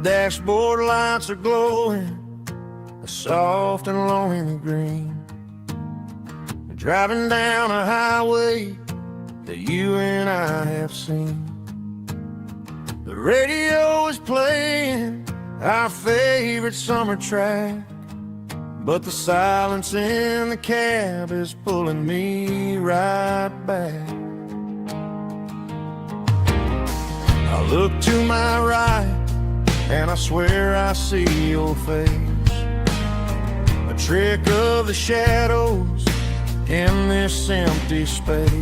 dashboard lights are glowing a soft and lonely green. Driving down a highway that you and I have seen. The radio is playing our favorite summer track, but the silence in the cab is pulling me right back. I look to my right and I swear I see your face, a trick of the shadows in this empty space.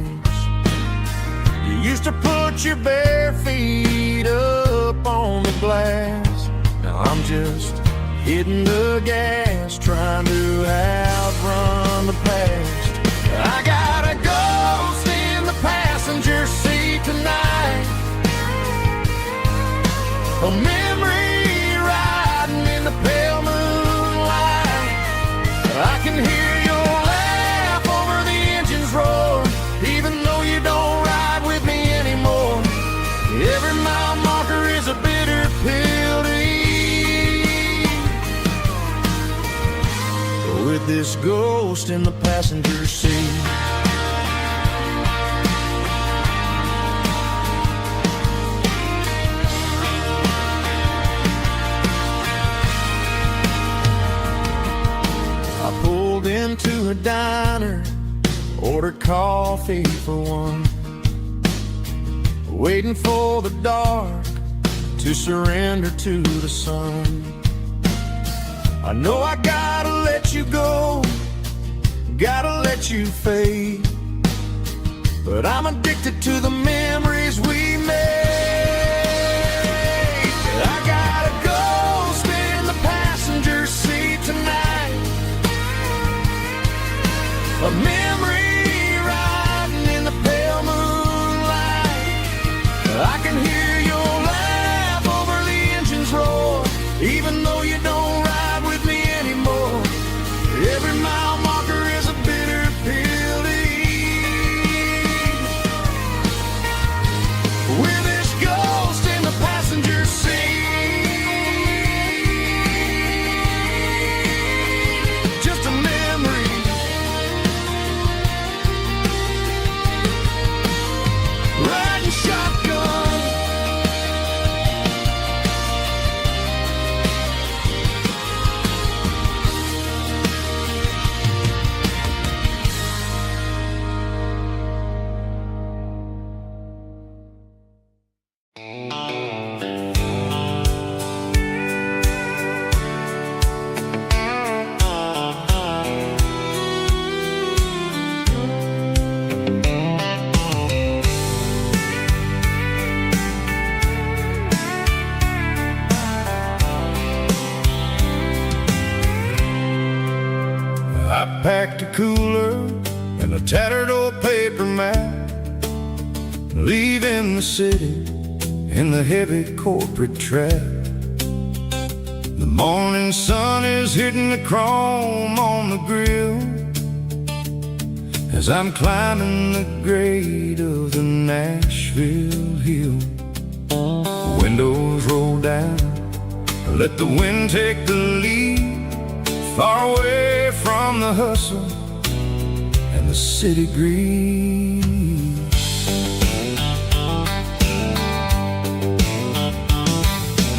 You used to put your bare feet up on the glass. Now I'm just hitting the gas, trying to outrun the past. I got a ghost in the passenger seat tonight, a memory riding in the pale moonlight. I can hear your laugh over the engine's roar, even though you don't ride with me anymore. Every mile marker is a bitter pill to eat, with this ghost in the passenger seat. I pulled into a diner, ordered coffee for one, waiting for the dark to surrender to the sun. I know I gotta let you go, gotta let you fade, but I'm addicted to the memories we made. I got a ghost in the passenger seat tonight, a memory riding in the pale moonlight. I can hear your laugh over the engine's roar, even though you don't ride with me anymore. Every mile marker is a bitter pill to eat, with this ghost in the passenger seat. Just a memory, riding shotgun. I packed a cooler and a tattered old paper map, leaving the city in the heavy corporate trap. The morning sun is hitting the chrome on the grill as I'm climbing the grade of the Nashville hill. Windows roll down, let the wind take the lead, far away from the hustle and the city greed.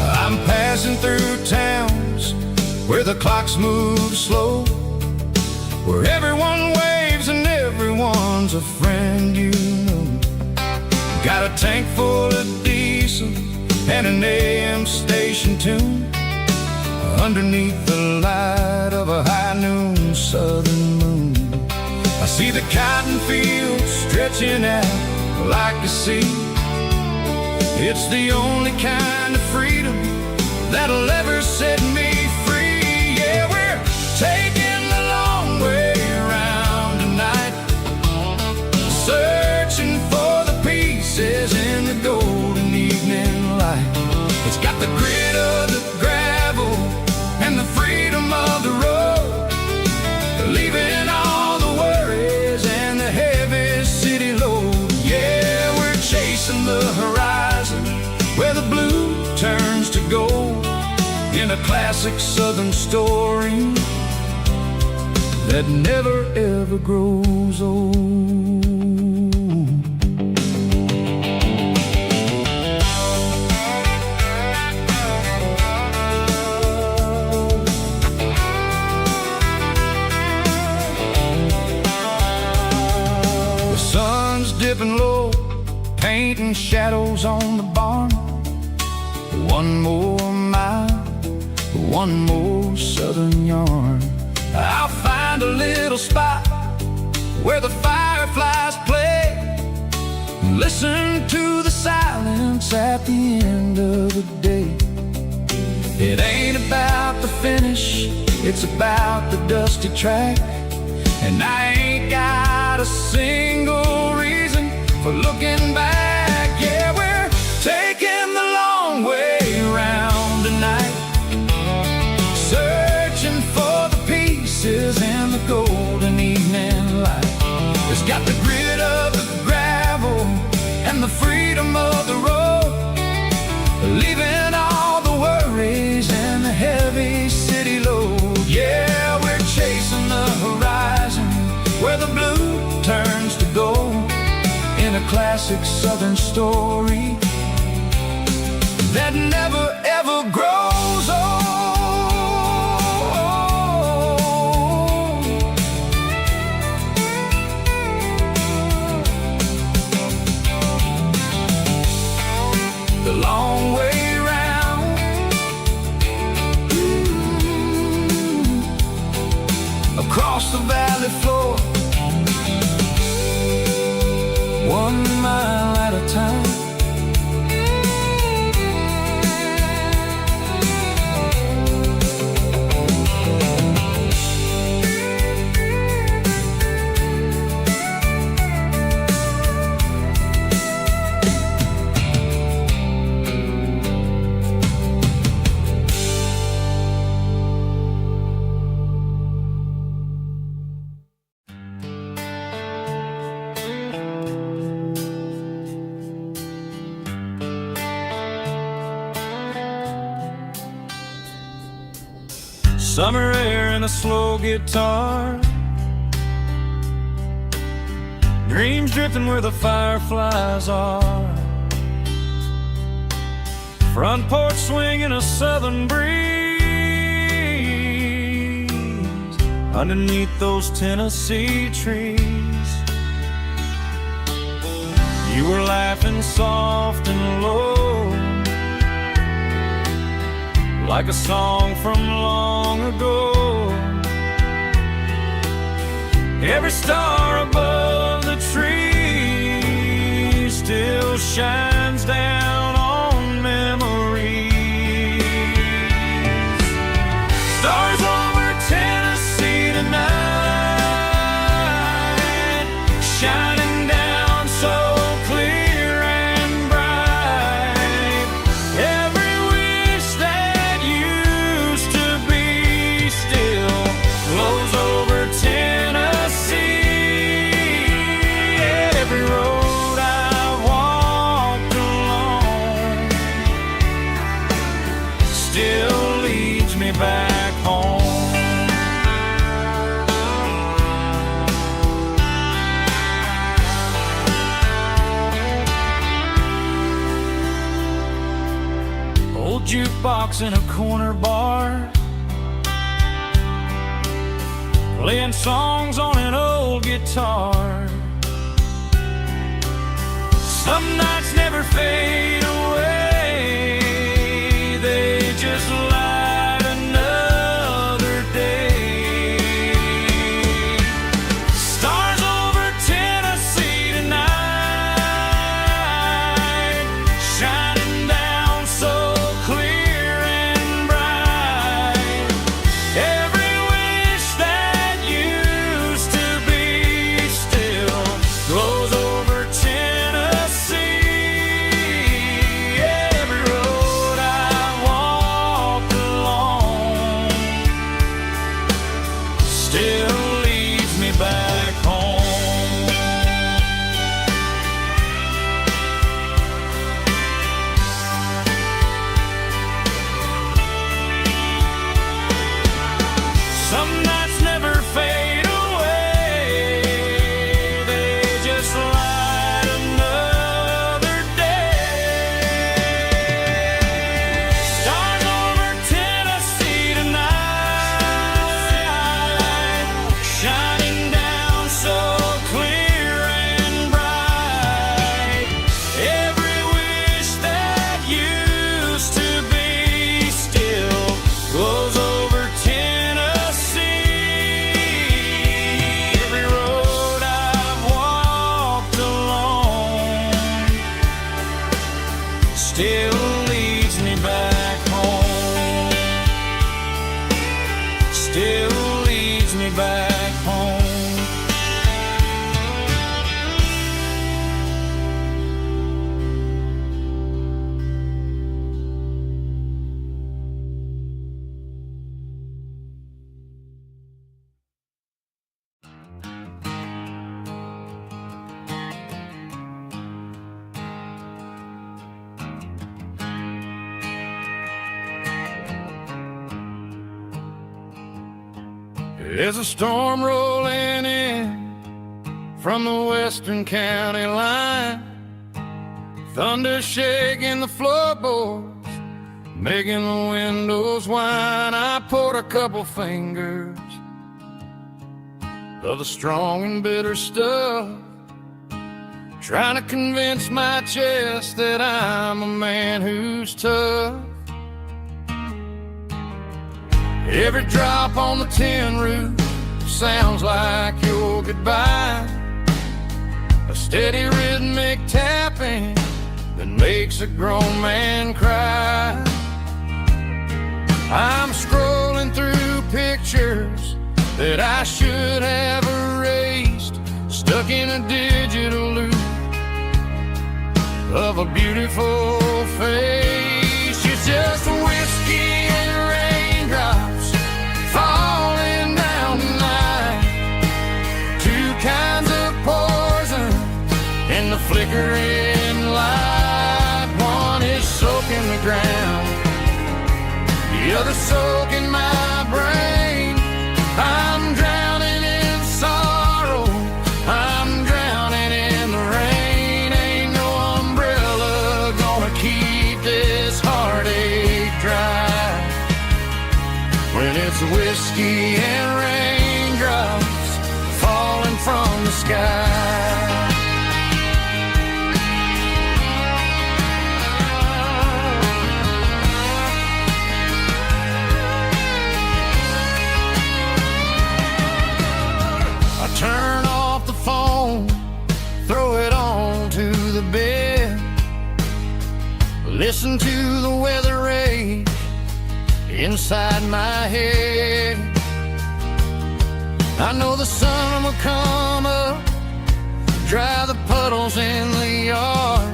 I'm passing through towns where the clocks move slow, where everyone waves and everyone's a friend you know. Got a tank full of diesel and an AM station tune, underneath the light of a high noon southern moon. I see the cotton fields stretching out like a sea. It's the only kind of freedom that'll ever set me free. Yeah, we're taking the long way around tonight, searching for the pieces in the golden evening light. It's got the grit of the gravel and the freedom of the road, leaving all the worries and the heavy city load. Yeah, we're chasing the horizon where the blue turns to gold. in a classic Southern story that never ever grows old. The sun's dipping low, painting shadows on the barn. One more mile, one more Southern yarn. I'll find a little spot where the fireflies play, and listen to the silence at the end of the day. It ain't about the finish, it's about the dusty track. And I ain't got a single reason for looking back. Yeah, we're taking the long way around tonight, searching for the pieces in the golden evening light. It's got the grit of the gravel and the freedom of the road, leaving all the worries and the heavy city load. Yeah, we're chasing the horizon where the blue turns to gold, in a classic Southern story that never ever grows old. The long way round, across the valley floor, 1 mile at a time. Summer air and a slow guitar, dreams drifting where the fireflies are. Front porch swinging a southern breeze underneath those Tennessee trees. You were laughing soft and low, like a song from long ago. Every star above the tree still shines down on memories. Stars over Tennessee tonight, shining down so clear and bright. Every wish that used to be still flows over Tennessee. Every road I've walked along still leads me back home. Old jukebox in a corner bar, playing songs on an old guitar. Some nights never fade away, they just light another day. Stars over Tennessee tonight, shining down so clear and bright. Every wish that used to be still glows over Tennessee. still leads me back home. Still leads me back home. There's a storm rolling in from the western county line, thunder shaking the floorboards, making the windows whine. I poured a couple fingers of the strong and bitter stuff, trying to convince my chest that I'm a man who's tough. Every drop on the tin roof sounds like your goodbye, a steady rhythmic tapping that makes a grown man cry. I'm scrolling through pictures that I should have erased, stuck in a digital loop of a beautiful face. You're just whiskey and raindrops falling down tonight, two kinds of poison in the flickering light. One is soaking the ground, the other soaking my brain. I'm drowning in sorrow, I'm drowning in the rain. Ain't no umbrella gonna keep this heartache dry when it's whiskey and raindrops falling from the sky. Turn off the phone, throw it on to the bed, listen to the weather rage inside my head. I know the sun will come up, dry the puddles in the yard,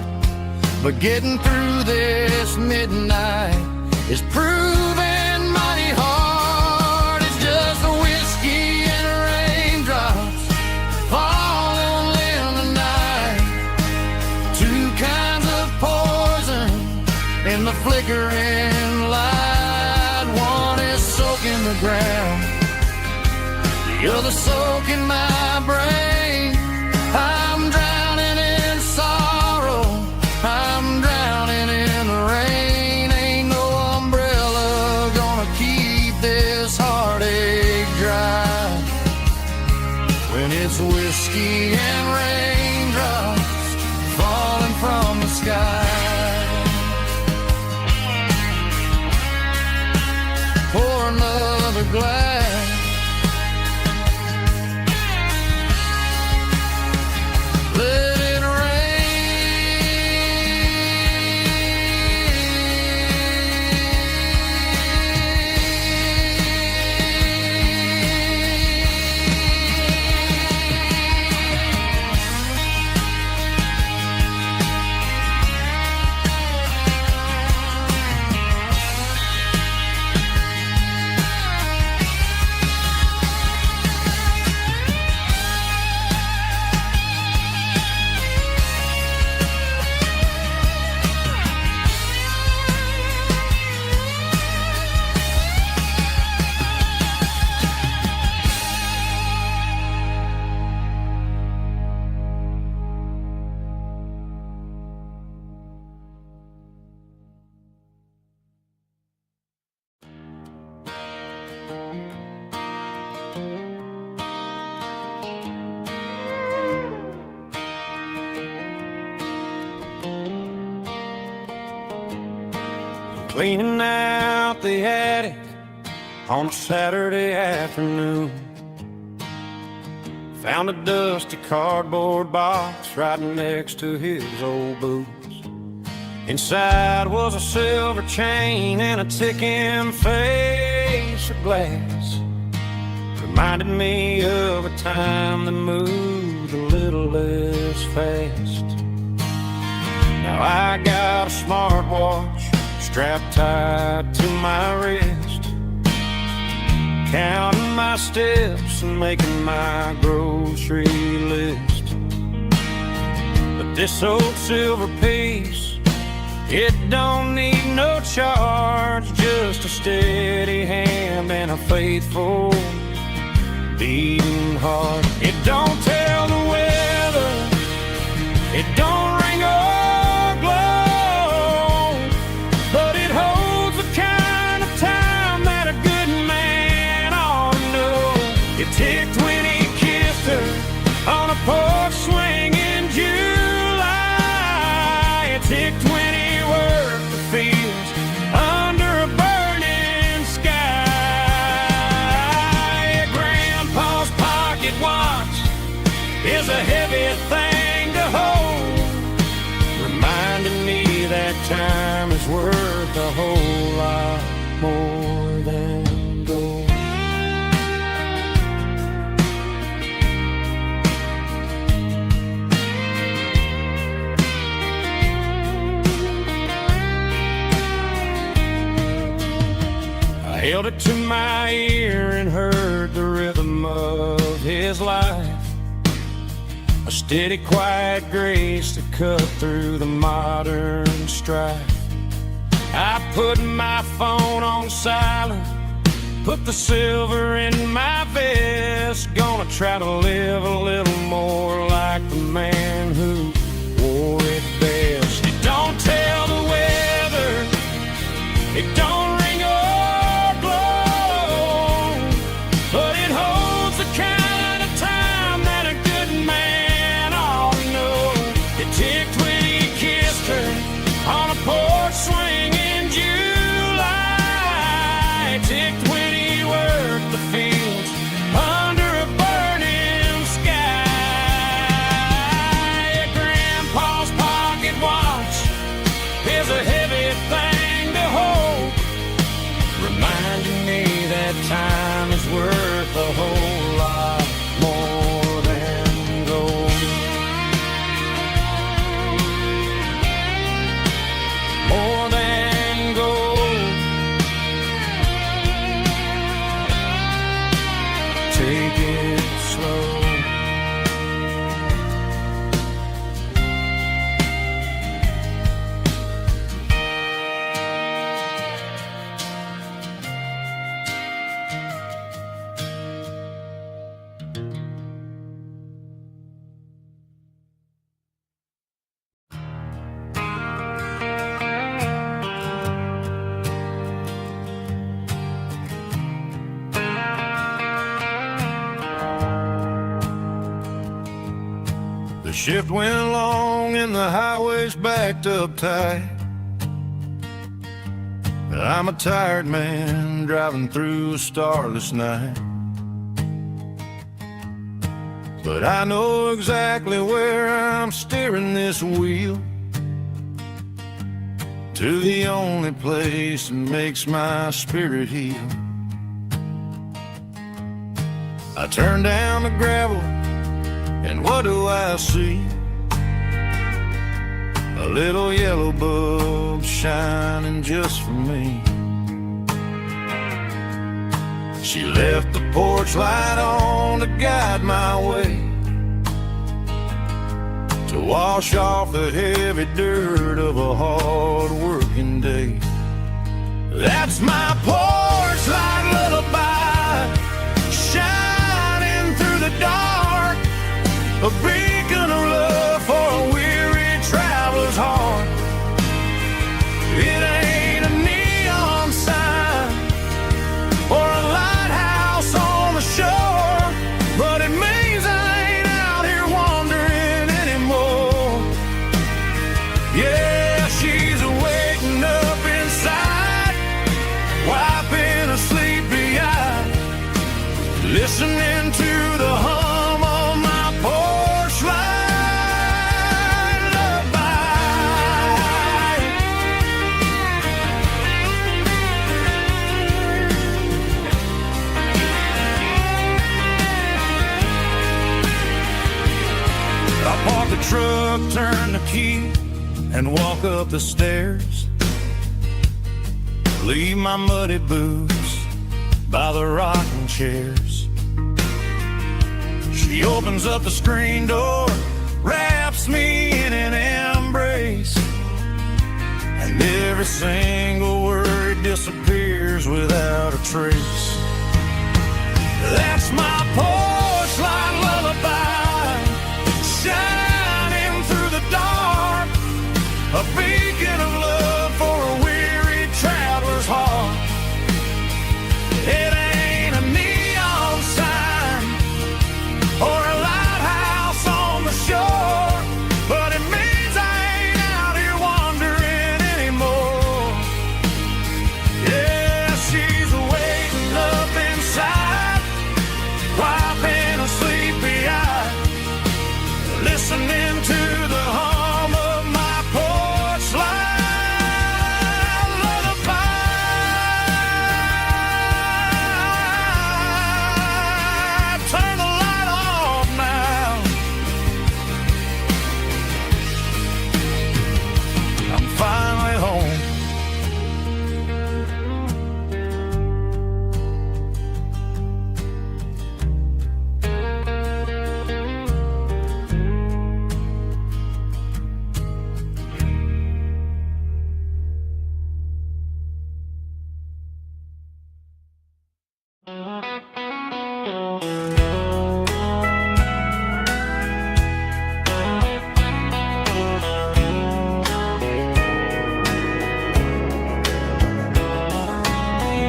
but getting through this midnight is proving mighty hard. It's just the whiskey and raindrops falling in the night, two kinds of poison in the flickering light. One is soaking the ground, the other soaking my brain. I'm drowning in sorrow, I'm drowning in the rain. Ain't no umbrella gonna keep this heartache dry when it's whiskey and raindrops falling from the sky. Pour another glass, let it cleaning out the attic on a Saturday afternoon. Found a dusty cardboard box right next to his old boots. Inside was a silver chain and a ticking face of glass. Reminded me of a time that moved a little less fast. Now I got a smartwatch strapped tight to my wrist, counting my steps and making my grocery list. But this old silver piece, it don't need no charge, just a steady hand and a faithful beating heart. It don't tell the weather, it don't ring or glow, but it holds the kind of time that a good man ought to know. It ticked when he kissed her on a porch swing in July. It ticked when he worked the fields under a burning sky. Grandpa's pocket watch is a heavy thing to hold, reminding me that time is worth a whole lot more than gold. I held it to my ear and heard the rhythm of his life, a steady, quiet grace that cut through the modern strife. I put my phone on silent, put the silver in my vest. Gonna try to live a little more like the man who wore it best. It don't tell the weather, it don't ring or glow, but it holds the kind of time that a good man ought to know. It ticked when he kissed her on a porch swing in July. It ticked when he worked the fields under a burning sky. Grandpa's pocket watch is a heavy thing to hold, reminding me that time is worth a whole lot more than gold. More than gold. Take it slow. The shift went long and the highway's backed up tight. I'm a tired man driving through a starless night, but I know exactly where I'm steering this wheel, to the only place that makes my spirit heal. I turn down the gravel, and what do I see? A little yellow bulb shining just for me. She left the porch light on to guide my way, to wash off the heavy dirt of a hard-working day. That's my porch light lullaby, shining through the dark, a beacon of love for a weary traveler's heart. It ain't a neon sign or a lighthouse on the shore, but it means I ain't out here wandering anymore. Yeah, she's waking up inside, wiping a sleepy eye, listening to the hum of my porch key and walk up the stairs. Leave my muddy boots by the rocking chairs. She opens up the screen door, wraps me in an embrace, and every single word disappears without a trace. That's my porch light lullaby, shining through the dark, a beacon of love for a weary traveler's heart. It ain't a neon sign or a lighthouse on the shore, but it means I ain't out here wandering anymore. Yeah, she's waiting up inside, wiping a sleepy eye, listening to the hum of my porch light lullaby. Turn the light off now. I'm finally home.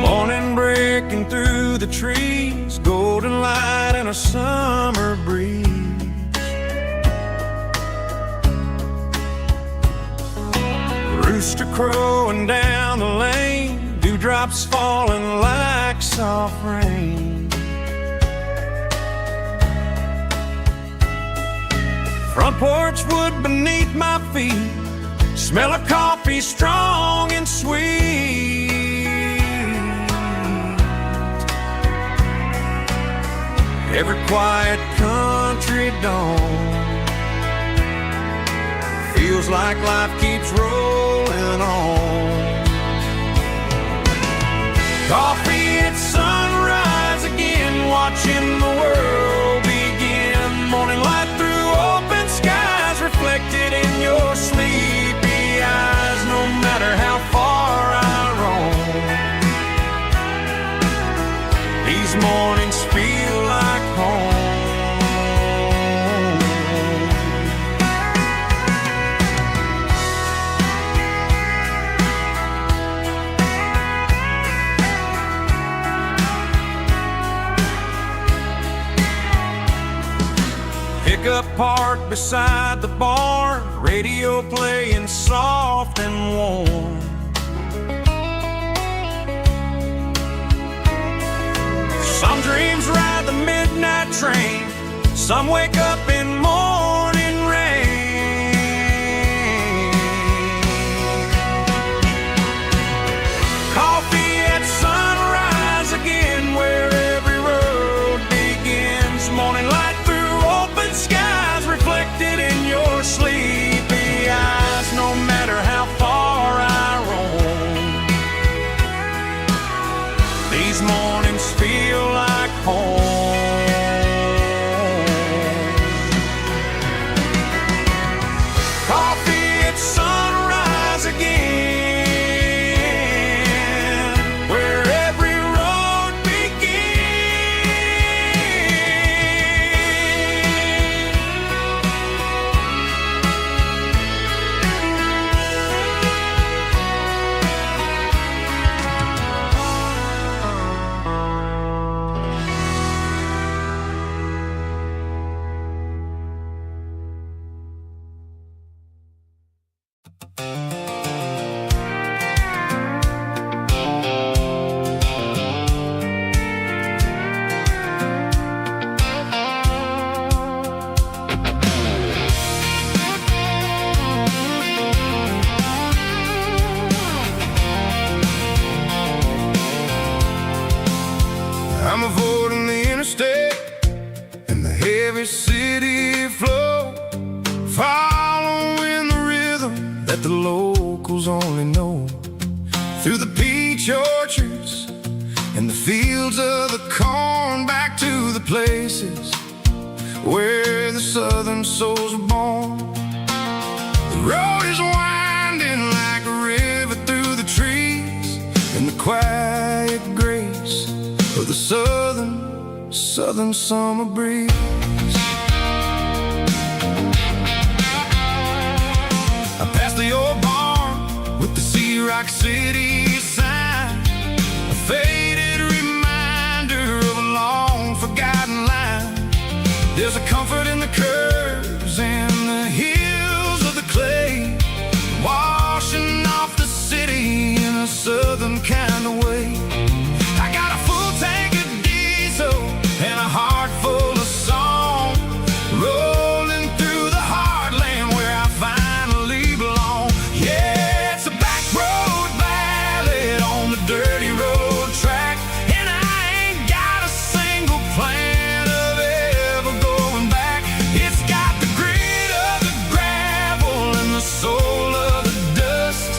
Morning breaking through the trees, golden light and a summer breeze. Rooster crowing down the lane, dewdrops falling like soft rain. Front porch wood beneath my feet, smell of coffee strong and sweet. Every quiet country dawn feels like life keeps rolling on. Coffee at sunrise again, watching the world begin. Morning light through open skies, reflected in your sleepy eyes. No matter how far I roam, these mornings feel like home. Pickup parked beside the barn, radio playing soft and warm. Some dreams ride the midnight train, some wake up in morning rain. Coffee at sunrise again, where every road begins. Morning light through open skies, reflected in your sleepy eyes. No matter how far I roam, these mornings feel like home. the locals only know. Through the peach orchards and the fields of the corn, back to the places where the southern souls were born. The road is winding like a river through the trees, in the quiet grace of the southern summer breeze. I passed the old barn with the Sea Rock City sign, a faded reminder of a long forgotten line. There's a comfort in the curves and the hills of the clay, washing off the city in a southern kind of way. I got a full tank of diesel and a heart full of song, rolling through the heartland where I finally belong. Yeah, it's a back road ballad on the dirty road track, and I ain't got a single plan of ever going back. It's got the grit of the gravel and the soul of the dust,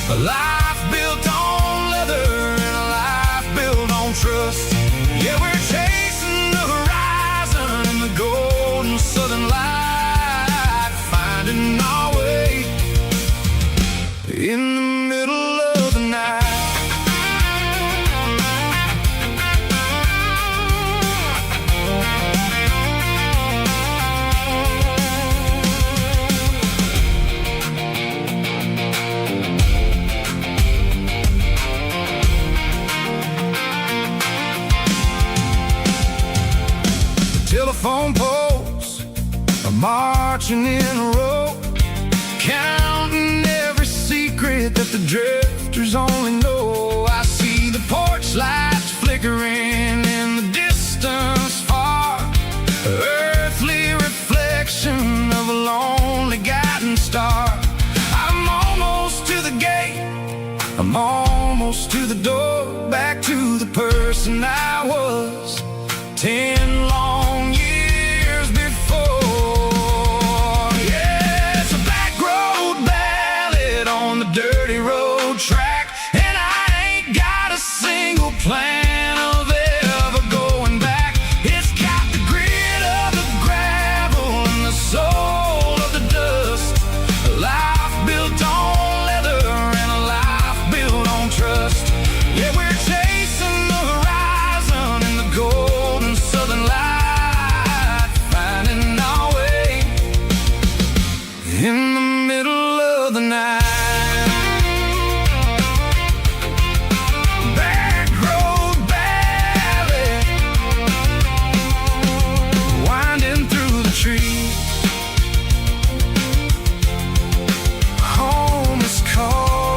a life built on leather and a life built on trust. Yeah, we're chasing the horizon in the golden southern light, finding our way in the middle of the night. Telephone poles are marching in a row, counting every secret that the drifters only know. I see the porch lights flickering in the distance far, earthly reflection of a lonely guiding star. I'm almost to the gate, I'm almost to the door, back to the person I was 10 long years before. Yeah, it's a back road ballad on the dirty road track, and I ain't got a single plan of ever going back. It's got the grit of the gravel and the soul of the dust, a life built on leather and a life built on trust. Yeah, we're chasing the horizon in the golden southern light, finding our way in the middle of the night. Back road ballad, winding through the trees. Home is calling.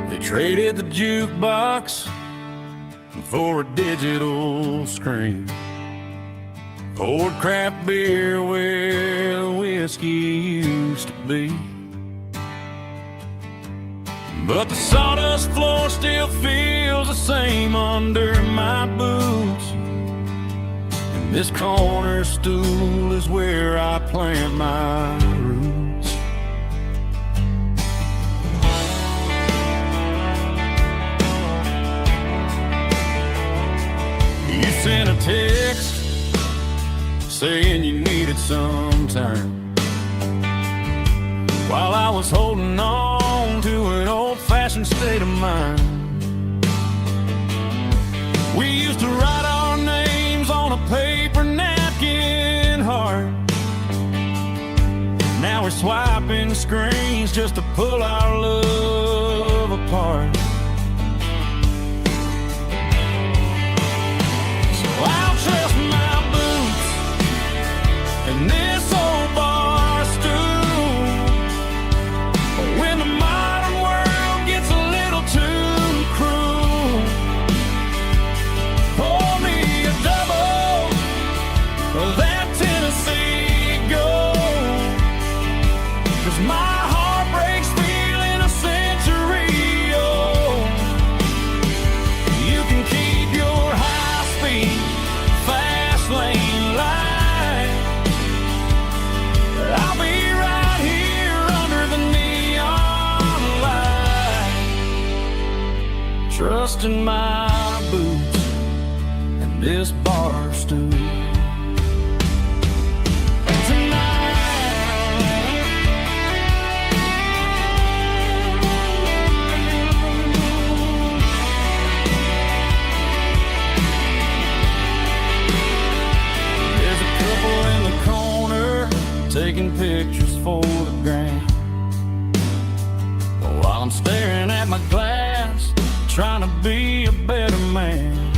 They traded the jukebox for a digital screen, poured craft beer where the whiskey used to be. But the sawdust floor still feels the same under my boots, and this corner stool is where I plant my roots. You sent a text saying you needed some time, while I was holding on to an old-fashioned state of mind. We used to write our names on a paper napkin heart. Now we're swiping screens just to pull our love apart. trust in my boots and this bar stool. Taking pictures for the gram, while I'm staring at my glass, trying to be a better man.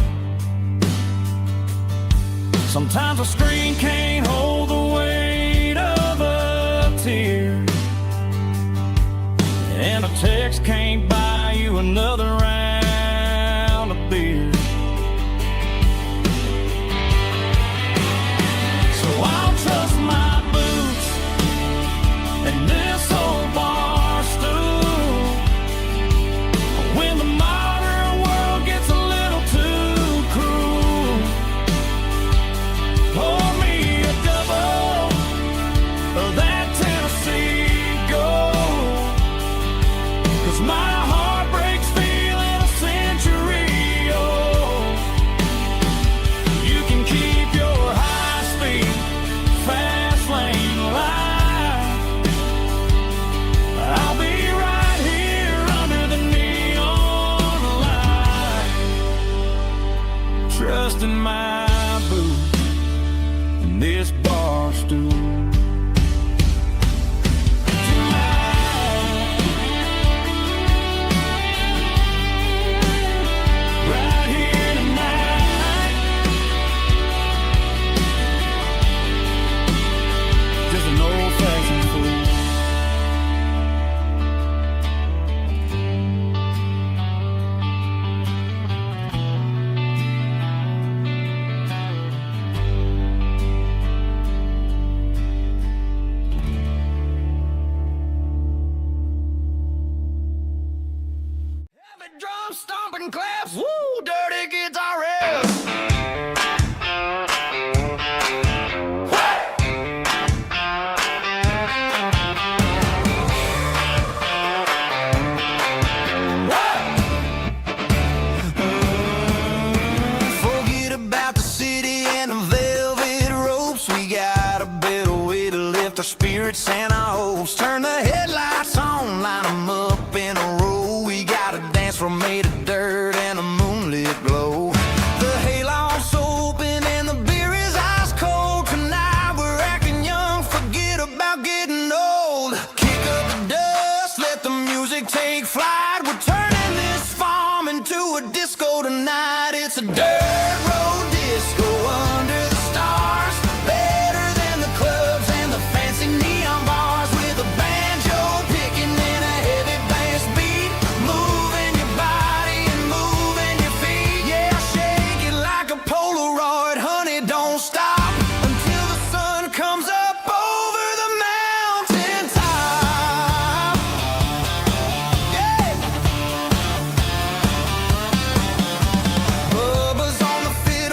Sometimes a screen can't hold the weight of a tear, and a text can't buy you another round of beer. So I'll trust my and this old bar stool when the modern world gets a little too cruel. Pour me a double of that Tennessee Gold, 'cause my heart breaks feeling a century old. You can keep your high-speed fast lane life. I'll be right here under the neon light, trusting my boots and this bar stool. Right here tonight, just an old-fashioned fool. Drum stomping claps, woo, dirty guitar riffs. Forget about the city and the velvet ropes. We got a better way to lift our spirits and our hopes. Turn the headlights on, line them up in a row. From made of dirt and a moonlit glow. The hayloft's open and the beer is ice cold. Tonight we're acting young, forget about getting old. Kick up the dust, let the music take flight. We're turning this farm into a disco tonight. It's a dirt road disco under the stars, better than the clubs and the fancy neon bars, with a banjo picking in a heavy bass beat. Polaroid, honey, don't stop until the sun comes up over the mountain top. Yeah. Bubba's on the fiddle.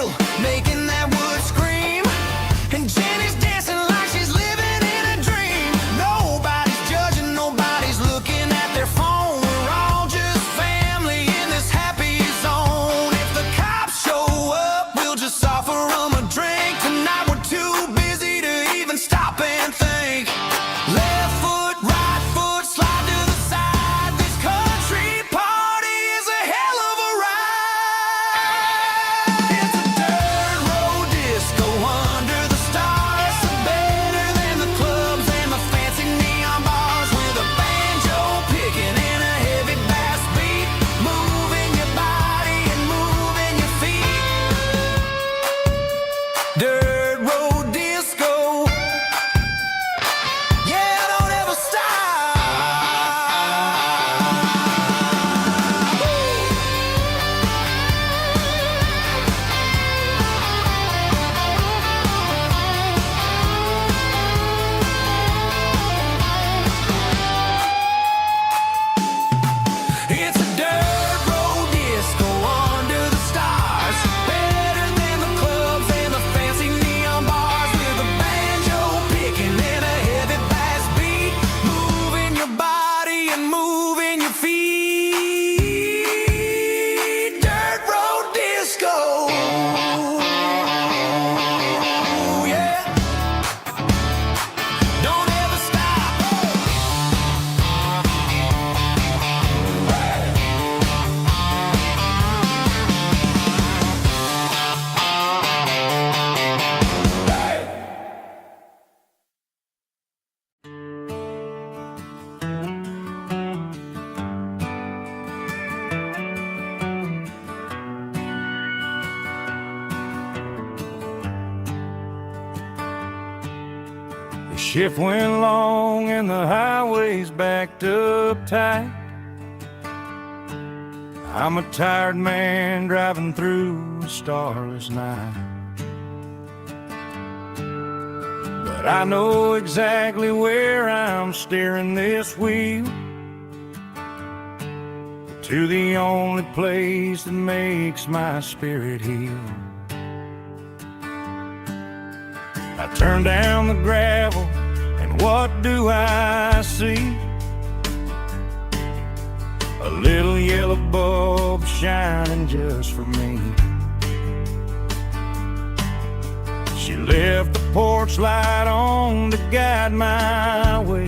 Shift went long and the highway's backed up tight. I'm a tired man driving through a starless night. But I know exactly where I'm steering this wheel, to the only place that makes my spirit heal. I turn down the gravel, and what do I see? A little yellow bulb shining just for me. She left the porch light on to guide my way,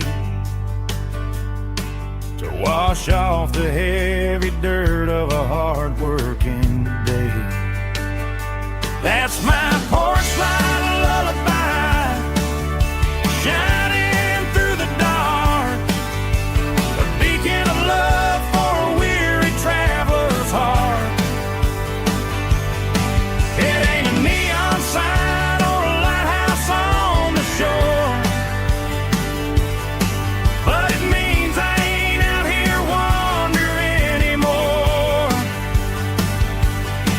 to wash off the heavy dirt of a hard-working day. That's my porch light lullaby, shining through the dark, a beacon of love for a weary traveler's heart. It ain't a neon sign or a lighthouse on the shore, but it means I ain't out here wandering anymore.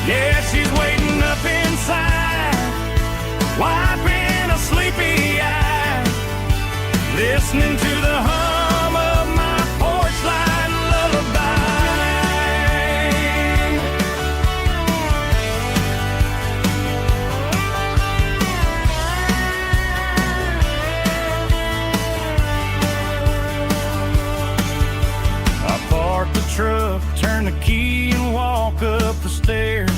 Yeah, she's waiting up inside, wiping a sleepy eye, listening to the hum of my porch light lullaby. I park the truck, turn the key and walk up the stairs,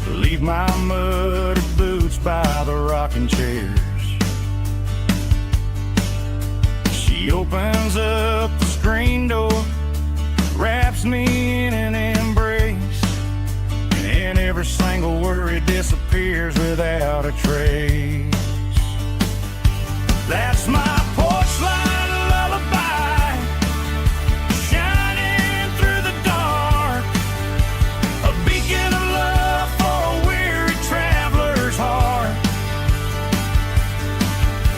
leave my muddy boots by the rocking chairs. She opens up the screen door, wraps me in an embrace, and every single worry disappears without a trace. That's my porch light lullaby, shining through the dark, a beacon of love for a weary traveler's heart.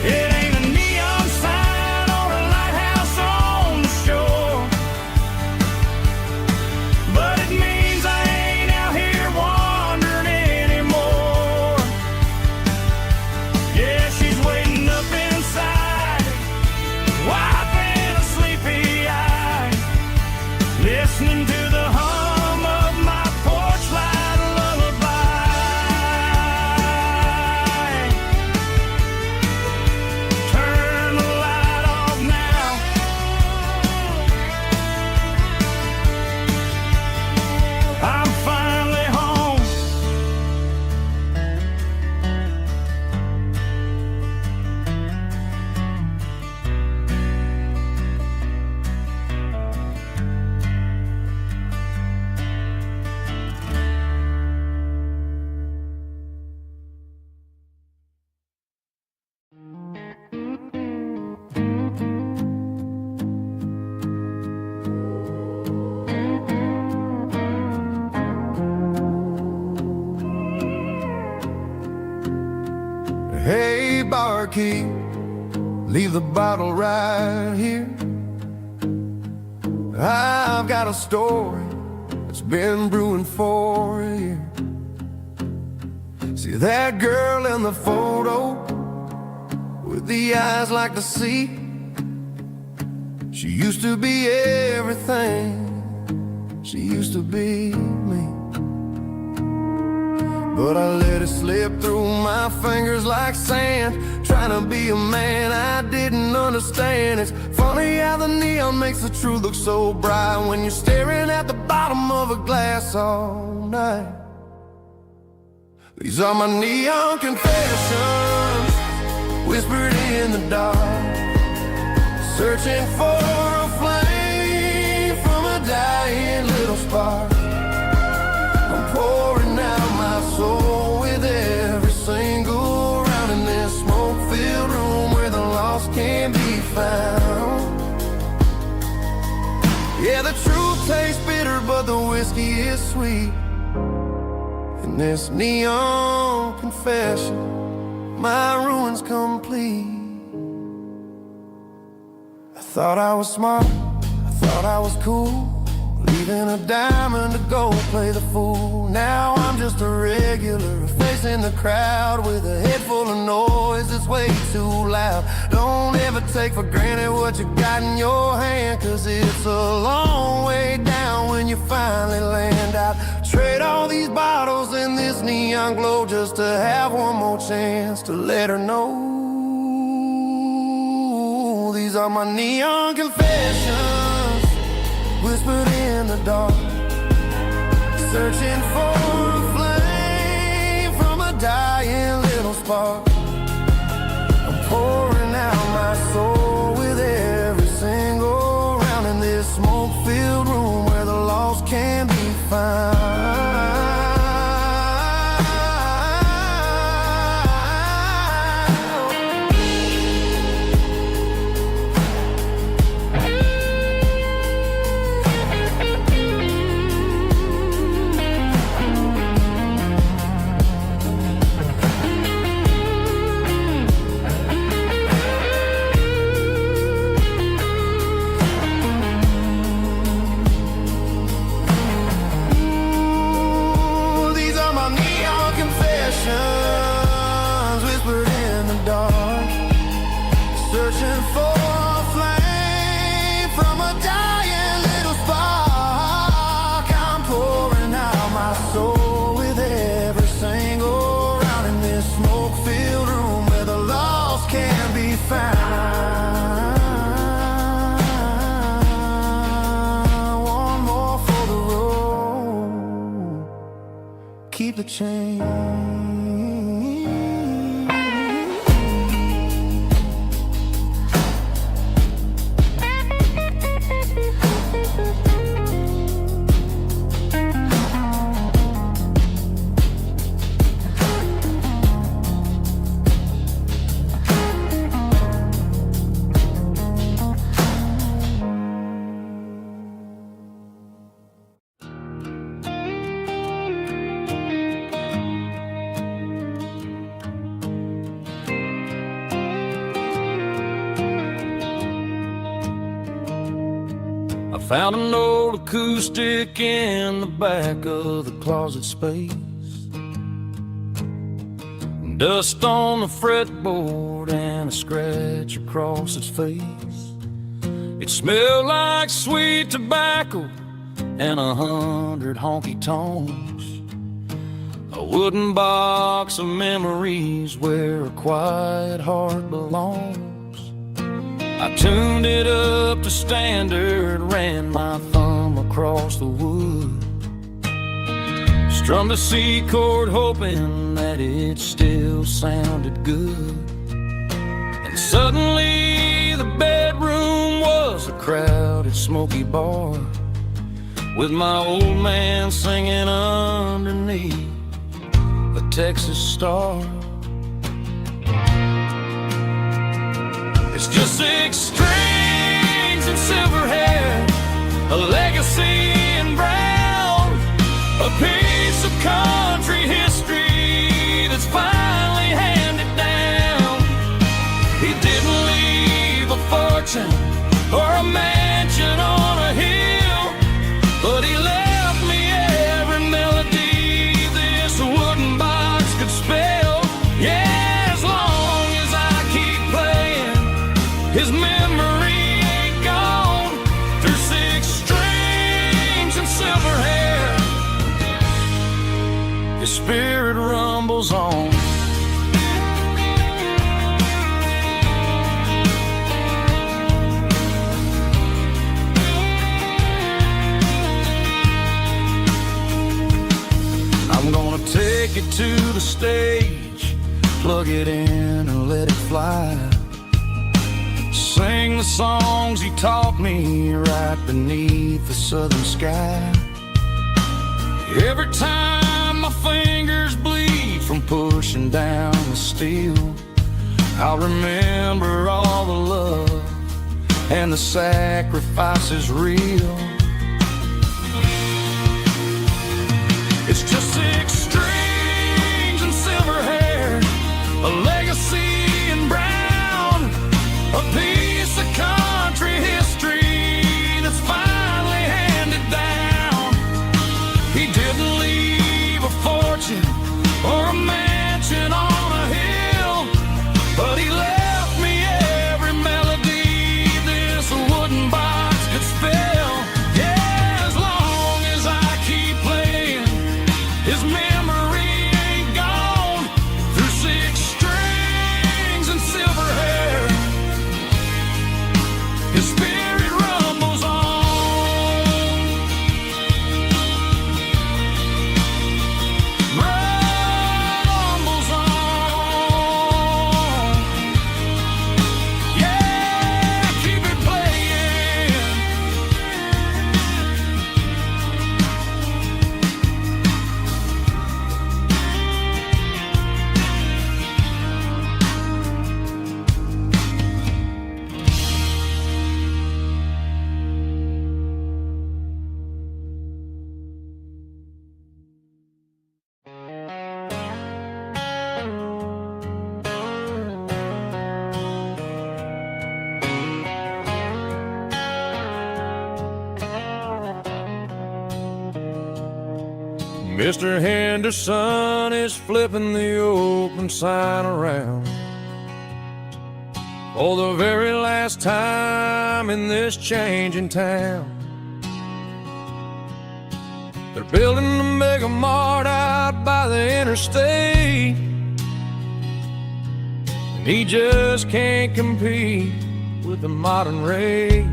It ain't a neon sign or a lighthouse on the shore, but it means I ain't out here wandering anymore. Yeah, she's waiting up inside, wiping a sleepy eye, listening to the hum of my porch light lullaby. Turn the light off now, I'm finally home. Hey, barkeep, leave the bottle right here. I've got a story that's been brewing for a year. See that girl in the photo with the eyes like the sea? She used to be everything, she used to be me. But I let it slip through my fingers like sand, trying to be a man I didn't understand. It's funny how the neon makes the truth look so bright when you're staring at the bottom of a glass all night. These are my neon confessions, whispered in the dark, searching for a flame from a dying little spark. I'm pouring out my soul with every single round in this smoke-filled room where the lost can be found. Yeah, the truth tastes bitter, but the whiskey is sweet. And this neon confession my ruin's complete. I thought I was smart, I thought I was cool, leaving a diamond to go play the fool. Now I'm just a regular, facing the crowd with a head full of noise that's way too loud. Don't ever take for granted what you got in your hand, 'cause it's a long way down when you finally land out. Trade all these bottles and this neon glow just to have one more chance to let her know. These are my neon confessions, whispered in the dark, searching for a flame from a dying little spark. I'm pouring out my soul with every single round in this smoke-filled room where the lost can be found. Whispered in the dark, searching for a flame from a dying little spark. I'm pouring out my soul with every single round in this smoke-filled room where the lost can be found. One more for the road, keep the change. Found an old acoustic in the back of the closet space. Dust on the fretboard and a scratch across its face. It smelled like sweet tobacco and 100 honky-tonks. A wooden box of memories where a quiet heart belongs. I tuned it up to standard, ran my thumb across the wood, strummed a C chord hoping that it still sounded good. And suddenly the bedroom was a crowded, smoky bar, with my old man singing underneath a Texas star. It's just 6 strings and silver hair, a legacy in brown, a piece of country history that's finally handed down. He didn't leave a fortune or a mansion on a hill, but he left me every melody this wooden box could spell. Yeah, as long as I keep playing, his memory ain't gone. Through 6 strings and silver hair, his spirit rumbles on. I'm gonna take it to the stage, plug it in and let it fly. Sing the songs he taught me right beneath the southern sky. Every time my fingers bleed from pushing down the steel, I'll remember all the love and the sacrifices real. It's just 6 strings and silver hair, a legacy He didn't leave a fortune or a mansion on a hill, but he left me every melody this wooden box could spell. Yeah, as long as I keep playing, his memory ain't gone. Through 6 strings and silver hair, his spirit rumbles on. Rumbles on. Yeah, keep it playing. Mr. Henderson is flipping the open sign around for the very last time in this changing town. They're building a mega mart out by the interstate, and he just can't compete with the modern rate.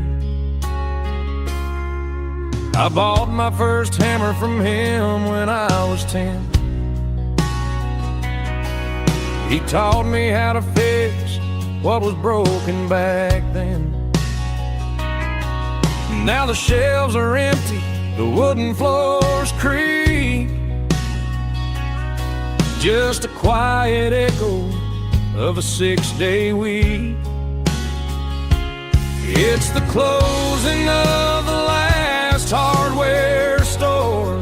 I bought my first hammer from him when I was 10. He taught me how to fix what was broken back then. Now the shelves are empty, the wooden floors creak, just a quiet echo of a 6-day week. It's the closing of the last hardware store.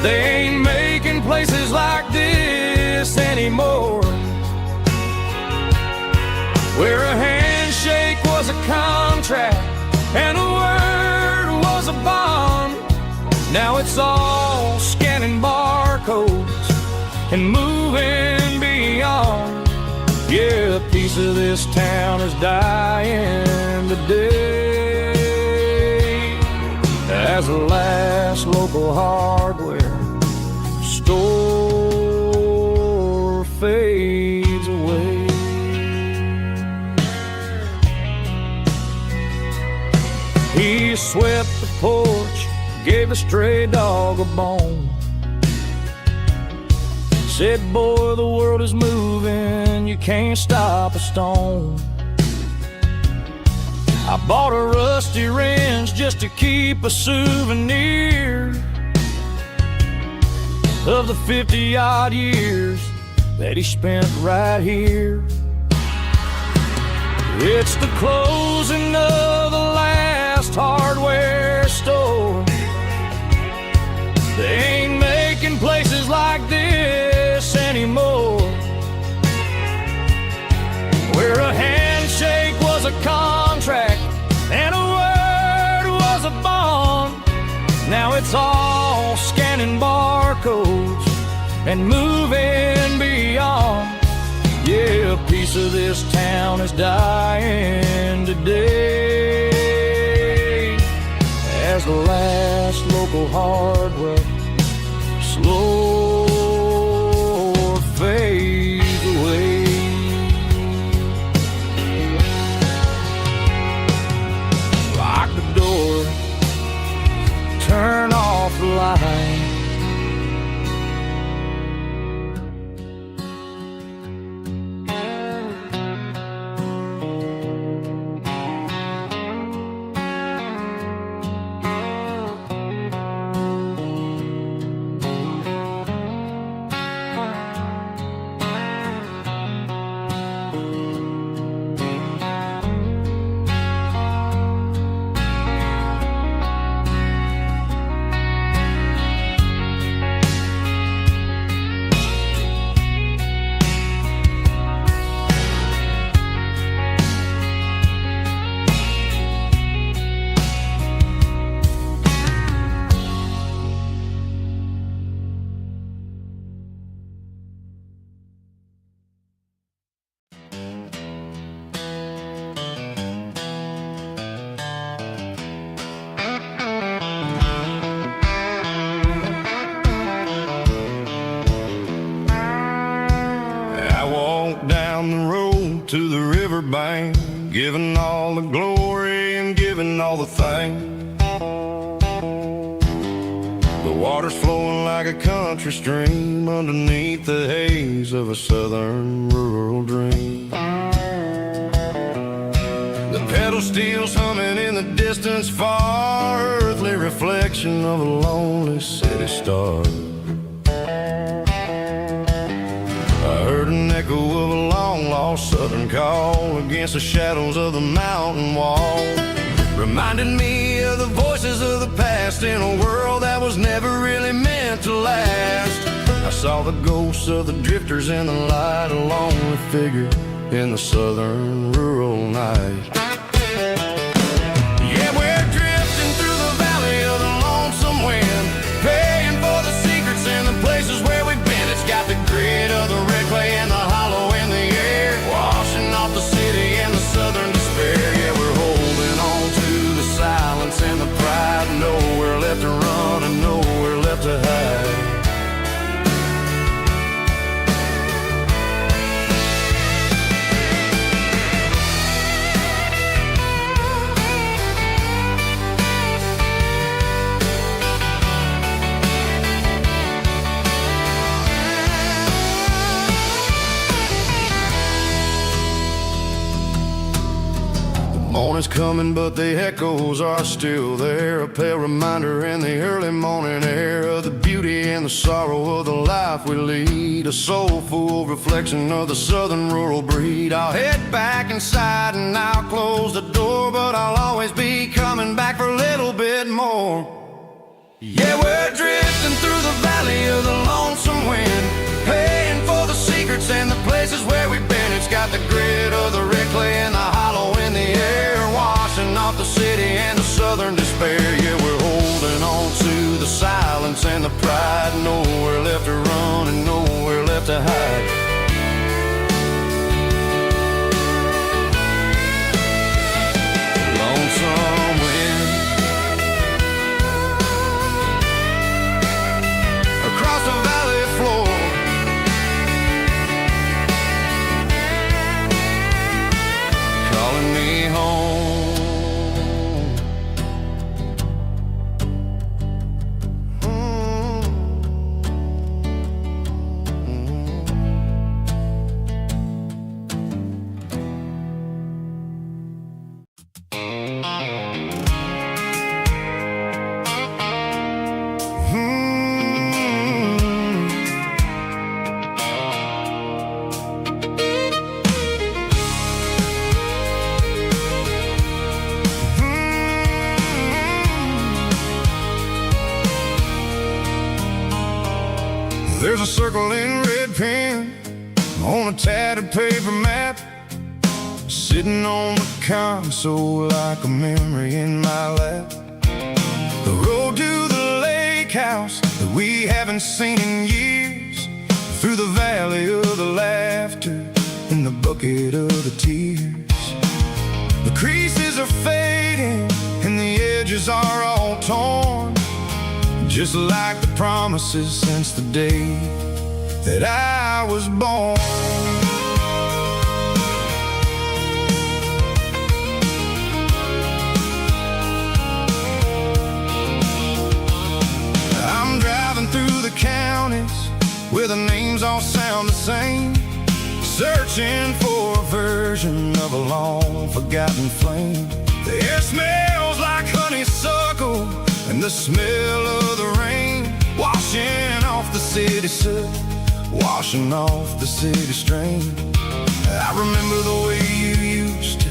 They ain't making places like this anymore, where a handshake was a contract and a word was a bond. Now it's all scanning barcodes and moving beyond. Yeah, a piece of this town is dying today as the last local hardware store fades away. He swept the porch, gave a stray dog a bone, said, boy, the world is moving, you can't stop a stone. I bought a rusty wrench just to keep a souvenir of the 50-odd years that he spent right here. It's the closing of the last hardware store. They ain't making places like this anymore, where a handshake was a contract and a word was a bond. Now it's all scanning barcodes and moving beyond. Yeah, a piece of this town is dying today as the last local hardware slow fades away. Lock the door, turn off the light. to the riverbank, giving all the glory and giving all the thanks. The water's flowing like a country stream underneath the haze of a southern rural dream. The pedal steel's humming in the distance far, earthly reflection of a lonely city star. I heard an echo of a long-lost southern call against the shadows of the mountain wall, reminding me of the voices of the past in a world that was never really meant to last. I saw the ghosts of the drifters in the light, a lonely figure in the southern rural night. Yeah, we're drifting through the valley of the lonesome wind, paying for the secrets and the places where we've been. It's got the grit of the red clay and the hollow in the air, washing off the city and the southern despair. Yeah, we're holding on to the silence and the pride, nowhere left to run and nowhere left to hide. Morning's coming, but the echoes are still there, a pale reminder in the early morning air of the beauty and the sorrow of the life we lead, a soulful reflection of the southern rural breed. I'll head back inside and I'll close the door, but I'll always be coming back for a little bit more. Yeah, we're drifting through the valley of the lonesome wind, paying for the secrets and the places where we've been. It's got the grit of the red clay and the hollow in the air, washing off the city and the southern despair. Yeah, we're holding on to the silence and the pride, nowhere left to run and nowhere left to hide. Lonesome wind across the valley floor, calling me home. There's a circle in red pen on a tattered paper map, sitting on the console like a memory in my lap. The road to the lake house that we haven't seen in years, through the valley of the laughter and the bucket of the tears. The creases are fading and the edges are all torn, just like the promises since the day that I was born. I'm driving through the counties where the names all sound the same, searching for a version of a long forgotten flame. The air smells like honeysuckle and the smell of the rain, washing off the city soot, washing off the city strain. I remember the way you used to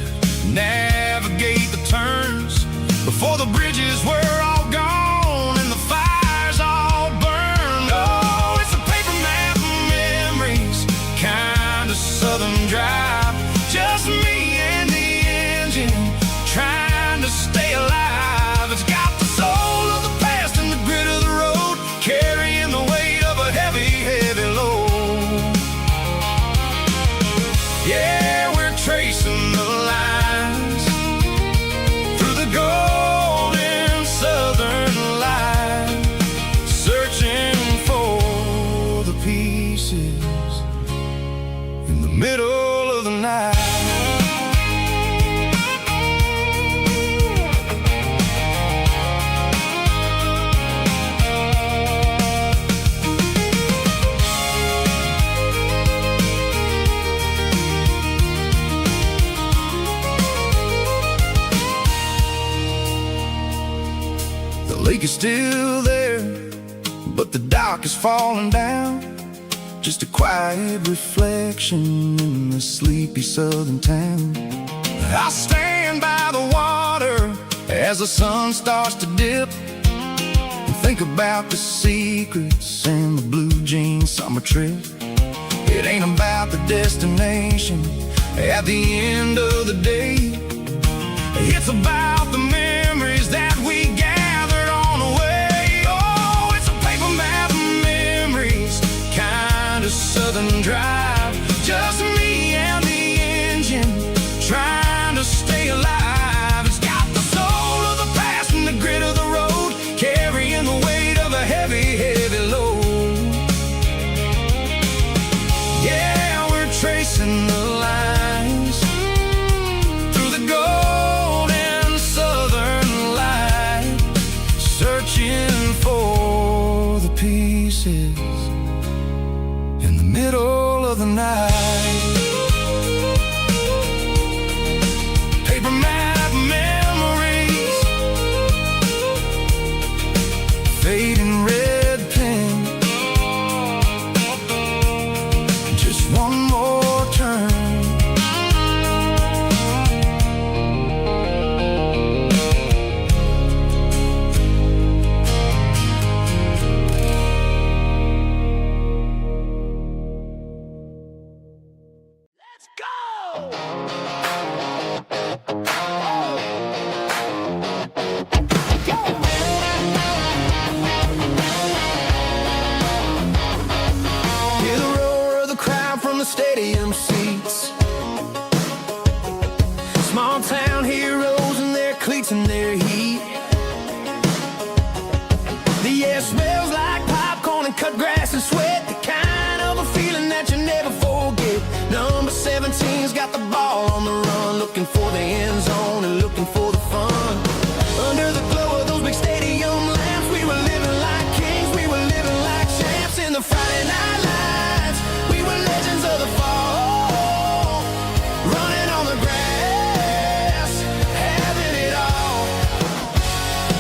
navigate the turns before the bridges were all gone and the fires all burned. Oh, it's a paper map of memories, kind of southern drive, just me and the engine trying to stay alive. It's got the soul of the past and the grit of the road, carrying the weight of a heavy, heavy load. Yeah, we're tracing the lines through the golden southern but the dock is falling down. Just a quiet reflection in the sleepy southern town. I stand by the water as the sun starts to dip, and think about the secrets and the blue jean summer trip. It ain't about the destination at the end of the day. It's about the memories that we gathered on the way. Oh, it's a paper map of memories, kind of southern drive. Just me and the engine, trying to stay alive. It's got the soul of the past and the grit of the road, carrying the weight of a heavy, heavy load. Yeah, we're tracing the lines through the golden southern light, searching for the pieces in the middle of the night. Paper map memories, fading red pen. Just one more turn. Let's go! Hear the roar of the crowd from the stadium seats. Small town heroes in their cleats and their heat. The air smells like popcorn and cut grass and sweat, the kind of a feeling that you never forget. Number 17's got the ball on the run, looking for the end zone and looking for the fun. Under the glow of those big stadium lamps, we were living like kings, we were living like champs in the Friday night lights. We were legends of the fall, running on the grass, having it all.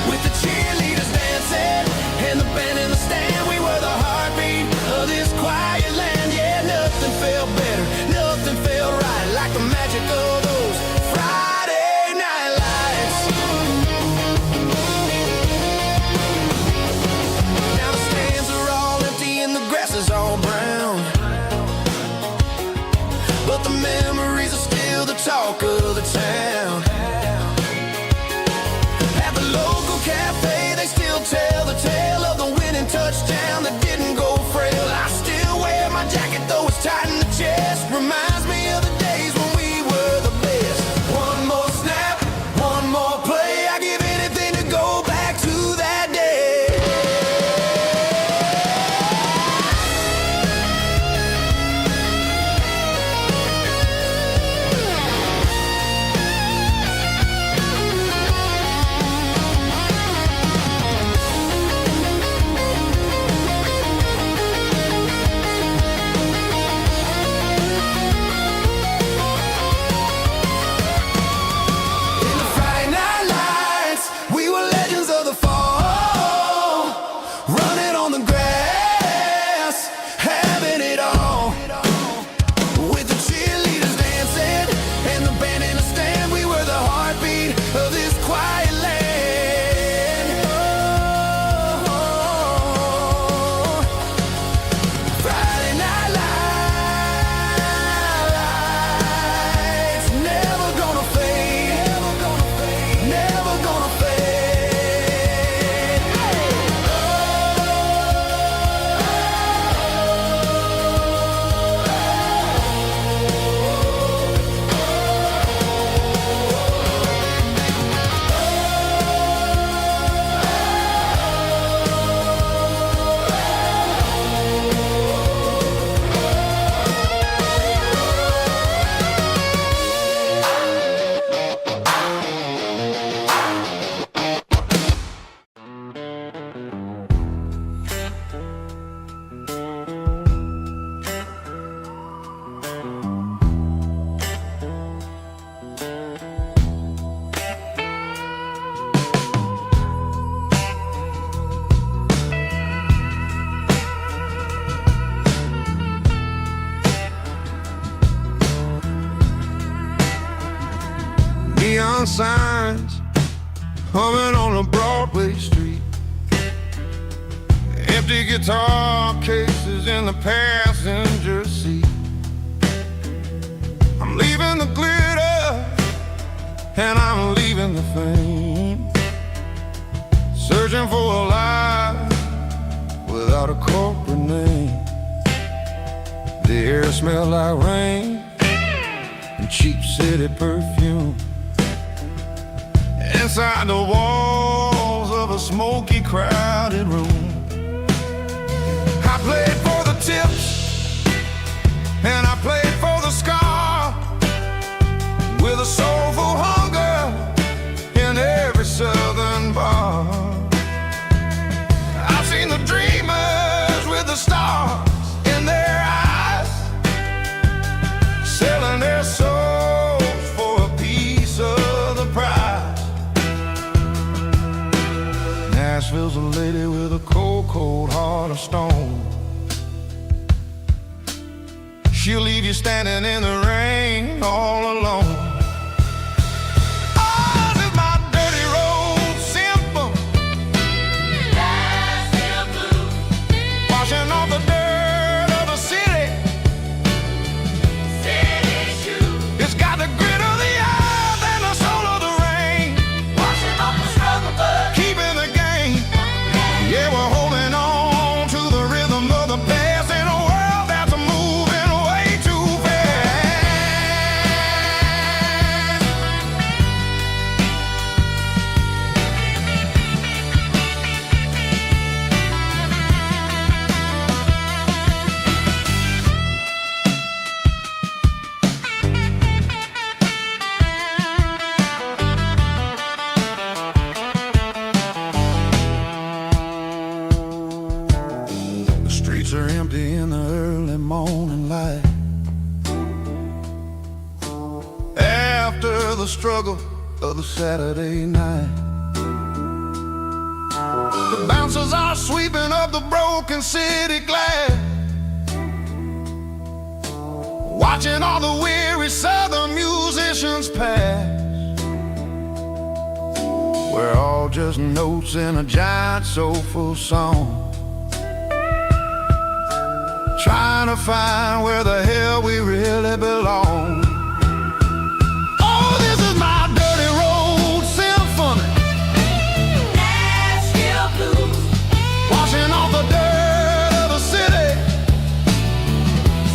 With the cheerleaders dancing and the band in the stand, we were the heartbeat of this quiet land. Yeah, nothing felt better, nothing felt right, like the magic of those Friday night lights. signs humming on a Broadway street. Empty guitar cases in the passenger seat. I'm leaving the glitter and I'm leaving the fame, searching for a life without a corporate name. The air smelled like rain and cheap city perfume. Inside the walls of a smoky, crowded room, I played for the tips and I played for the scar, with a soulful hunger in every southern bar. I've seen the dreamers with the stars in their eyes, selling their souls for a piece of the prize. Nashville's a lady with a cold, cold heart of stone. She'll leave you standing in the rain all alone. Oh, this is my dirty road symphony, Nashville blues, washing off the dirt of the city, city shoes. It's got the grit of the earth and the soul of the rain, washing off the struggle bug, keeping the game. Yeah, we're holding on to the rhythm of the past in a world that's moving way too fast. The streets are empty in the early morning light, after the struggle of the Saturday night. The bouncers are sweeping up the broken city glass, watching all the weary southern musicians pass. We're all just notes in a giant soulful song, trying to find where the hell we really belong. Oh, this is my dirty road symphony, Nashville blues, washing off the dirt of the city,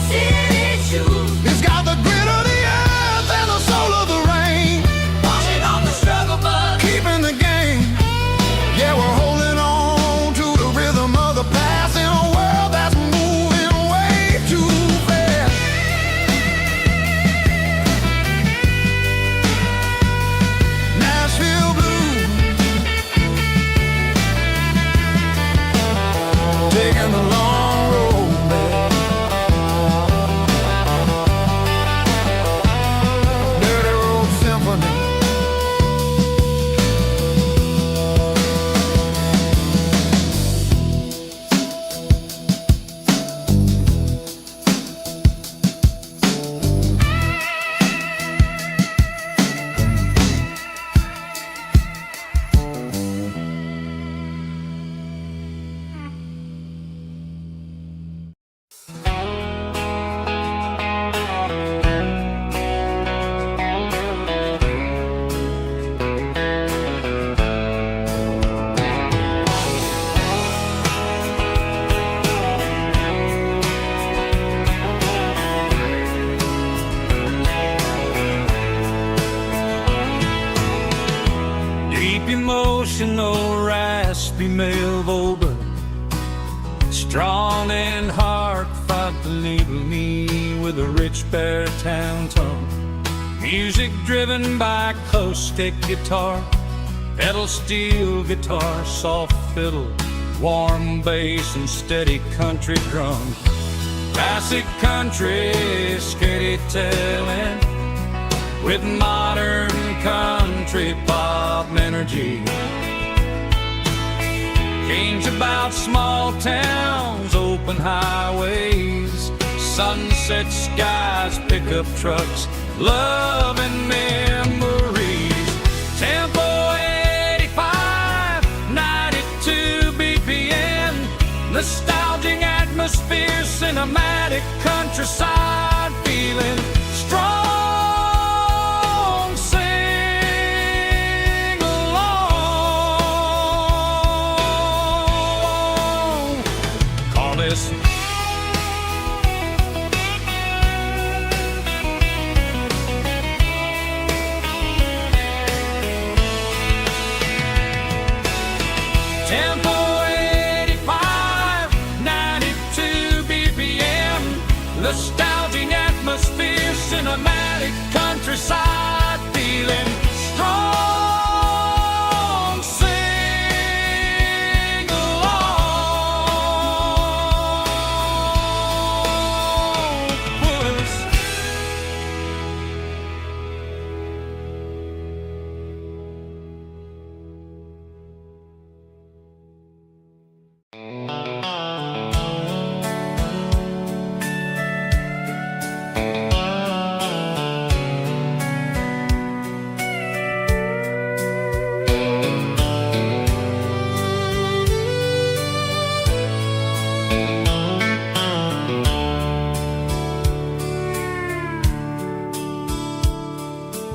city shoes. It's got the grit of the earth and the soul of the rain, washing off the struggle bug, keeping the game. Yeah, we're holding on to the rhythm of the past in a world that's moving way too fast. Nashville blues, taking the long road back. Dirty road symphony. Deep emotional, raspy male vulgar, strong in heart, fight to label me with a rich baritone tone. Music driven by acoustic guitar, pedal steel guitar, soft fiddle, warm bass and steady country drums. Classic country, skitty telling, with modern country pop energy. Games about small towns, open highways, sunset skies, pickup trucks, love and memories. Nostalgic atmosphere, cinematic countryside feeling strong. Sing along. Call this tempo 85, 92 BPM. Nostalgic atmosphere, cinematic countryside feeling strong. Sing along. Puss.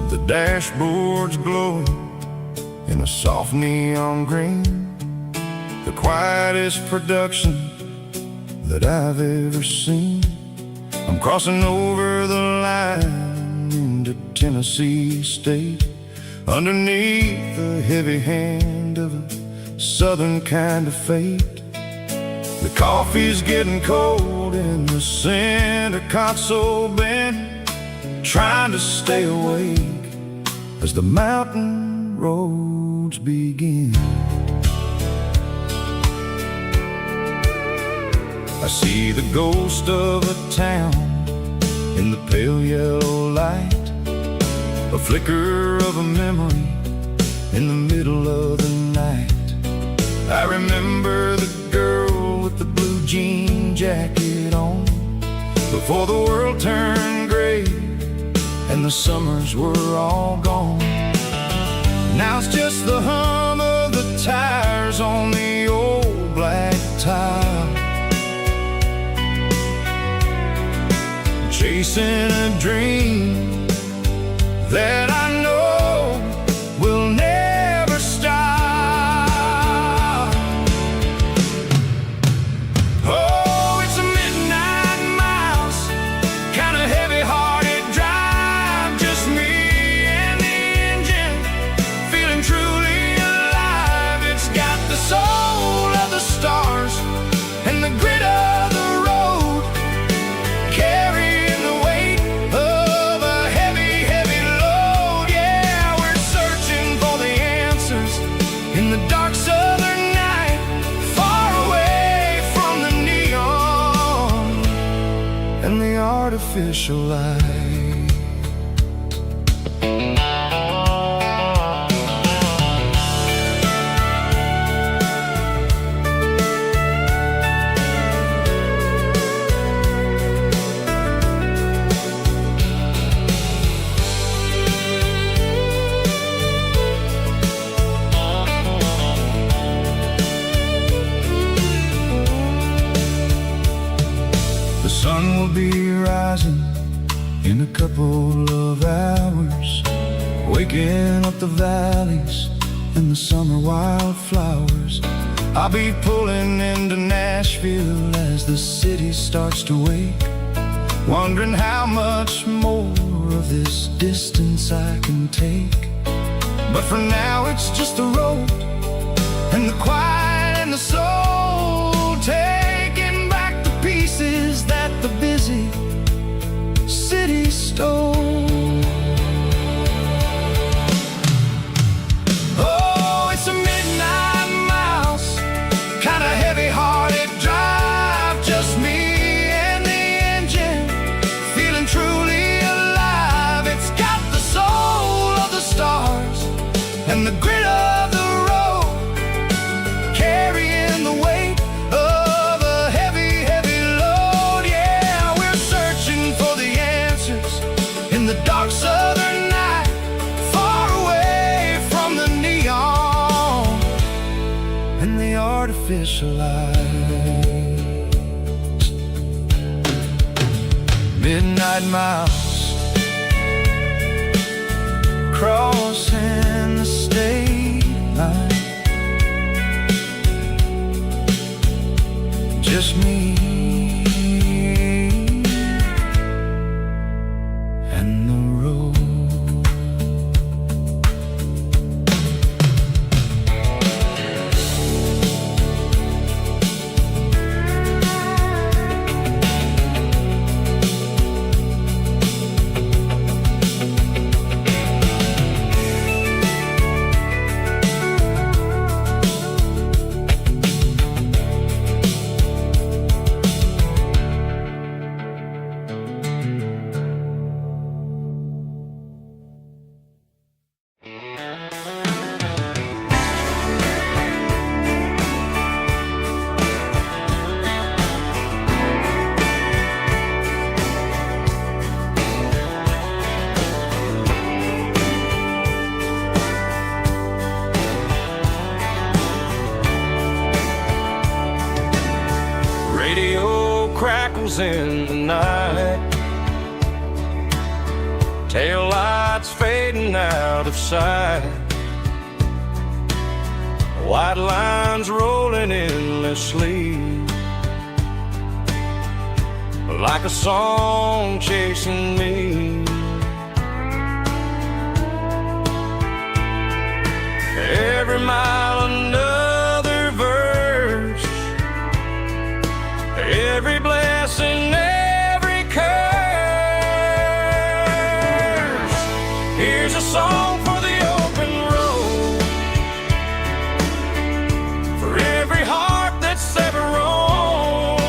The dashboard's glowing in a soft neon green, the quietest production that I've ever seen. I'm crossing over the line into Tennessee State, underneath the heavy hand of a southern kind of fate. The coffee's getting cold in the center console bin, trying to stay awake as the mountain roads begin. I see the ghost of a town in the pale yellow light, a flicker of a memory in the middle of the night. I remember the girl with the blue jean jacket on, before the world turned gray and the summers were all gone. Now it's just the hum of the tires on the old black tile, chasing a dream that I know will never stop. Oh, it's a midnight mouse, kind of heavy-hearted drive, just me and the engine, feeling truly alive. It's got the soul of the stars and the grit of the road, carrying the weight of a heavy, heavy load. Yeah, we're searching for the answers in the dark southern night, far away from the neon and the artificial light. The sun will be rising in a couple of hours, waking up the valleys and the summer wildflowers. I'll be pulling into Nashville as the city starts to wake, wondering how much more of this distance I can take. But for now it's just the road and the quiet and the soul, taking back the pieces that the busy city stole. Oh, it's a midnight mouse, kind of heavy-hearted drive, just me and the engine, feeling truly alive. It's got the soul of the stars and the grit of the road, carrying the weight of a heavy, heavy load. Yeah, we're searching for the answers in the dark southern night, far away from the neon and the artificial light. midnight miles, crossing the state line. Just me and the road. Radio crackles in the night, tail lights fading out of sight, white lines rolling endlessly, like a song chasing me. Every mile another verse, every blessing, every curse. Here's a song for the open road, for every heart that's ever roamed,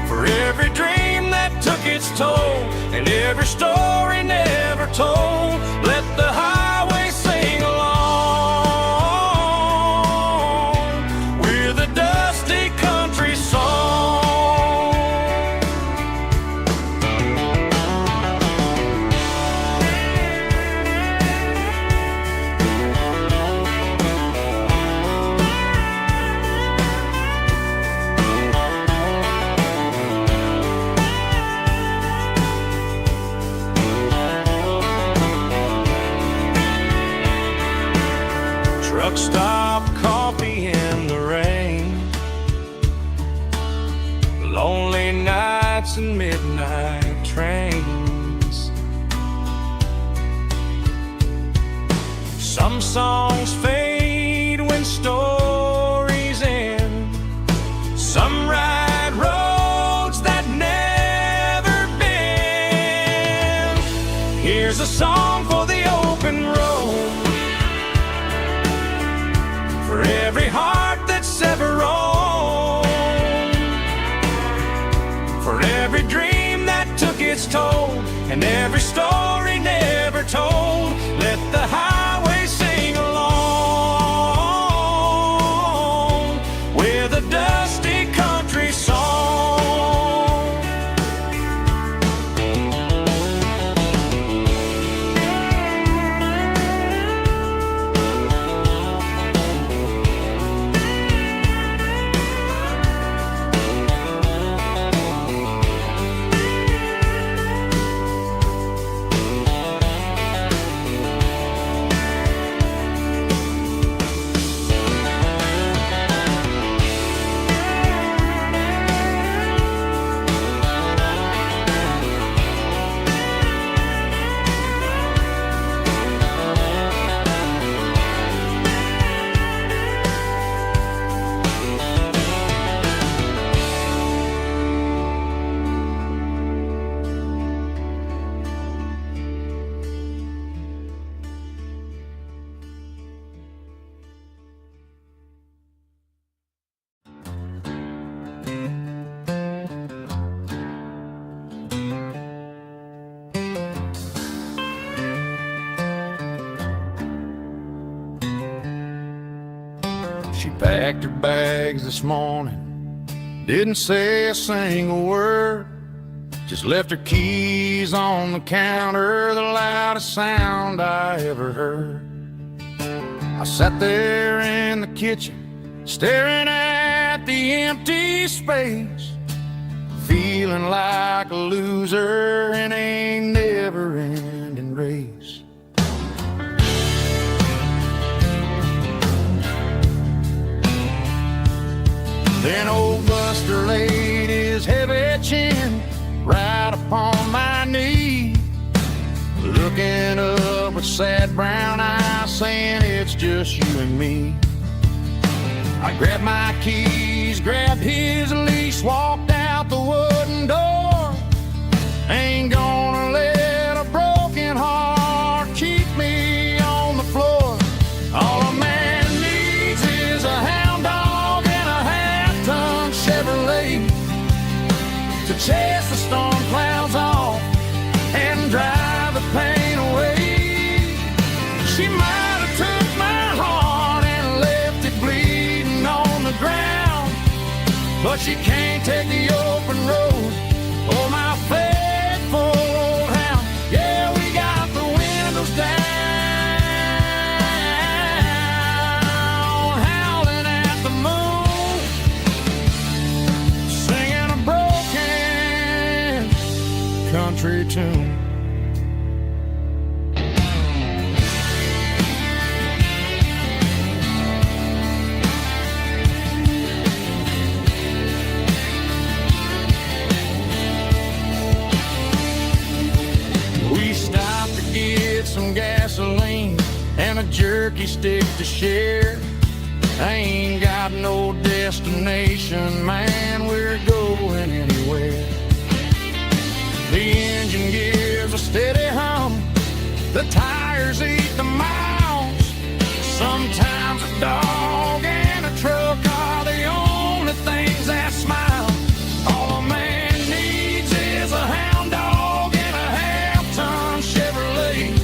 for every dream that took its toll, and every story never told. Let the highway sing along with a dusty country song. Truck stop, coffee in the rain, lonely nights and midnight trains. Some songs fade when stories end, some ride roads that never bend. Here's a song for the open road, for every heart that's ever roamed, for every dream that took its toll, and every story never told. Let the highway sing along with a dusty country song. She packed her bags this morning, didn't say a single word, just left her keys on the counter, the loudest sound I ever heard. I sat there in the kitchen, staring at the empty space, feeling like a loser in a never-ending race. Then old Buster laid his heavy chin right upon my knee, looking up with sad brown eyes, saying it's just you and me. I grabbed my keys, grabbed his leash, walked out the wooden door. Ain't gonna let a broken heart keep me on the floor. All a man needs is a hound dog and a half-ton Chevrolet to chase the storm clouds off and drive the pain away. She might have took my heart and left it bleeding on the ground, but she can't take the open road. Oh, my faithful old hound. Yeah, we got the windows down, howling at the moon, singing a broken country tune. Some gasoline and a jerky stick to share. I ain't got no destination, man, we're going anywhere. The engine gives a steady hum, the tires eat the miles. Sometimes a dog and a truck are the only things that smile. All a man needs is a hound dog and a half-ton Chevrolet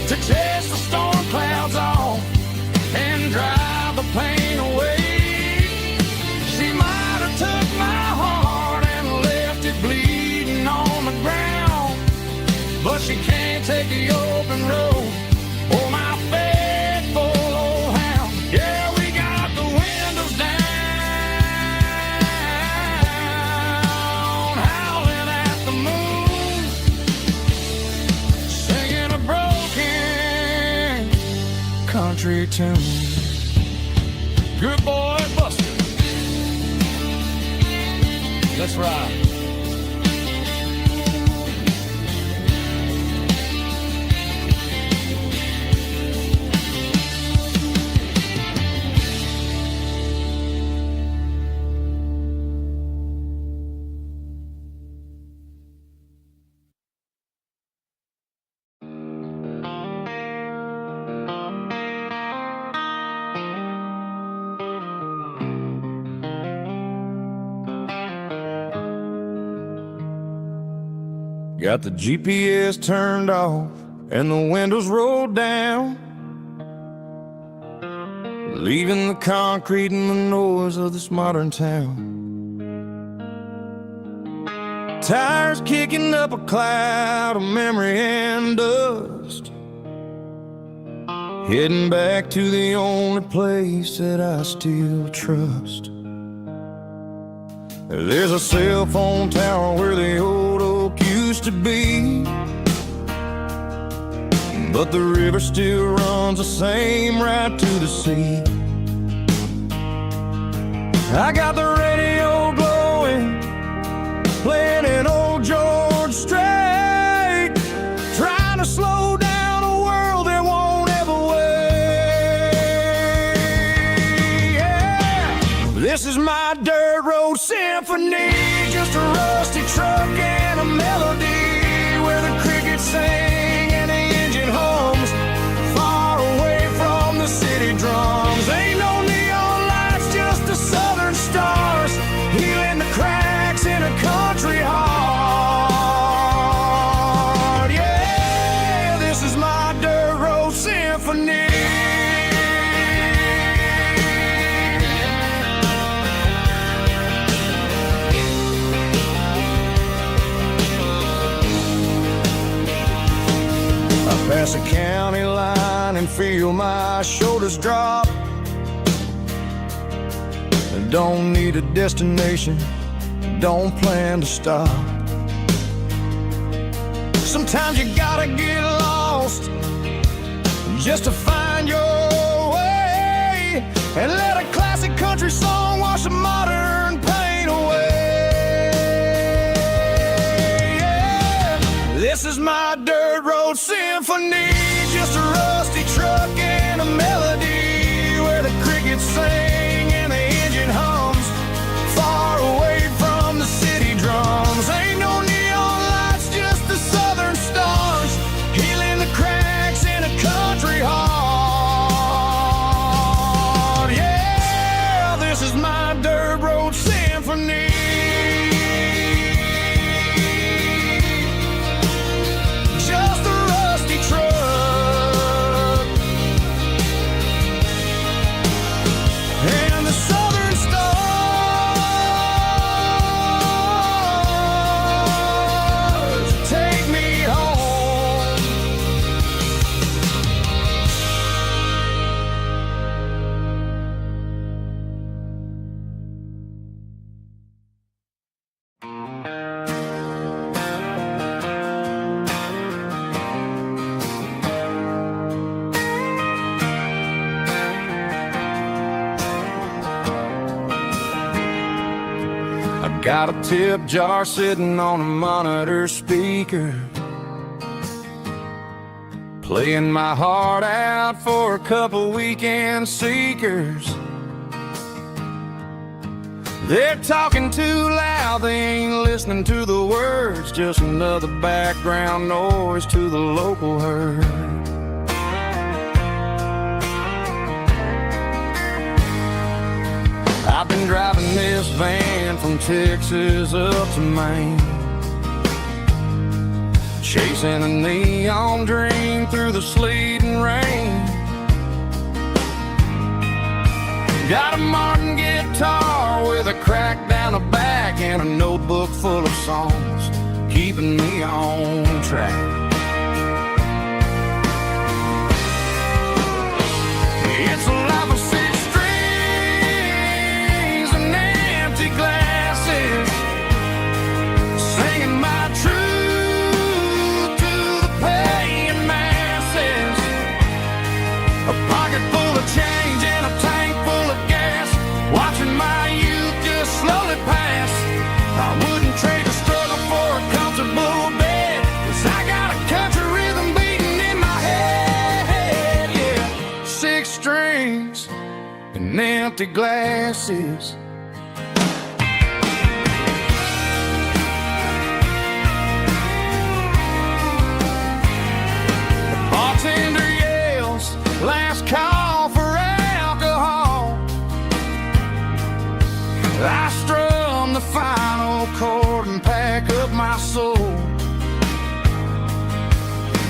to chase the storm clouds off and drive the pain away. She might have took my heart and left it bleeding on the ground, but she can't take the open road. Oh, my faithful old hound. Yeah, we got the windows down, howling at the moon, singing a broken country tune. Good boy, Buster. Let's ride. Got the GPS turned off and the windows rolled down, leaving the concrete and the noise of this modern town. Tires kicking up a cloud of memory and dust, heading back to the only place that I still trust. There's a cell phone tower where the old oak used to be, but the river still runs the same right to the sea. I got the radio glowing, playing an old George Strait, trying to slow down a world that won't ever wait. Yeah. This is my dirt road symphony, just a rusty truck and a melody where the crickets sing and the engine hums, far away from the city drums. Ain't no neon lights, just the southern stars, healing the cracks in a country heart. Yeah, this is my dirt road symphony. Pass a county line and feel my shoulders drop. I don't need a destination, don't plan to stop. Sometimes you gotta get lost just to find your way, and let a classic country song wash a modern pain away. Yeah. This is my dirt road symphony, just a rusty truck and a melody where the crickets sing and the engine hums, far away from the city drums. Ain't no neon lights, just the southern stars, healing the cracks in a country heart. Yeah, this is my dirt road symphony. Just a rusty truck and the southern stars take me home. I got a tip jar sitting on a monitor speaker, playing my heart out for a couple weekend seekers. They're talking too loud, they ain't listening to the words, just another background noise to the local herd. I've been driving this van from Texas up to Maine, chasing a neon dream through the sleet and rain. Got a Martin guitar with a crack down the back and a notebook full of songs, keeping me on track. It's a life of six strings and empty glasses, singing my truth to the paying masses. A pocket full of change and a tank full of gas, watching my youth just slowly pass. I wouldn't trade the struggle for a comfortable bed, 'cause I got a country rhythm beating in my head. Yeah, six strings and empty glasses. The bartender yells, last call for alcohol. I strum the final chord and pack up my soul.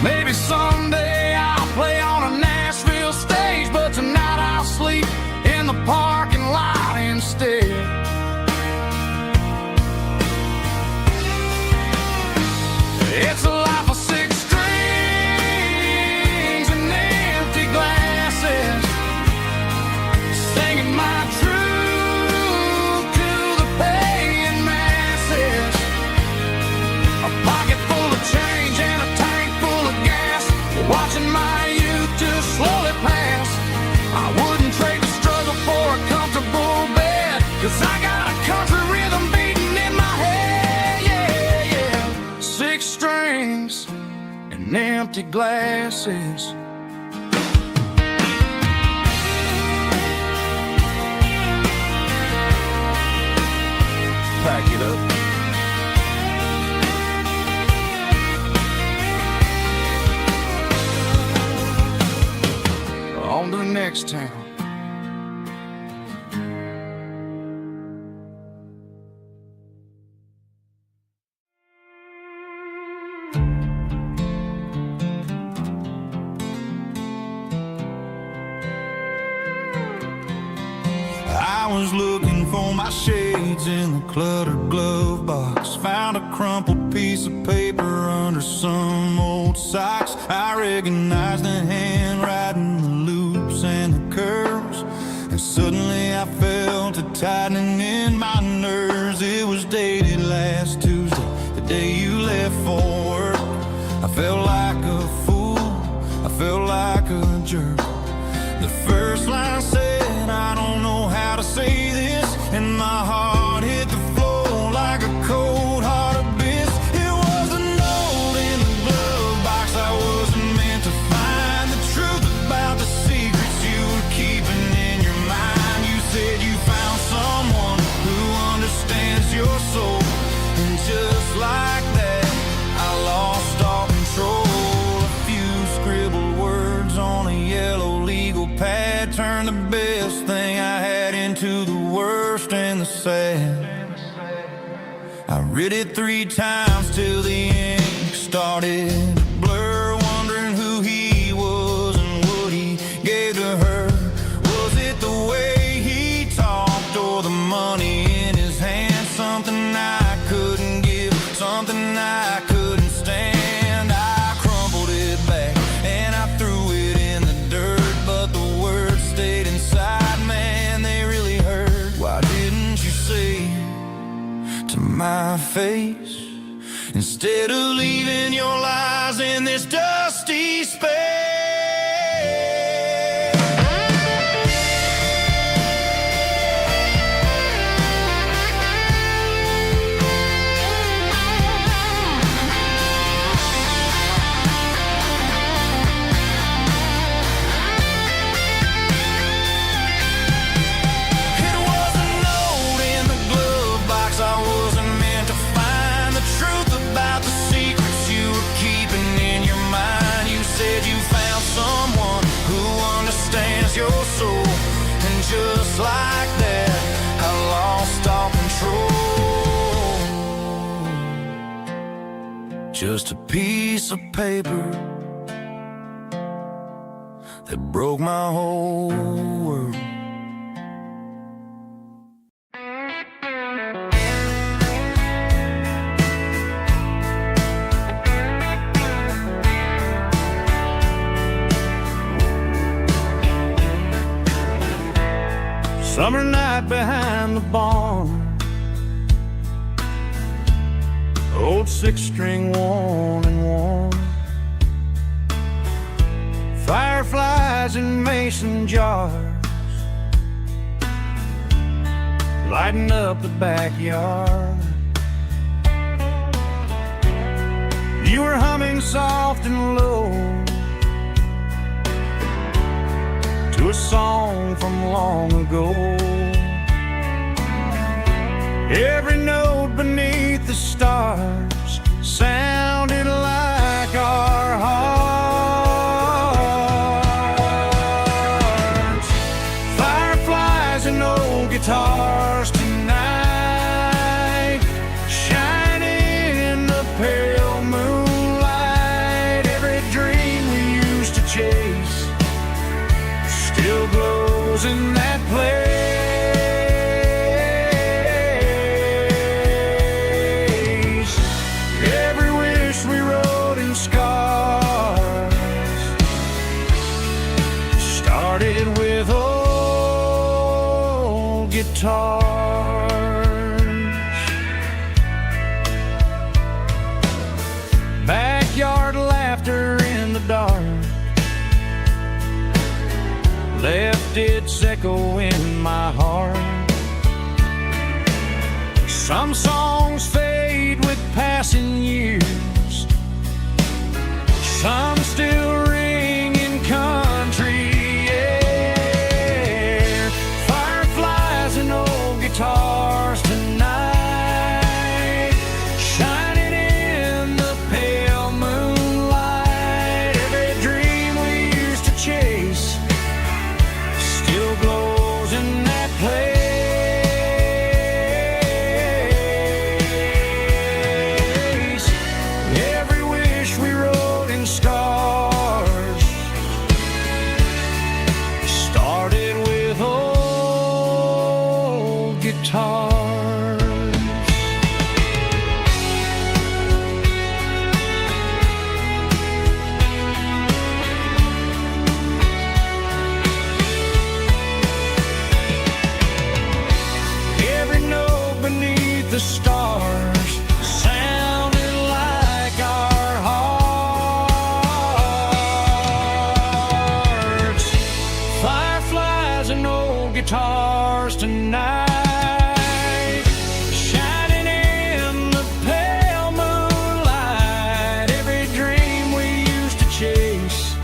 Maybe someday I'll play on a Nashville stage, but tonight I'll sleep in the parking lot instead. It's a life of six strings and empty glasses, singing my truth to the paying masses. A pocket full of change and a tank full of gas, watching my youth just slowly pass. I wouldn't trade the struggle for a comfortable bed, 'cause I got a country rhythm beating in my head. Yeah, yeah. Six strings and empty glasses. Pack it up. On to the next town. I was looking for my shades in the cluttered glove box, found a crumpled piece of paper under some old socks. I recognized the handwriting, the loops and the curves, and suddenly I felt a tightening in my nerves. It was dated last Tuesday, the day you left for work. I felt like a fool, I felt like a jerk. The first line said, I don't know how to say this, and my heart hit the floor like a cold hard abyss. It was a note in the glove box. I wasn't meant to find the truth about the secrets you were keeping in your mind. You said you found someone who understands your soul, and just like that, I lost all control. A few scribbled words on a yellow legal pad turned the best thing I had into the worst and the sad. I read it 3 times till the ink started to blur, wondering who he was and what he gave to her. Was it the way he talked or the money in his hand? Something I couldn't give, something I couldn't stand. I crumpled it back and I threw it in the dirt, but the words stayed inside, man, they really hurt. Why didn't you say to my face, instead of leaving your lies in this dusty space? It was a note in the glove box. I wasn't meant to find the truth about the secrets you were keeping in your mind. You said you found someone who understands your soul, and just like that, I lost all control. Just a piece of paper that broke my whole world. Summer night behind the barn, old 6-string worn and worn, fireflies in mason jars, lighting up the backyard. You were humming soft and low to a song from long ago. Every note beneath the stars sounded like our hearts. Fireflies and old guitars tonight, shining in the pale moonlight. Every dream we used to chase still glows in that place. Every wish we wrote in scars started with old guitars. Backyard laughter in the dark left its echo in my heart. Some songs fade with passing years, some still ring in country air. Fireflies and old guitars tonight, shining in the pale moonlight. Every dream we used to chase still glows in that place. Every wish we wrote in scars started with old guitars. Every note beneath the stars night, shining in the pale moonlight. Every dream we used to chase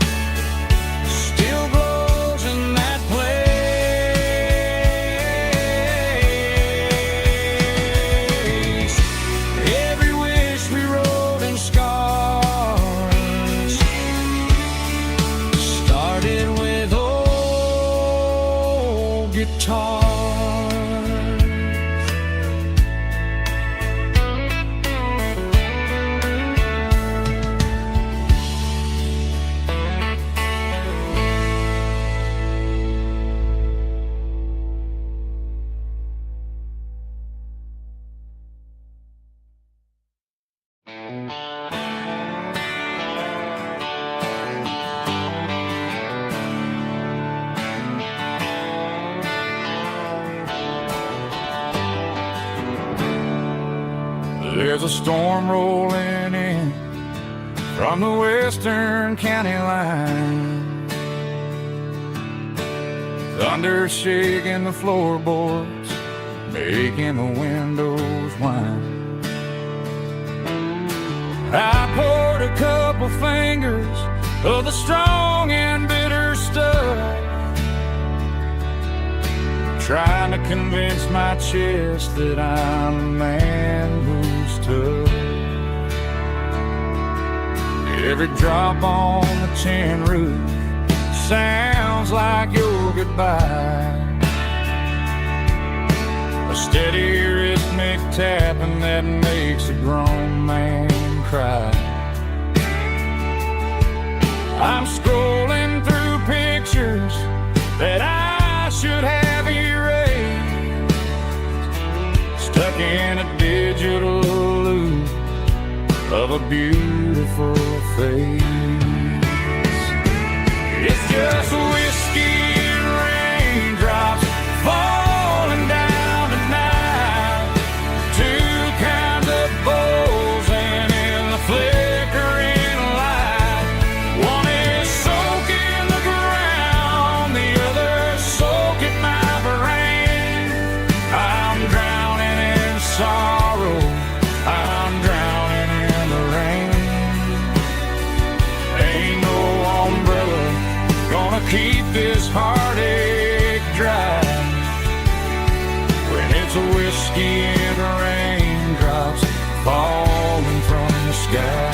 still glows in that place. Every wish we wrote in scars started with old guitars. There's a storm rolling in from the western county line. Thunder shaking the floorboards, making the windows whine. I poured a couple fingers of the strong and bitter stuff, trying to convince my chest that I'm a man who's tough. Every drop on the tin roof sounds like your goodbye, a steady rhythmic tapping that makes a grown man cry. I'm scrolling through pictures that I should have erased, stuck in a digital loop of a beautiful face. It's just whiskey and raindrops falling down tonight, two kinds of bowls and in the flickering light. One is soaking the ground, the other soaking my brain. I'm drowning in sorrow, I'm drowning in the rain. Ain't no umbrella gonna keep this heartache dry when it's a whiskey and raindrops falling from the sky.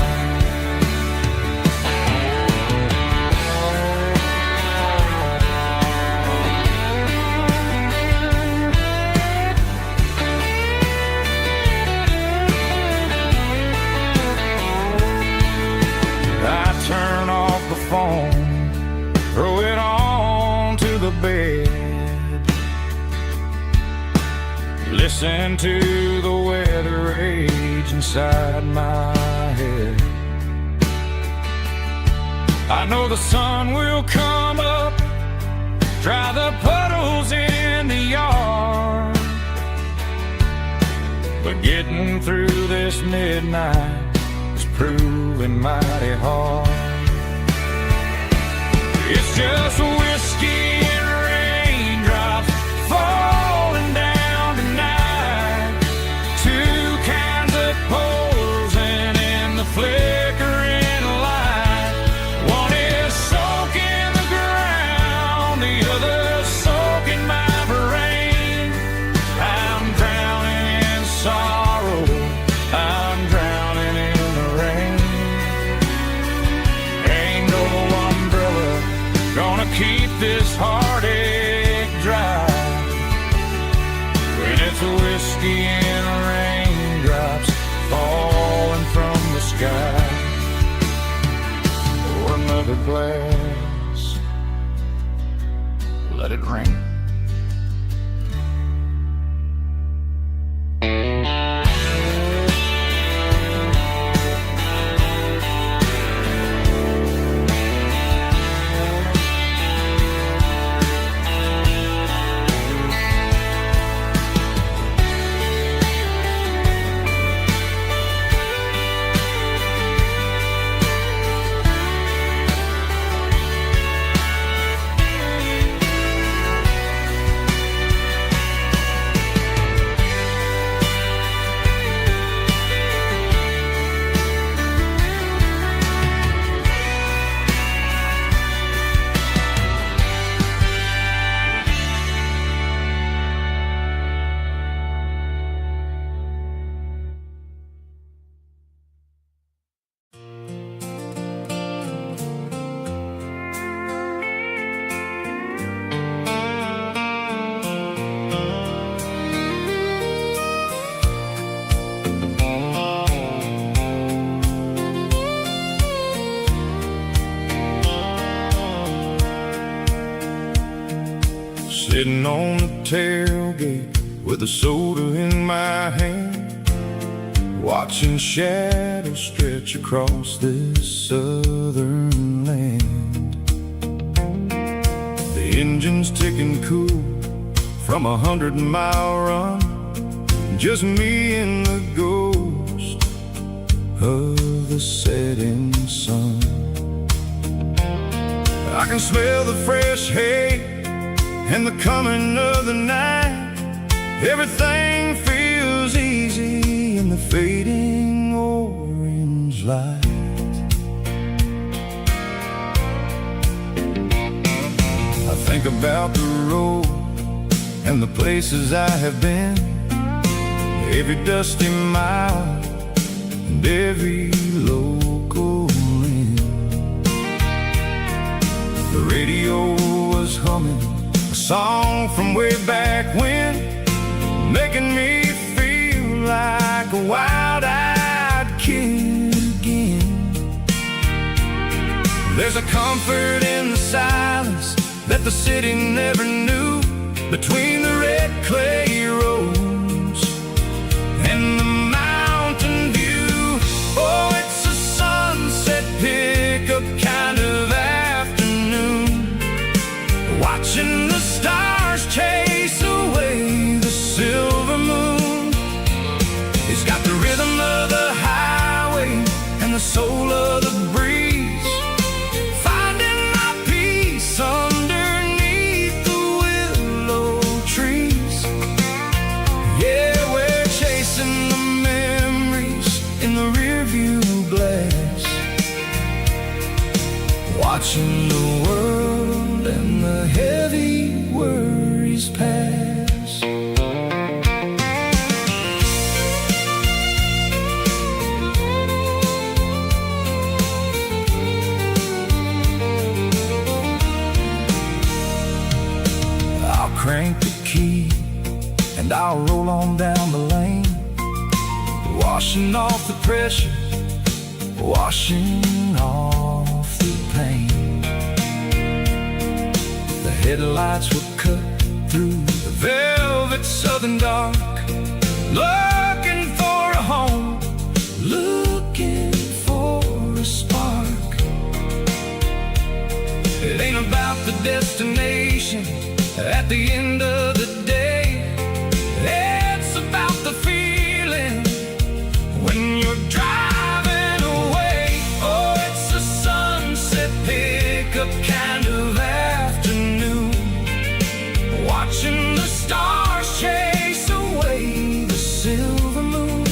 I turn off the phone, throw it on to the bed, listen to the weather rage inside my head. I know the sun will come up, dry the puddles in the yard, but getting through this midnight is proving mighty hard. It's just whiskey and raindrops falling down tonight, two kinds of poles and in the flickering light. One is soaking the ground, the other soaking my brain. I'm drowning in sorrow, I'm drowning in the rain. Ain't no umbrella gonna keep this heartache dry when it's a whiskey and raindrops falling from the sky. Pour another glass, let it rain. sitting on the tailgate with a soda in my hand, watching shadows stretch across this southern land. The engine's ticking cool from 100-mile run, just me and the ghost of the setting sun. I can smell the fresh hay and the coming of the night. Everything feels easy in the fading orange light. I think about the road and the places I have been, every dusty mile and every local inn. The radio was humming a song from way back when, making me feel like a wild-eyed kid again. There's a comfort in the silence that the city never knew, between the red clay roads and the mountain view. Oh, it's a sunset pickup kind of afternoon, watching the stars chase away the silver moon. It's got the rhythm of the highway and the soul of the breeze, finding my peace underneath the willow trees. Yeah, we're chasing the memories in the rearview glass, watching the world and the heavy worries pass. I'll crank the key and I'll roll on down the lane, washing off the pressure, washing off the pain. The headlights will cut through the velvet southern dark, looking for a home, looking for a spark. It ain't about the destination at the end of the day, it's about the feeling when you're driving away. Oh, it's a sunset pickup kind of afternoon, watching the stars chase away the silver moon.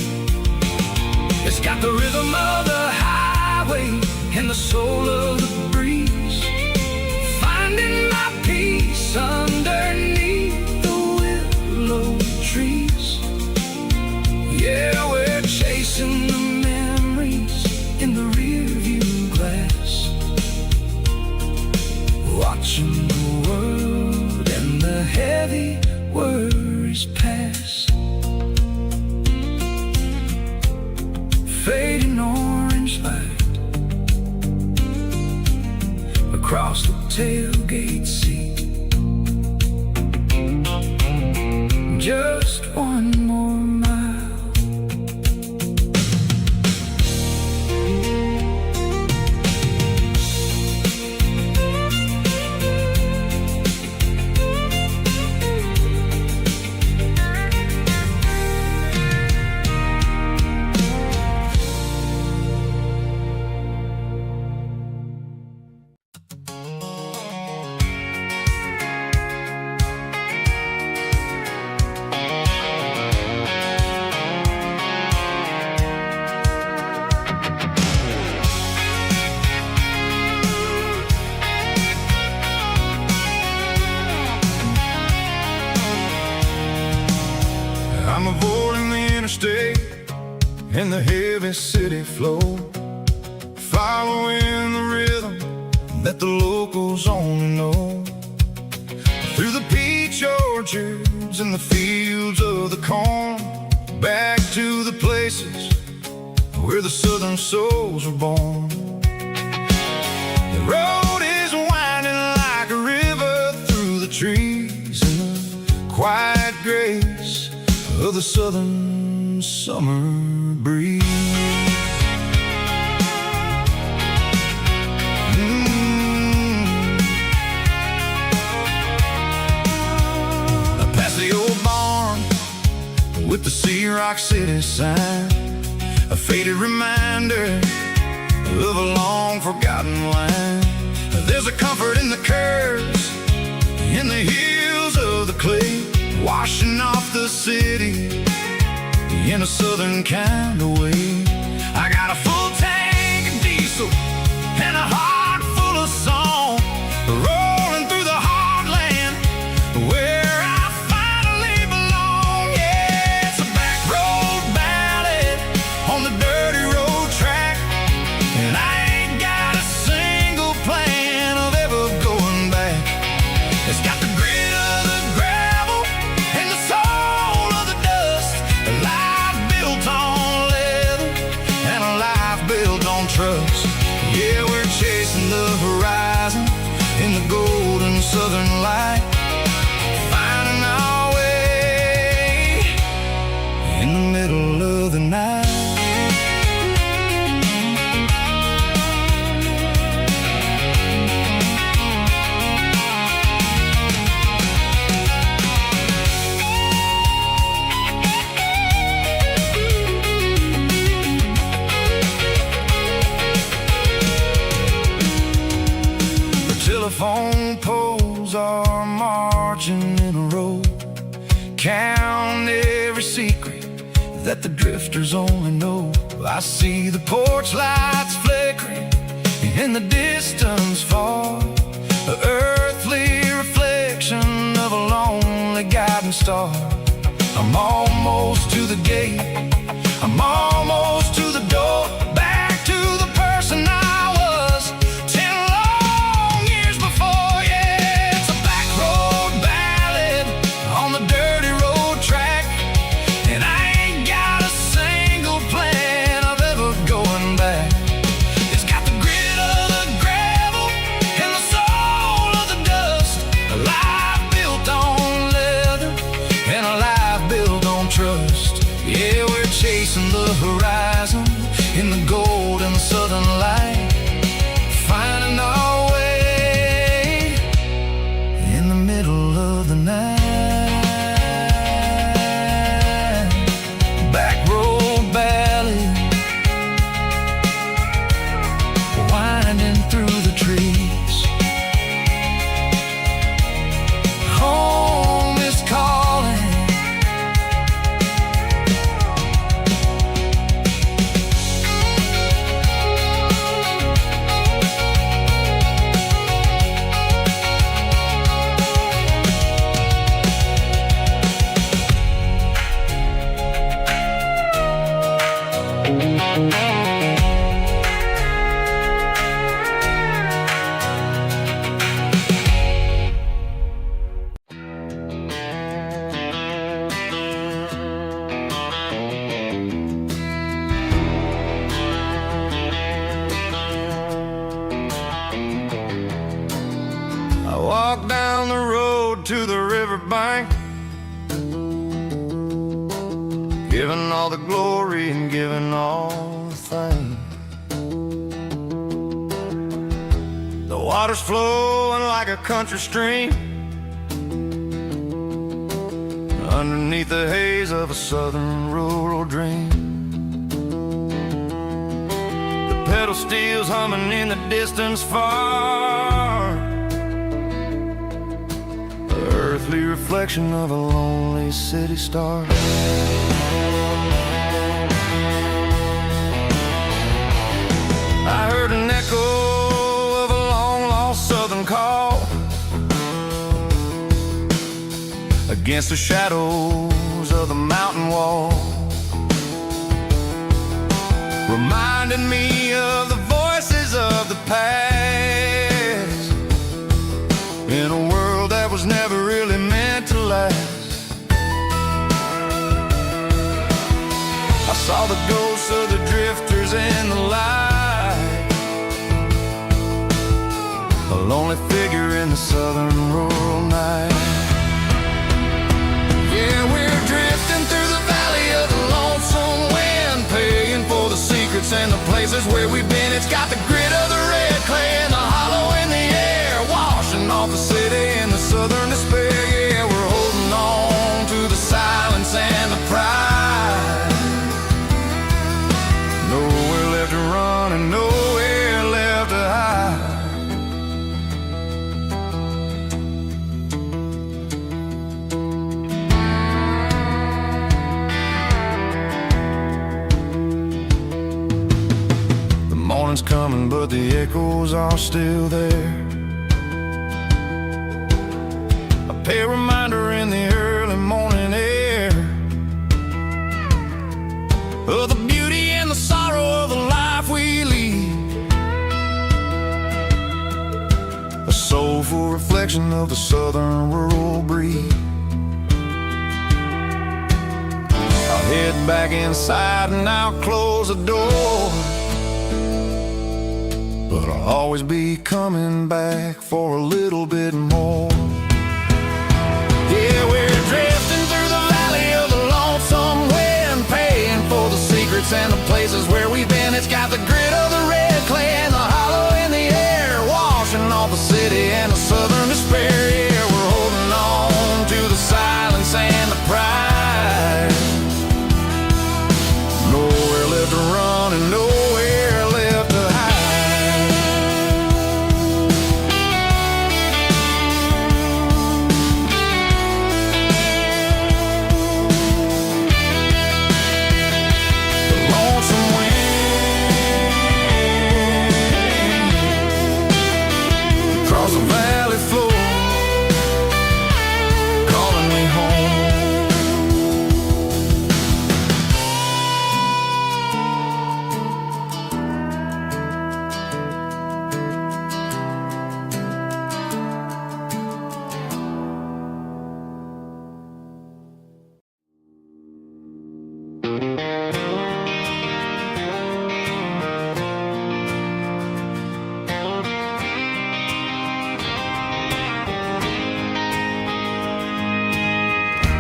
It's got the rhythm of the highway and the soul of the breeze, finding my peace underneath the willow trees. Yeah, we're chasing the memories in the rearview glass, watching the world and the heavy worries pass. Fading orange light across the tailgate seat. Just one more mile. I'm avoiding the interstate and the heavy city flow, following the rhythm that the locals only know. Through the peach orchards and the fields of the corn, back to the places where the southern souls were born. The road is winding like a river through the trees and the of the southern summer breeze. Past the old barn with the Sea Rock City sign, a faded reminder of a long forgotten line. There's a comfort in the curves, in the hills of the clay, washing off the city in a southern kind of way. I got a full tank of diesel and a heart full of song, rolling through the heartland where I finally belong. Yeah, it's a back road ballad on the dirty road track, and I ain't got a single plan of ever going back. It's got the grit of the gravel and the soul of the dust, a life built on leather and a life built on trust. Yeah, we're chasing the horizon in the golden southern light, finding our way in the middle of the night. Telephone poles are marching in a row, count every secret that the drifters only know. I see the porch lights flickering in the distance far, an earthly reflection of a lonely guiding star. I'm almost to the gate, I'm almost to the door, back to the person I was 10 long years before. Yeah, it's a back road ballad on the dirty road track, and I ain't got a single plan of ever going back. It's got the grit of the gravel and the soul of the dust, a life built on leather and a life built on trust. Yeah, we're chasing the horizon in the golden southern light, finding our way in the middle of the night. Back road ballad, winding through the trees. Home is calling. I walk down the road to the riverbank, giving all the glory and giving all the thanks. The water's flowing like a country stream underneath the haze of a southern rural dream. The pedal steel's humming in the distance far, the earthly reflection of a lonely city star. I heard an echo of a long-lost southern call against the shadows of the mountain wall, reminding me of the voices of the past in a world that was never really meant to last. I saw the ghosts of the drifters in the light, a lonely figure in the southern rural night. Yeah, we're drifting through the It's got the grit of the red clay and the hollow in the air, washing off the city and the southern despair. Yeah, we're holding on to the silence and the pride. Nowhere left to run and nowhere left to hide. Morning's coming, but the echoes are still there. A pale reminder in the early morning air of the beauty and the sorrow of the life we lead. A soulful reflection of the southern rural breed. I'll head back inside and I'll close the door, but I'll always be coming back for a little bit more. Yeah, we're drifting through the valley of the lonesome wind, paying for the secrets and the places where we've been. It's got the grit of the red clay and the hollow in the air, washing off the city and the southern despair. Yeah, we're holding on to the silence and the pride. Nowhere left to run and nowhere left to hide. Across the valley floor, calling me home.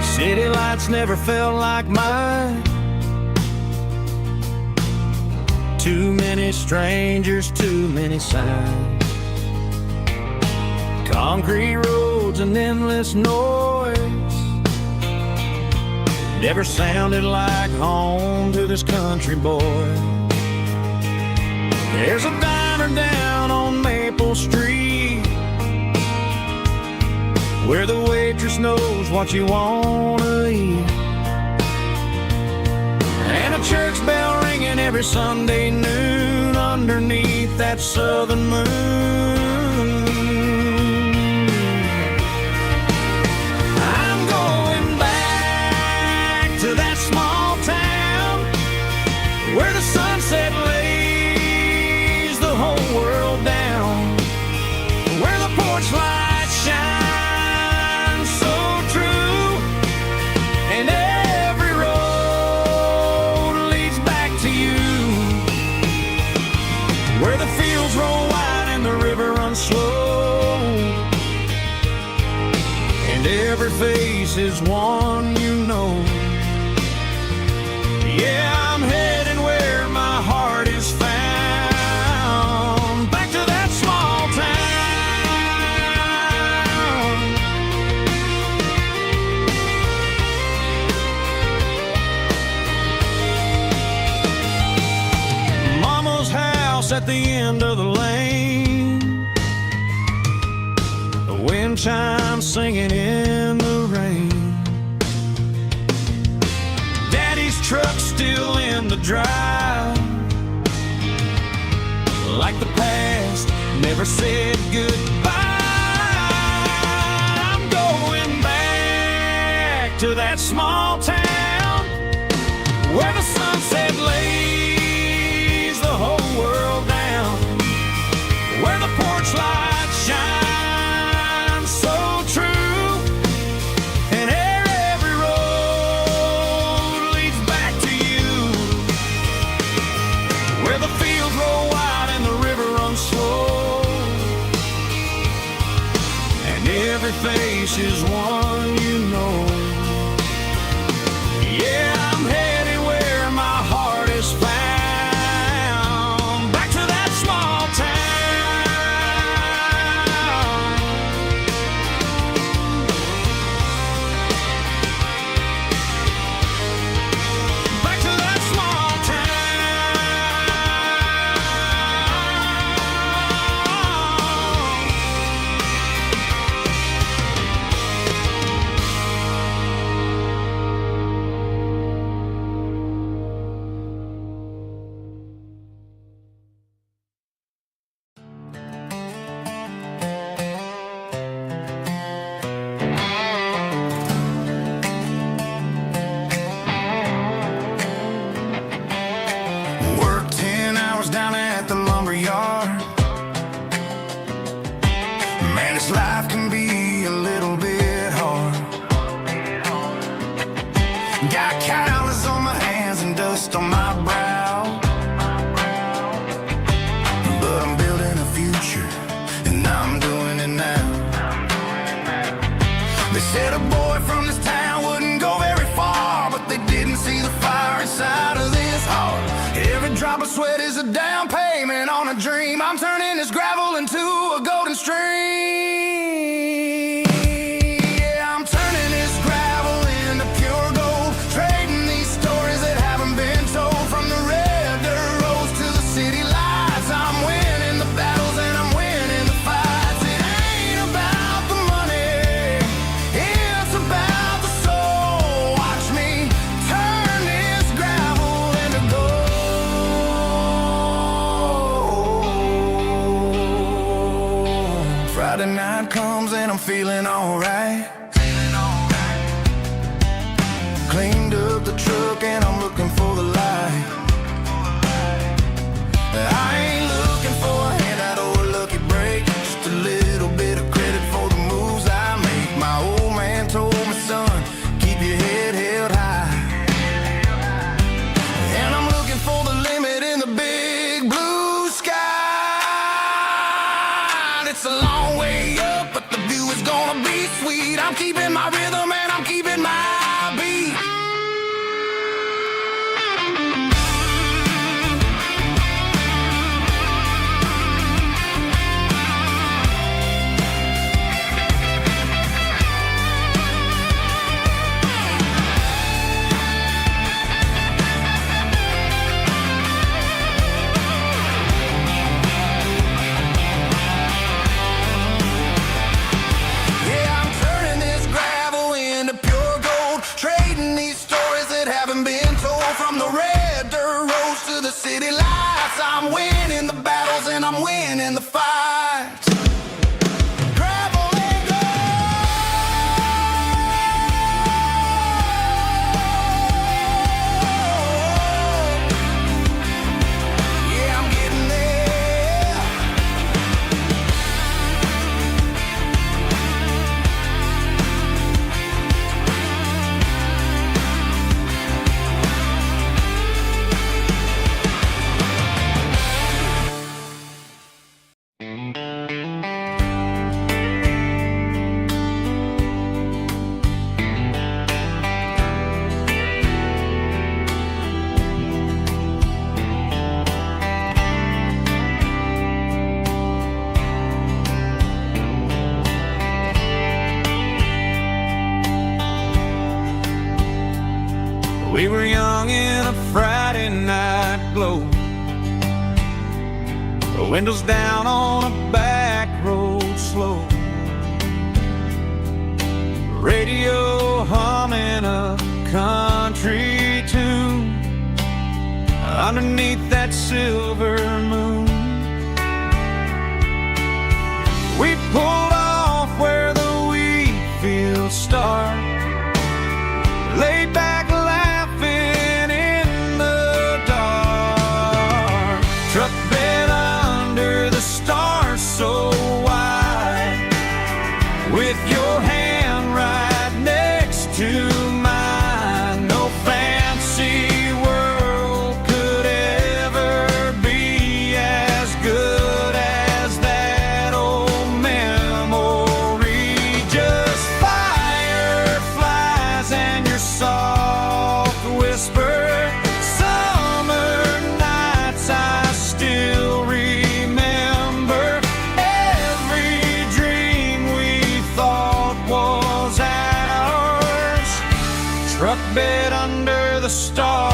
City lights never felt like mine. Too many strangers, too many signs. Concrete roads and endless noise never sounded like home to this country boy. There's a diner down on Maple Street where the waitress knows what you wanna eat, and a church bell ringing every Sunday noon underneath that southern moon. I'm going back to that small town where the sunset lays the whole world down, where the porch lights shine slow, and every face is one you know. Yeah, I'm heading where my heart is found, back to that small town. Mama's house at the end of the lane, wind chimes singing in the rain. Daddy's truck still in the drive, like the past never said goodbye. I'm going back to that small town where the sunset lays the whole world down, where the porch lights shine face is one you know. Yeah, I'm headed where my heart is found, back to that Calluses on my hands and dust on my brow. But I'm building a future, and I'm doing it now. They said a boy from this town wouldn't go very far, but they didn't see the fire inside of this heart. Every drop of sweat is a down payment on a dream. I'm turning this gravel into a golden stream. Yeah, I'm turning this gravel into pure gold, trading these stories that haven't been told. From the red dirt roads to the city lights, I'm winning the battles and I'm winning the fights. It ain't about the money, it's about the soul. Watch me turn this gravel into gold. Friday night comes and I'm feeling alright. Cleaned up the truck and I'm looking for the light. I ain't looking for a handout or a lucky break, just a little bit of credit for the moves I make. My old man told me, son, keep your head held high. And I'm looking for the limit in the big blue sky. It's a long way up, but the view is gonna be sweet. I'm keeping my rhythm and I'm keeping my beat. Yeah, I'm turning this gravel into pure gold, trading these stories that haven't been told. From the red dirt roads to the city lights, I'm winning the battles and I'm winning the fights. Gravel and gold. Yeah, I'm getting there. We were young in a Friday night glow, the windows down on a back road slow, radio humming a country tune underneath that silver moon. We pulled off where the wheat fields start, laid back laughing in the dark. Truck bed under the stars so wide, with your hand right next to mine. No fancy world could ever be as good as that old memory. Just fireflies and your soft whisper. Summer nights I still remember. Every dream we thought was ours. Truck bed under the stars.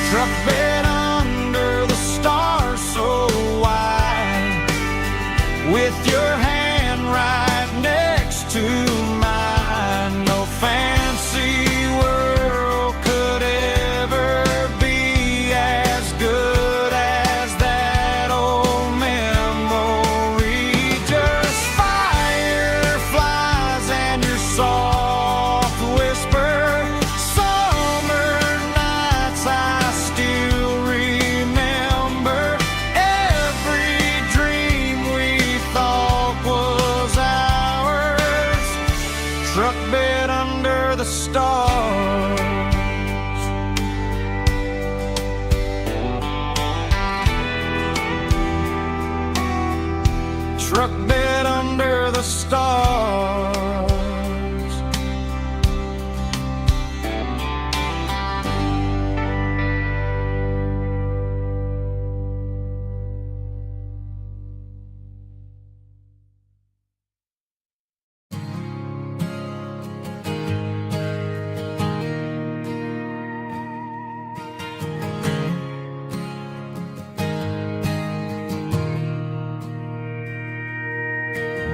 Truck bed under the stars so wide, with your hand right next to mine. No fancy world could ever be as good as that old memory. Just the stars.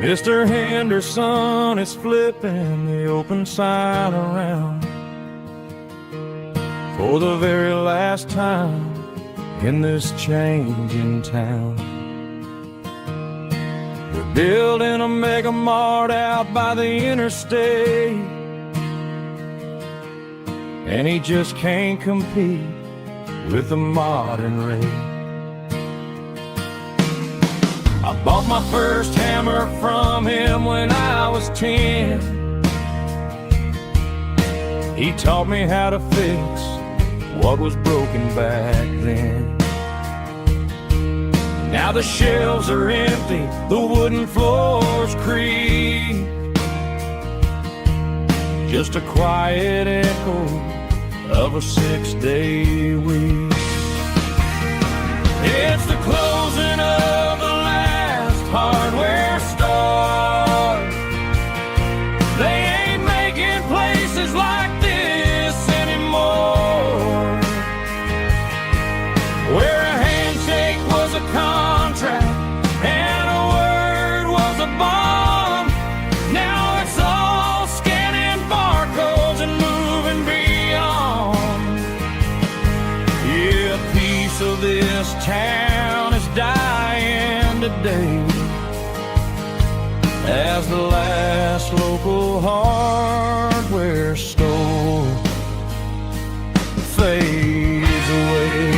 Mr. Henderson is flipping the open sign around for the very last time in this changing town. They're building a mega mart out by the interstate, and he just can't compete with the modern rate. I bought my first hammer from him when I was 10. He taught me how to fix what was broken back then. Now the shelves are empty, the wooden floors creak, just a quiet echo of a 6-day week. It's the closing of the hardware store. They ain't making places like this anymore, where a handshake was a contract and a word was a bond. Now it's all scanning barcodes and moving beyond. Yeah, a piece of this town is dying today as the last local hardware store fades away.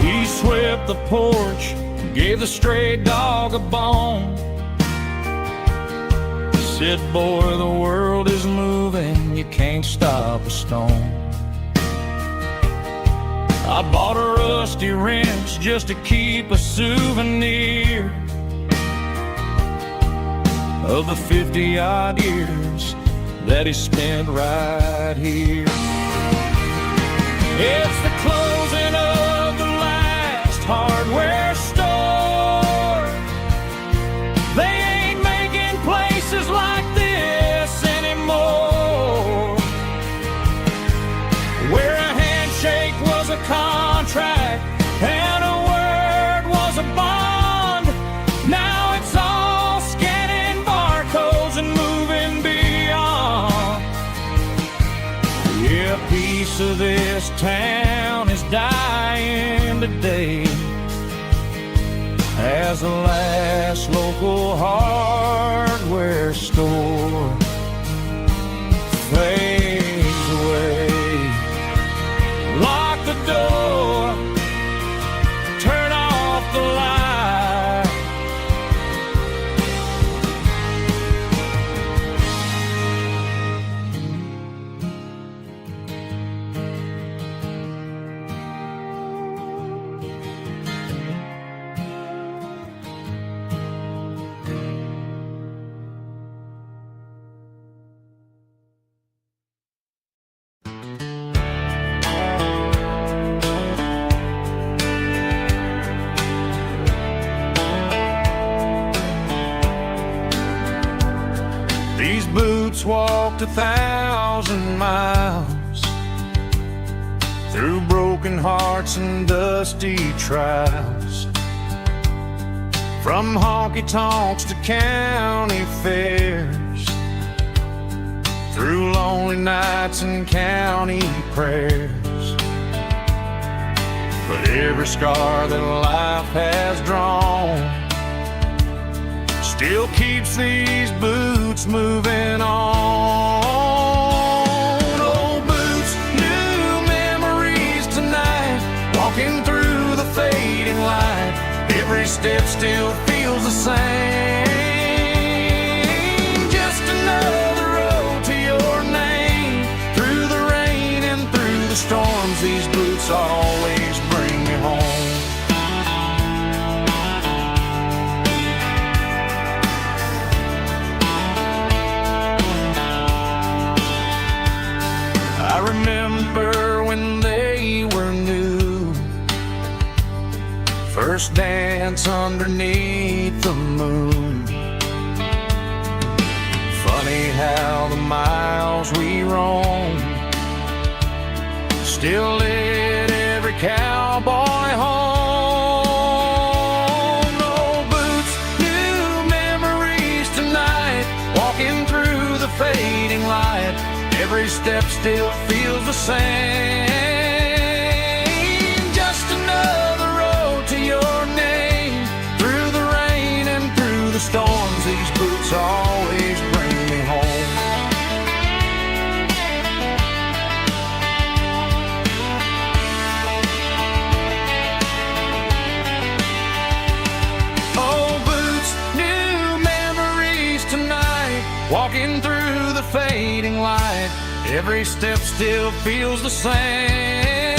He swept the porch, gave the stray dog a bone, said, boy, the world is moving, you can't stop a stone. I bought a rusty wrench just to keep a souvenir of the 50-odd years that he spent right here. It's the closing of the last hardware store. They ain't making places like this anymore, where a handshake was a contract and a word was a bond. Now it's all scanning barcodes and moving beyond. Yeah, a piece of this town is dying today as the last local hardware store fades away. Lock the door, turn off the light. These boots walked 1,000 miles through broken hearts and dusty trials, from honky-tonks to county fairs, through lonely nights and county prayers. But every scar that life has drawn still keeps these boots moving on. Old boots, new memories tonight, walking through the fading light. Every step still feels the same, just another road to your name. these boots always bring me home. I remember when they were new, first dance underneath the moon. Funny how the miles we roam still lit every cowboy home. No boots, new memories tonight, walking through the fading light. Every step still feels the same. Just another road to your name. Through the rain and through the storms, these boots always bring me home. Oh, boots, new memories tonight, walking through the fading light. Every step still feels the same.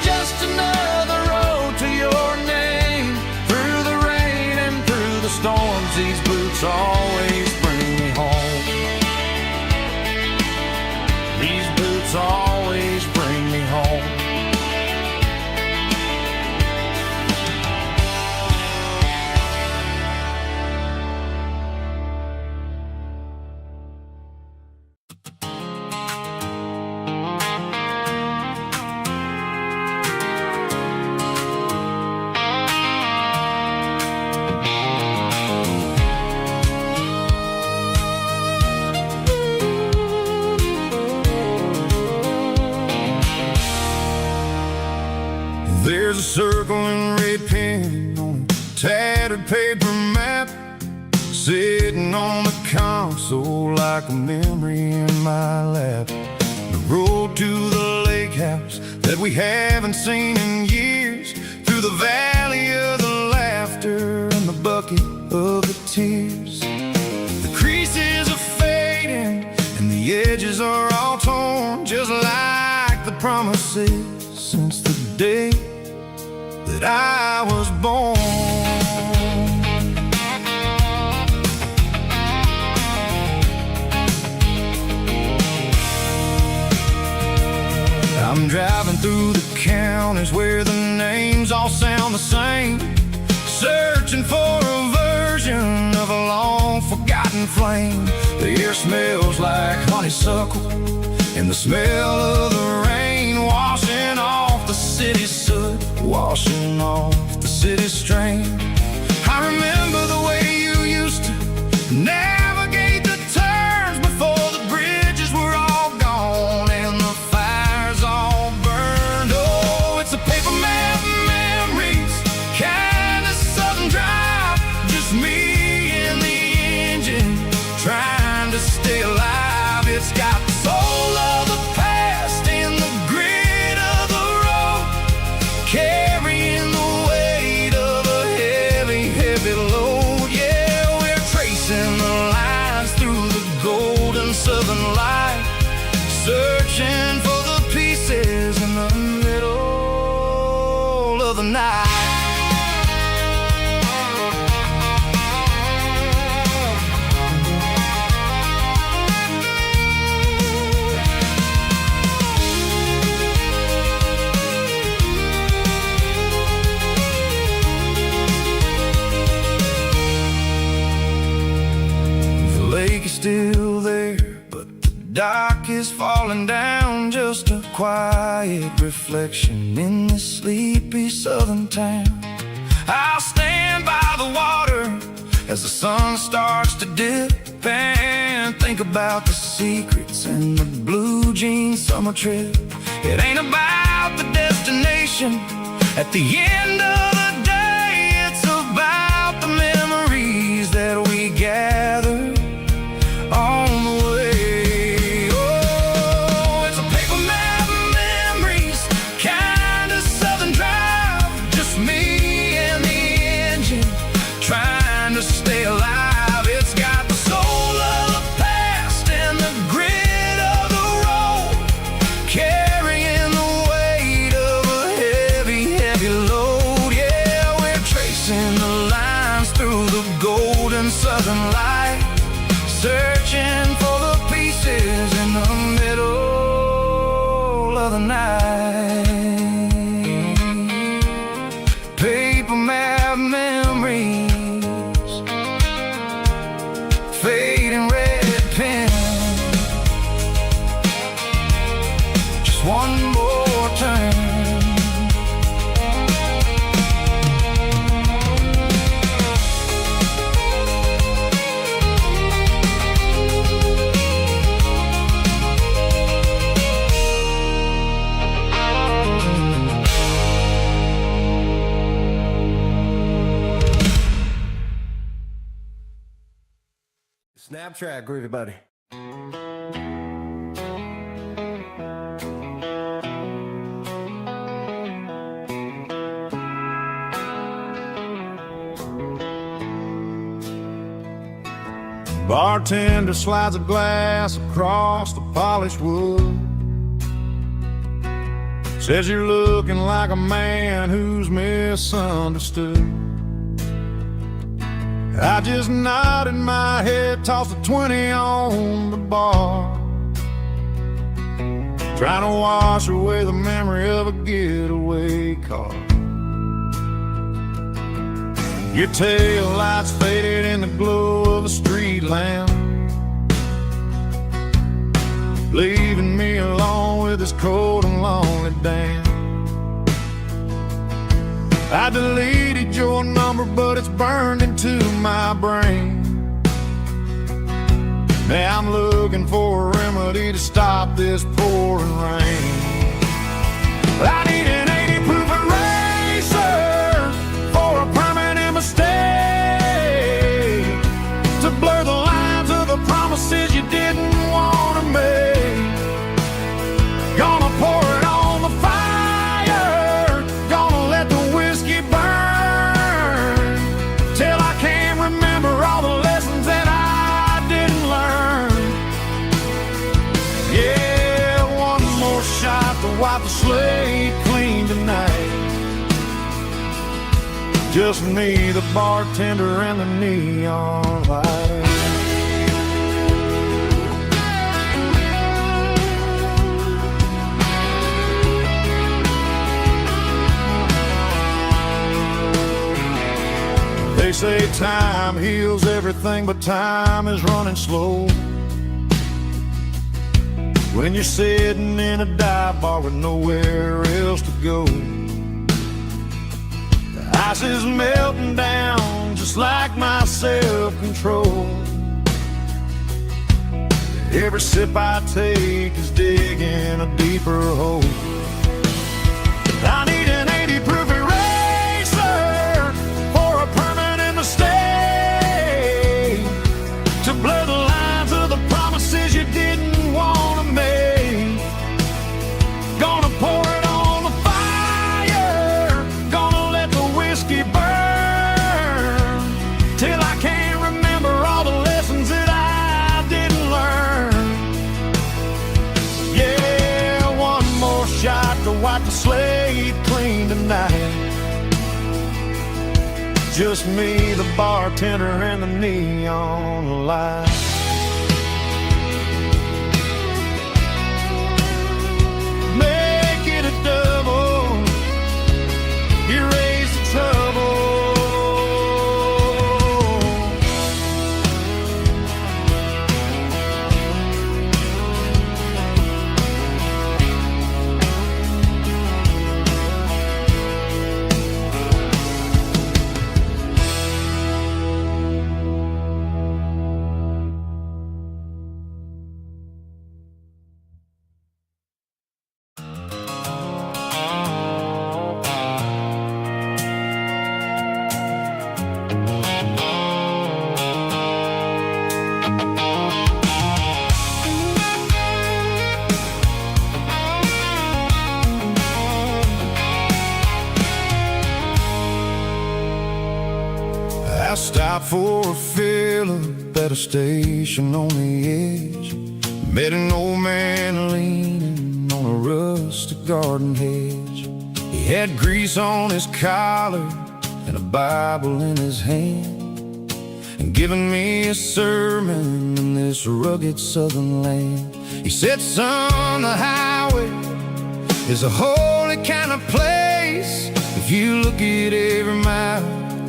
Just another road to your name. Through the rain and through the storms, these boots always bring me home. These boots always bring me home. There's a circle and red pen on a tattered paper map, sitting on the console like a memory in my lap. The road to the lake house that we haven't seen in years, through the valley of the laughter and the bucket of the tears. The creases are fading and the edges are all torn, just like the promises since the day that I was born. I'm driving through the counties where the names all sound the same, searching for a version of a long forgotten flame. The air smells like honeysuckle and the smell of the rain washing off the city's soot, washing off the city's strain. I remember the way you used to navigate the turns before the bridges were all gone and the fires all burned. Oh, it's a paper map memories, kind of southern drive, just me and the engine trying to stay alive. It's got the soul of the past and the grit of the road, carrying the weight of a heavy, heavy load. Yeah, we're tracing the lines through the golden southern light, searching for the pieces in the middle of the night. Still there, but the dock is falling down, just a quiet reflection in this sleepy southern town. I'll stand by the water as the sun starts to dip and think about the secrets and the blue jean summer trip. It ain't about the destination at the end of the day, it's about the memories that we gather on the way. Oh, it's a paper map memories, kind of southern drive, just me and the engine trying to stay alive. It's got the soul of the past and the grit of the road, carrying night. Paper map memories, fading red pen. Just one more turn. Snapchat, groovy buddy. Bartender slides a glass across the polished wood. Says you're looking like a man who's misunderstood. I just nodded my head, tossed a 20 on the bar, trying to wash away the memory of a getaway car. Your tail lights faded in the glow of a street lamp, leaving me alone with this cold and lonely damn. I deleted your number, but it's burned into my brain. Now I'm looking for a remedy to stop this pouring rain. I need an 80 proof eraser for a permanent mistake, to blur the lines of the promises you didn't want to make. Gonna pour it on the fire, gonna let the whiskey burn, till I can't remember all the lessons that I didn't learn. Yeah, one more shot to wipe the slate clean tonight. Just me, the bartender, and the neon light. They say time heals everything, but time is running slow when you're sitting in a dive bar with nowhere else to go. The ice is melting down just like my self-control. Every sip I take is digging a deeper hole. I need an 80 proof eraser for a permanent mistake, to blur the lines of the promises you didn't want to make. Gonna pour it on the fire, gonna let the whiskey burn, till I can't remember all the lessons that I didn't learn. Yeah, one more shot to wipe the slate clean tonight. Just me, the bartender, and the neon light. Make it a double, erase the trouble. I stopped for a fill-up at a station on the edge. Met an old man leaning on a rustic garden hedge. He had grease on his collar and a Bible in his hand, and giving me a sermon in this rugged southern land. He said, son, the highway is a holy kind of place if you look at every mile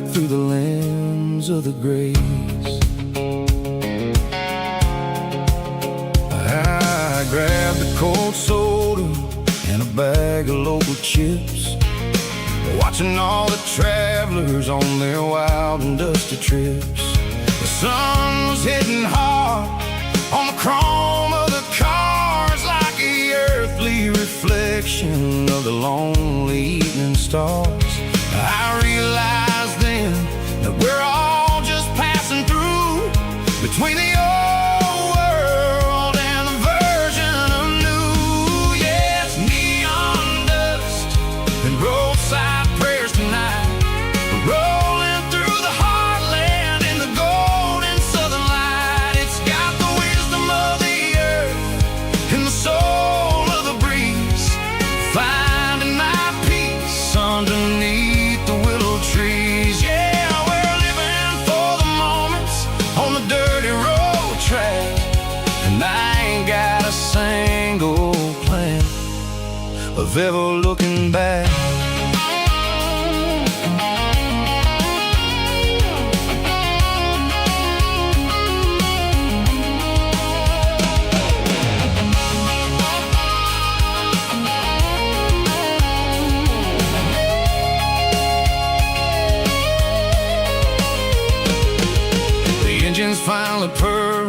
through the lens of the grace. I grabbed a cold soda and a bag of local chips, watching all the travelers on their wild and dusty trips. The sun was hitting hard on the chrome of the cars, like the earthly reflection of the lonely evening stars. I realized then that we're all just passing through between the old world and the version of new. Yes, neon dust and roadside prayers tonight, rolling through the heartland in the golden southern light. It's got the wisdom of the earth and the soul of the breeze, finding my peace underneath the willow trees. Yeah, we're living for the moments on the dirty road track, and I ain't got a single plan of ever looking back. Engines finally purr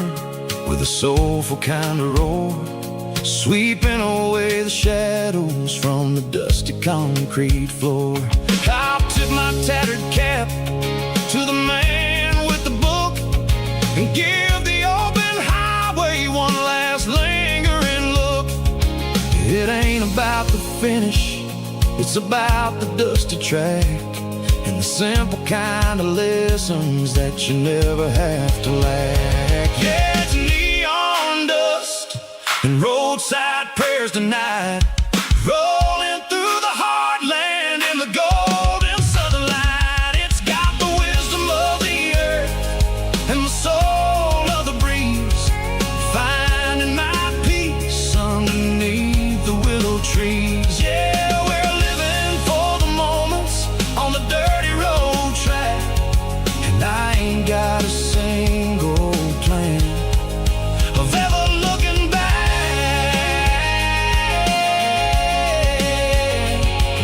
with a soulful kind of roar, sweeping away the shadows from the dusty concrete floor. I'll tip my tattered cap to the man with the book and give the open highway one last lingering look. It ain't about the finish, it's about the dusty track and the simple kind of lessons that you never have to lack. Yeah, it's neon dust and roadside prayers tonight, rolling through the heartland in the golden southern light. It's got the wisdom of the earth and the soul of the breeze, finding my peace underneath the willow trees. Yeah, we're living for the moments on the dirty road track, and I ain't got a single plan of ever looking back.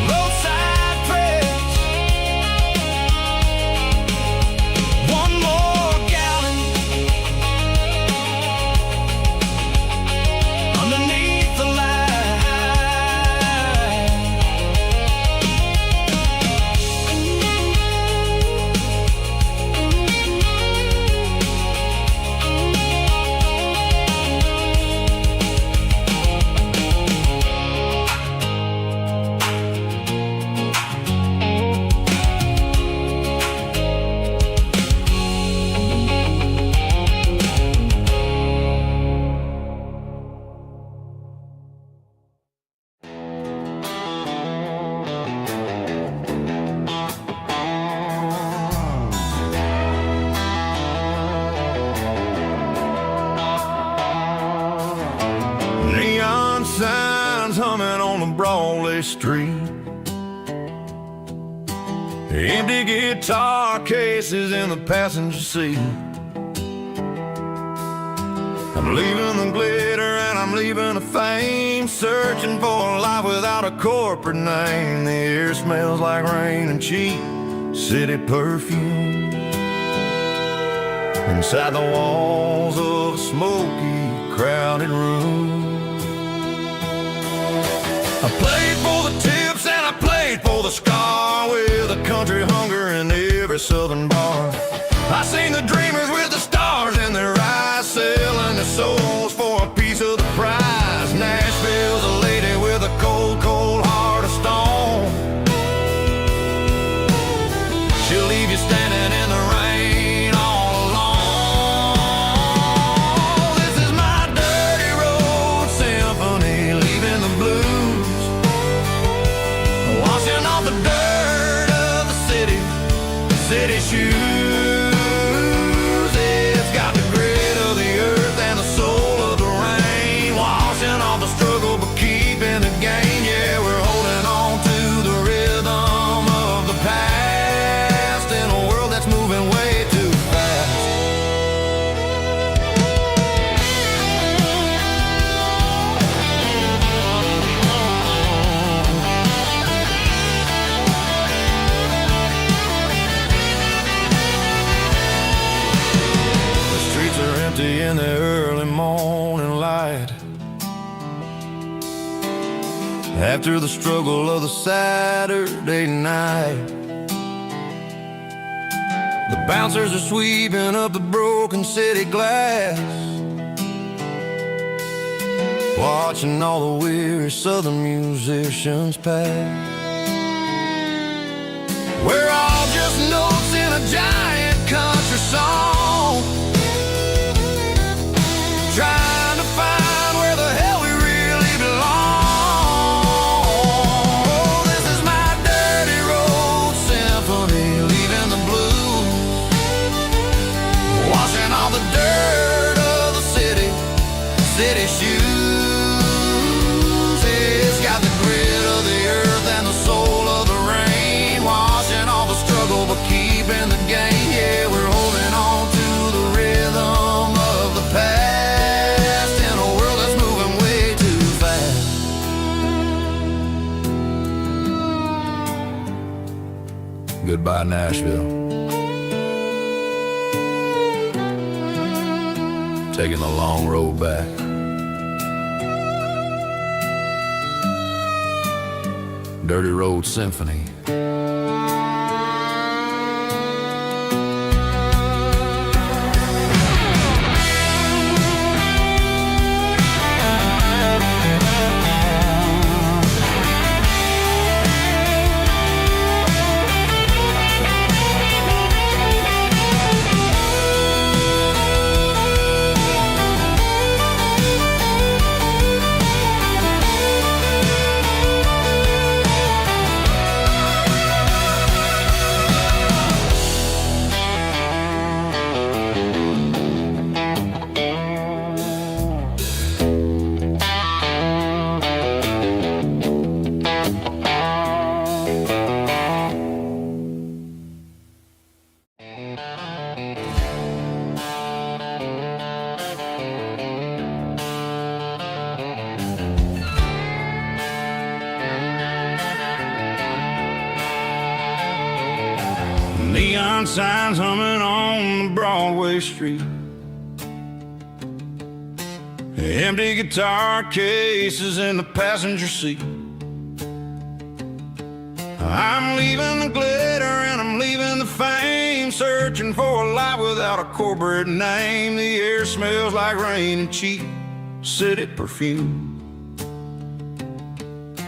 Roadside prayers, one more gallon underneath the light. Neon signs humming on the Broadway street, empty guitar cases in the passenger seat. I'm leaving the glitter and I'm leaving the fame, searching for a life without a corporate name. The air smells like rain and cheap city perfume inside the walls of a smoky, crowded room. I played for the tips and I played for the scar, with a country hunger in every southern bar. I seen the dreamers with the stars in their eyes, selling their souls for a piece of the prize. Nashville's a lady with a cold, cold heart of stone. She'll leave you standing in the rain all alone. This is my dirty road symphony, leaving the blues, washing off the dirt of the city shoes. After the struggle of the Saturday night, the bouncers are sweeping up the broken city glass, watching all the weary southern musicians pass. We're all just notes in a giant country song, trying to find where the hell we really belong. Oh, this is my dirty road symphony, leaving the blues, washing all the dirt of the city shoes. It's got the grit of the earth and the soul of the rain, washing all the struggle but keeping the game. Yeah, we're holding on to the rhythm of the past in a world that's moving way too fast. Goodbye, Nashville. Taking the long road back. Dirty Road Symphony. Neon signs humming on the Broadway street, empty guitar cases in the passenger seat. I'm leaving the glitter and I'm leaving the fame, searching for a life without a corporate name. The air smells like rain and cheap city perfume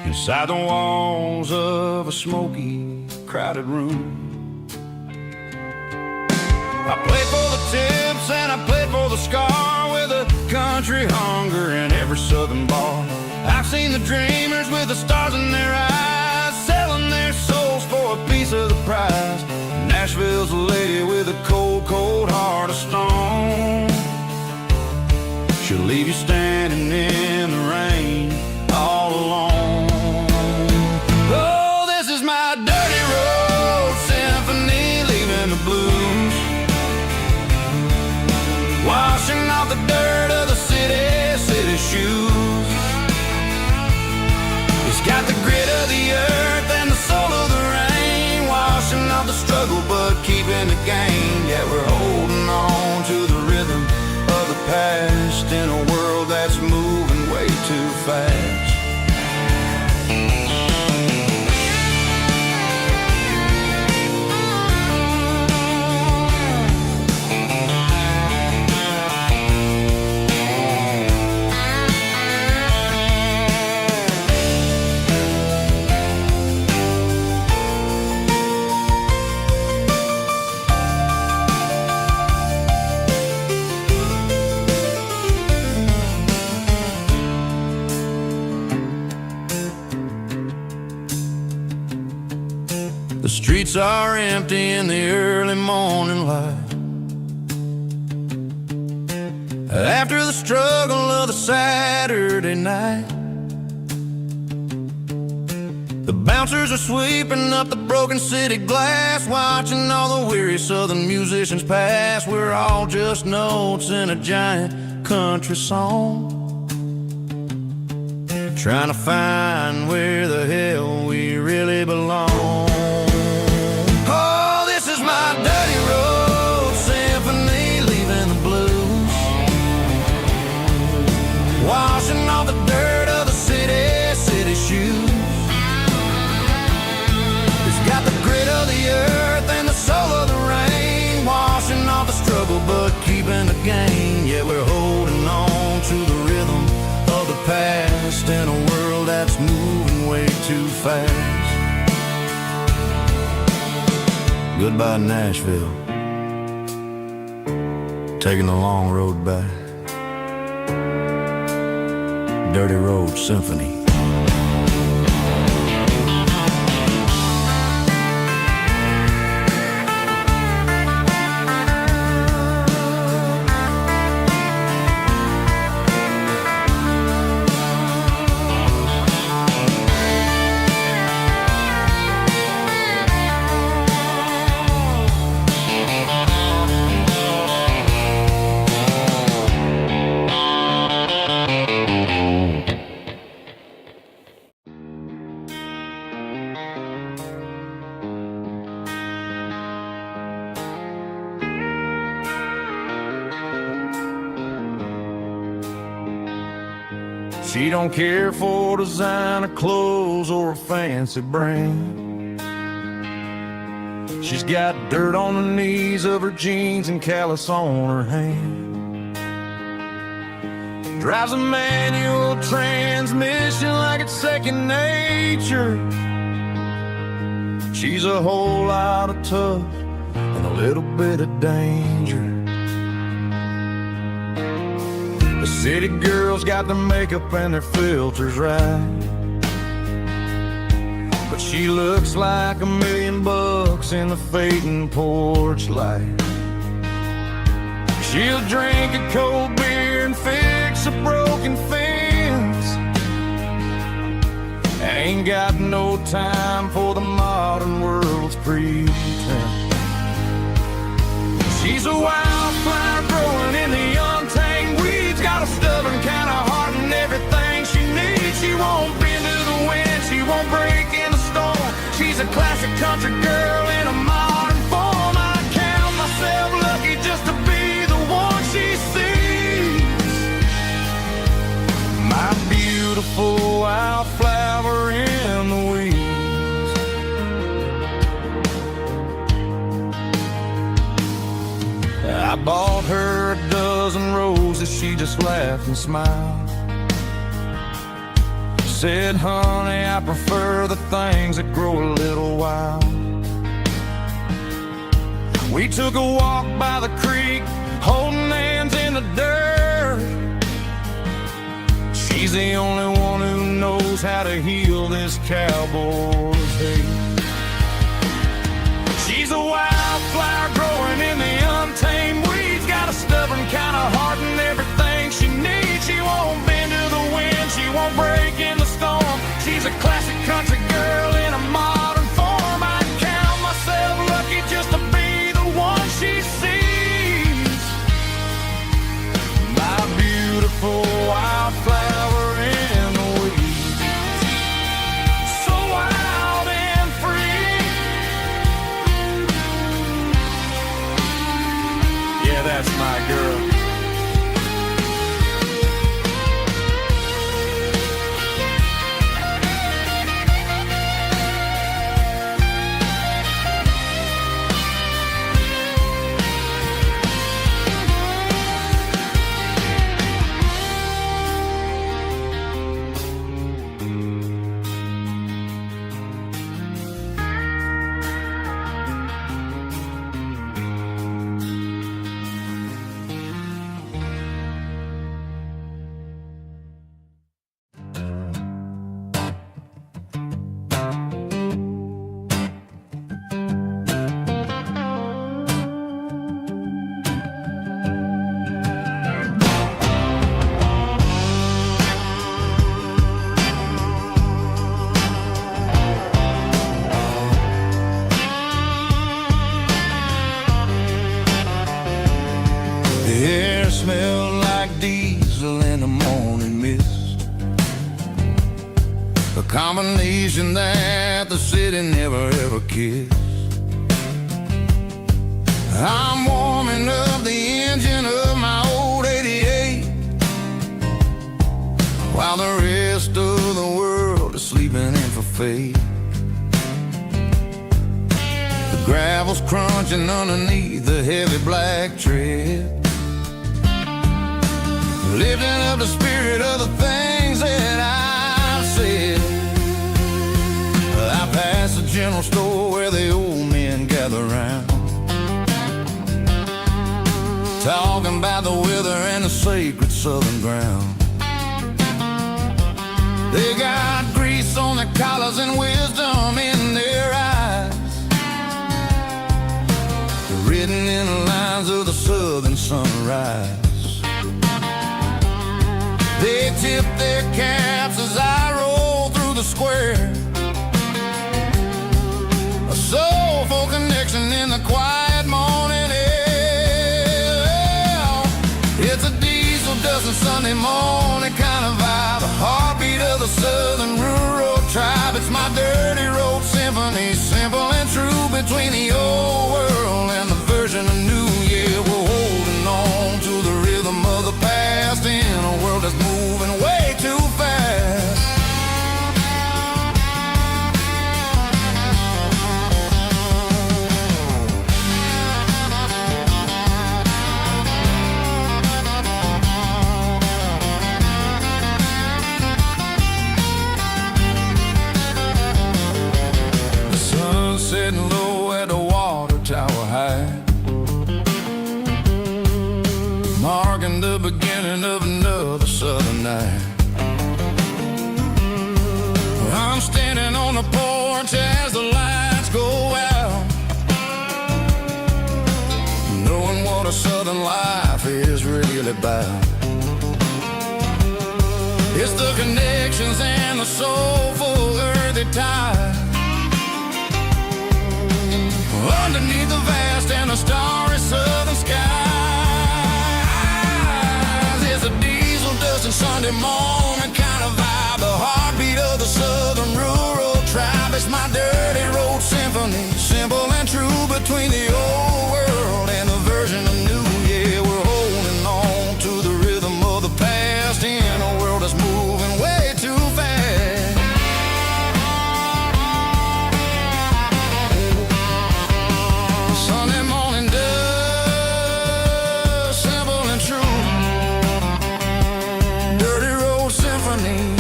inside the walls of a smoky, crowded room. I played for the tips and I played for the scar, with a country hunger in every southern bar. I've seen the dreamers with the stars in their eyes, selling their souls for a piece of the prize. Nashville's a lady with a cold, cold heart of stone. She'll leave you standing in the rain all alone. Oh, this is my dirty road symphony, leaving the blues, washing off the dirt of the city shoes. It's got the grit of the earth and the soul of the rain, washing off the struggle but keeping the game. Yeah, we're holding on to the rhythm of the past in a world that's moving way too fast. The streets are empty in the early morning light, after the struggle of the Saturday night. The bouncers are sweeping up the broken city glass, watching all the weary southern musicians pass. We're all just notes in a giant country song, trying to find where the hell we really belong. Oh, this is my dirty road symphony, leaving the blues, washing all the dirt of the city shoes. He's got the grit of the earth and the soul of the rain, washing off the struggle but keeping the gain. Yeah, we're holding on to the rhythm of the past in a world that's moving way too fast. Goodbye Nashville, taking the long road back. Dirty Road Symphony. She don't care for designer clothes or a fancy brand. She's got dirt on the knees of her jeans and callus on her hand. Drives a manual transmission like it's second nature. She's a whole lot of tough and a little bit of danger. The city girls got their makeup and their filters right, but she looks like $1 million in the fading porch light. She'll drink a cold beer and fix a broken fence. Ain't got no time for the modern world's pretense. She's a wildflower growing in the untamed weeds, got a stubborn kind of heart and everything she needs. She won't bend to the wind, she won't break in the storm. She's a classic country girl in a modern form. I count myself lucky just to be the one she sees. My beautiful wildflower in the weeds. I bought her a dozen roses, she just laughed and smiled. Said, honey, I prefer the things that grow a little wild. We took a walk by the creek, holding hands in the dirt. She's the only one who knows how to heal this cowboy's hate. She's a wildflower growing in the untamed weeds, got a stubborn kind of heart and everything she needs. She won't bend to the wind, she won't break in the storm. She's a classic country girl in a modern form. I count myself lucky just to be the one she sees. My beautiful wildflower in the weeds, so wild and free. Yeah, that's my girl. The air smelled like diesel in the morning mist, a combination that the city never ever kissed. I'm warming up the engine of my old 88, while the rest of the world for sleeping and for faith. The gravel's crunching underneath the heavy black tread, lifting up the spirit of the things that I've said. I passed the general store where the old men gather round, talking about the weather and the sacred southern ground. They got grease on their collars and wisdom in their eyes, written in the lines of the southern sunrise. They tip their caps as I roll through the square, a soulful connection in the quiet morning air. It's a diesel dusting Sunday morning kind of vibe, a heartbeat of the southern rural tribe. It's my dirty road symphony, simple and true, between the old world and the version of new. Yeah, we're holding on to the rhythm of the past in a world that's moving way too fast. The sun's setting low at the water tower high, marking the beginning of another southern night. I'm standing on the porch as the lights go out, knowing what a southern life is really about. It's the connections and the soulful earthy tide, underneath the vast and the starry southern skies. It's a diesel dusting Sunday morning kind of vibe, the heartbeat of the southern rural tribe. It's my dirty road symphony, simple and true, between the old world and the version of new. Yeah, we're holding on to the rhythm of the past in a world that's moving way too fast. Sunday morning dust, simple and true, dirty road symphony.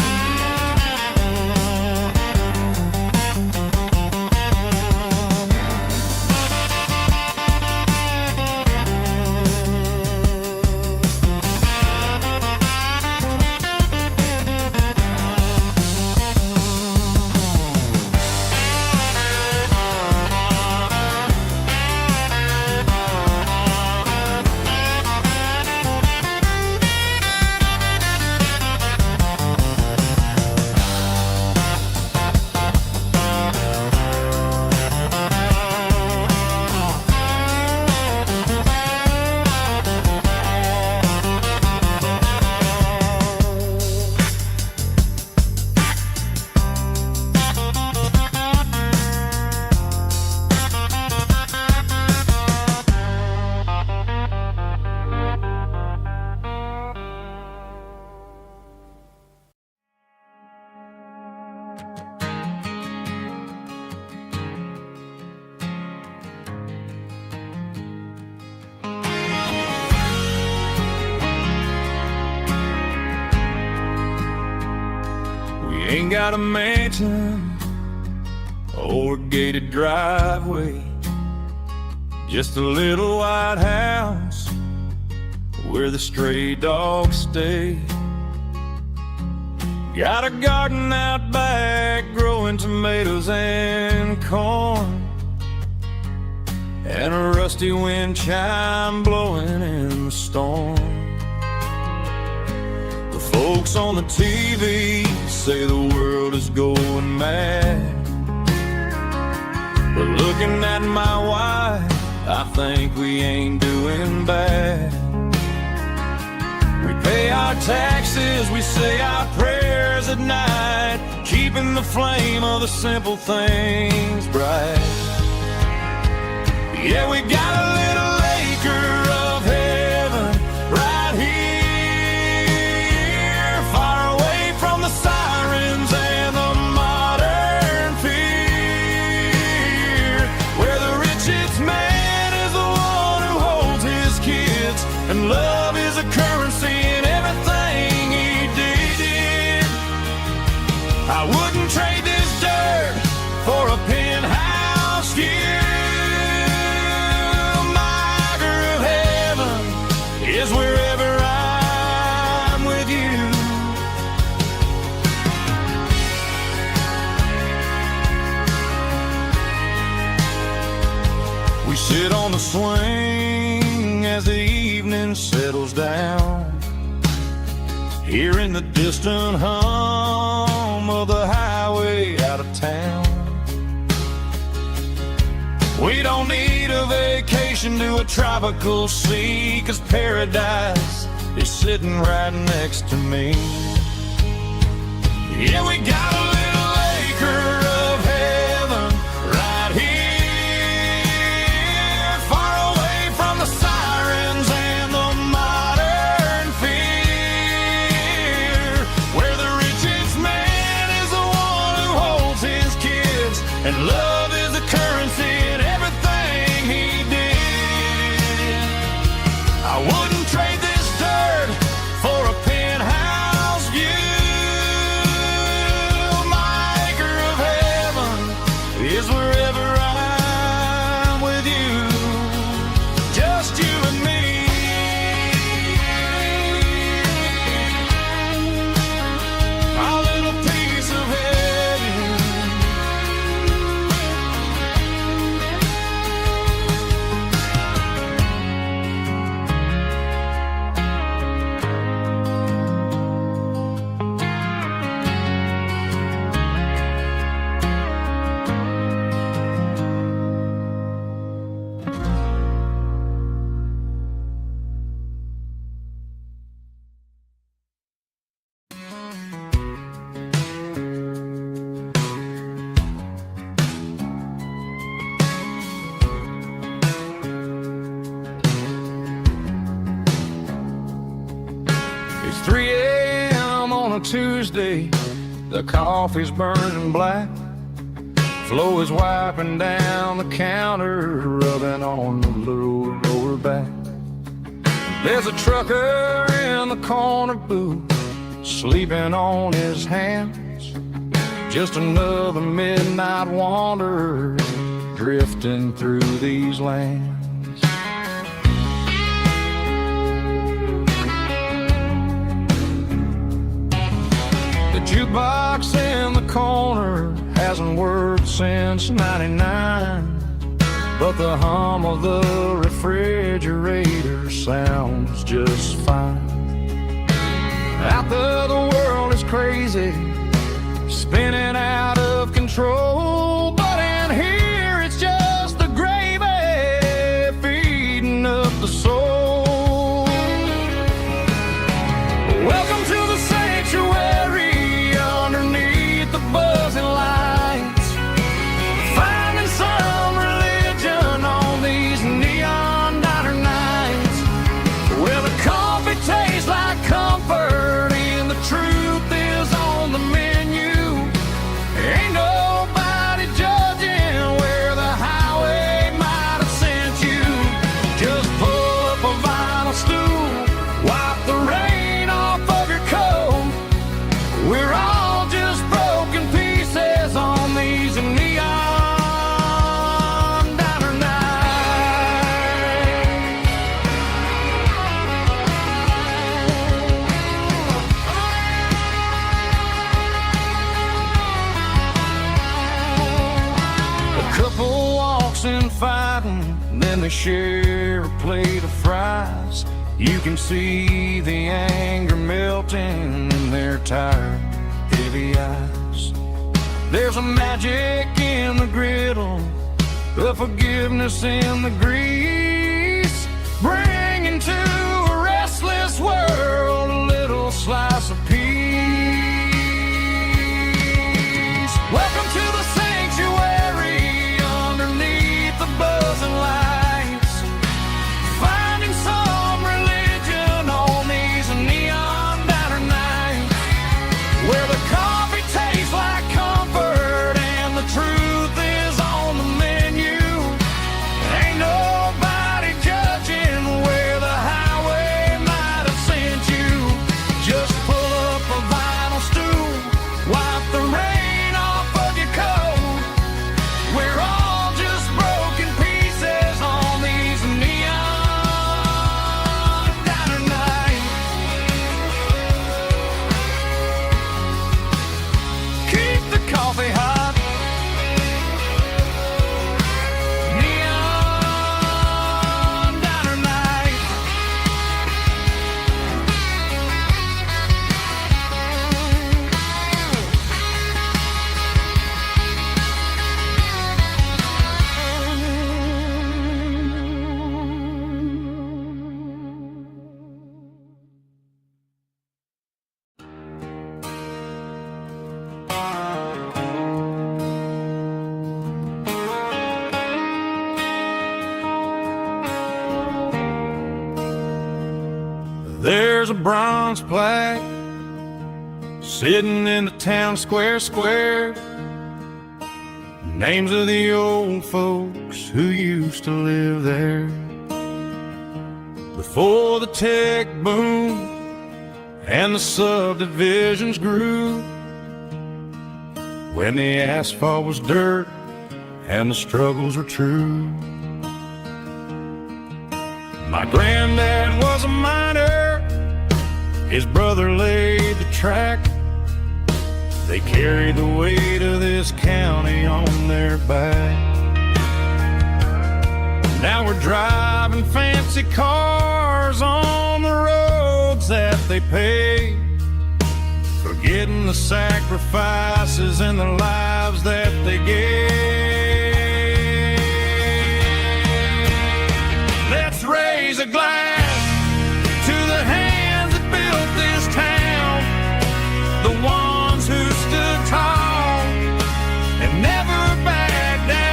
Ain't got a mansion or a gated driveway, just a little white house where the stray dogs stay. Got a garden out back growing tomatoes and corn, and a rusty wind chime blowing in the storm. The folks on the TV say the world is going mad, but looking at my wife, I think we ain't doing bad. We pay our taxes, we say our prayers at night, keeping the flame of the simple things bright. Yeah, we got a little acre of heaven right here, far away from the sirens and the swing as the evening settles down. Hearing the distant hum of the highway out of town. We don't need a vacation to a tropical sea, 'cause paradise is sitting right next to me. Yeah, we got a little acre of heaven right here, far away from the sirens and the modern fear, where the richest man is the one who holds his kids, and love is the currency in everything he did. I wouldn't trade this dirt for a penthouse view. My acre of heaven is wherever I'm with you, just you and me. Our little piece of heaven. It's 3 a.m. on a Tuesday. The coffee's burning black. Flo is wiping down the counter, rubbing on the little lower back. There's a trucker in the corner booth, sleeping on his hands. Just another midnight wanderer, drifting through these lands. The jukebox in the corner hasn't worked since '99, but the hum of the refrigerator sounds just fine. Out there the world is crazy, spinning out of control, but in here it's just the gravy feeding up the soul. Welcome to the sanctuary underneath the buzzing lights, finding some religion on these neon diner nights, where the coffee tastes like comfort and the truth is on the menu. Ain't nobody judging where the highway might have sent you. Just pull up a vinyl stool, wipe the rain off of your coat. We're all just broken pieces on these neon diner nights. A couple walks in fighting, then they share a plate of fries. You can see the anger melting in their tired, heavy eyes. There's a magic in the griddle, a forgiveness in the grease, bringing to a restless world a little slice of peace. Welcome to the sanctuary underneath the buzzing lights, finding some religion on these neon diner nights, where the coffee tastes like comfort and the truth is on the menu. Ain't nobody judging where the highway might have sent you. Just pull there's a bronze plaque sitting in the town square. Names of the old folks who used to live there before the tech boom and the subdivisions grew, when the asphalt was dirt and the struggles were true. My granddad was a miner, his brother laid the track. They carried the weight of this county on their back. Now we're driving fancy cars on the roads that they paved, forgetting the sacrifices and the lives that they gave. Let's raise a glass to the hands that built this town, the ones who stood tall and never backed down.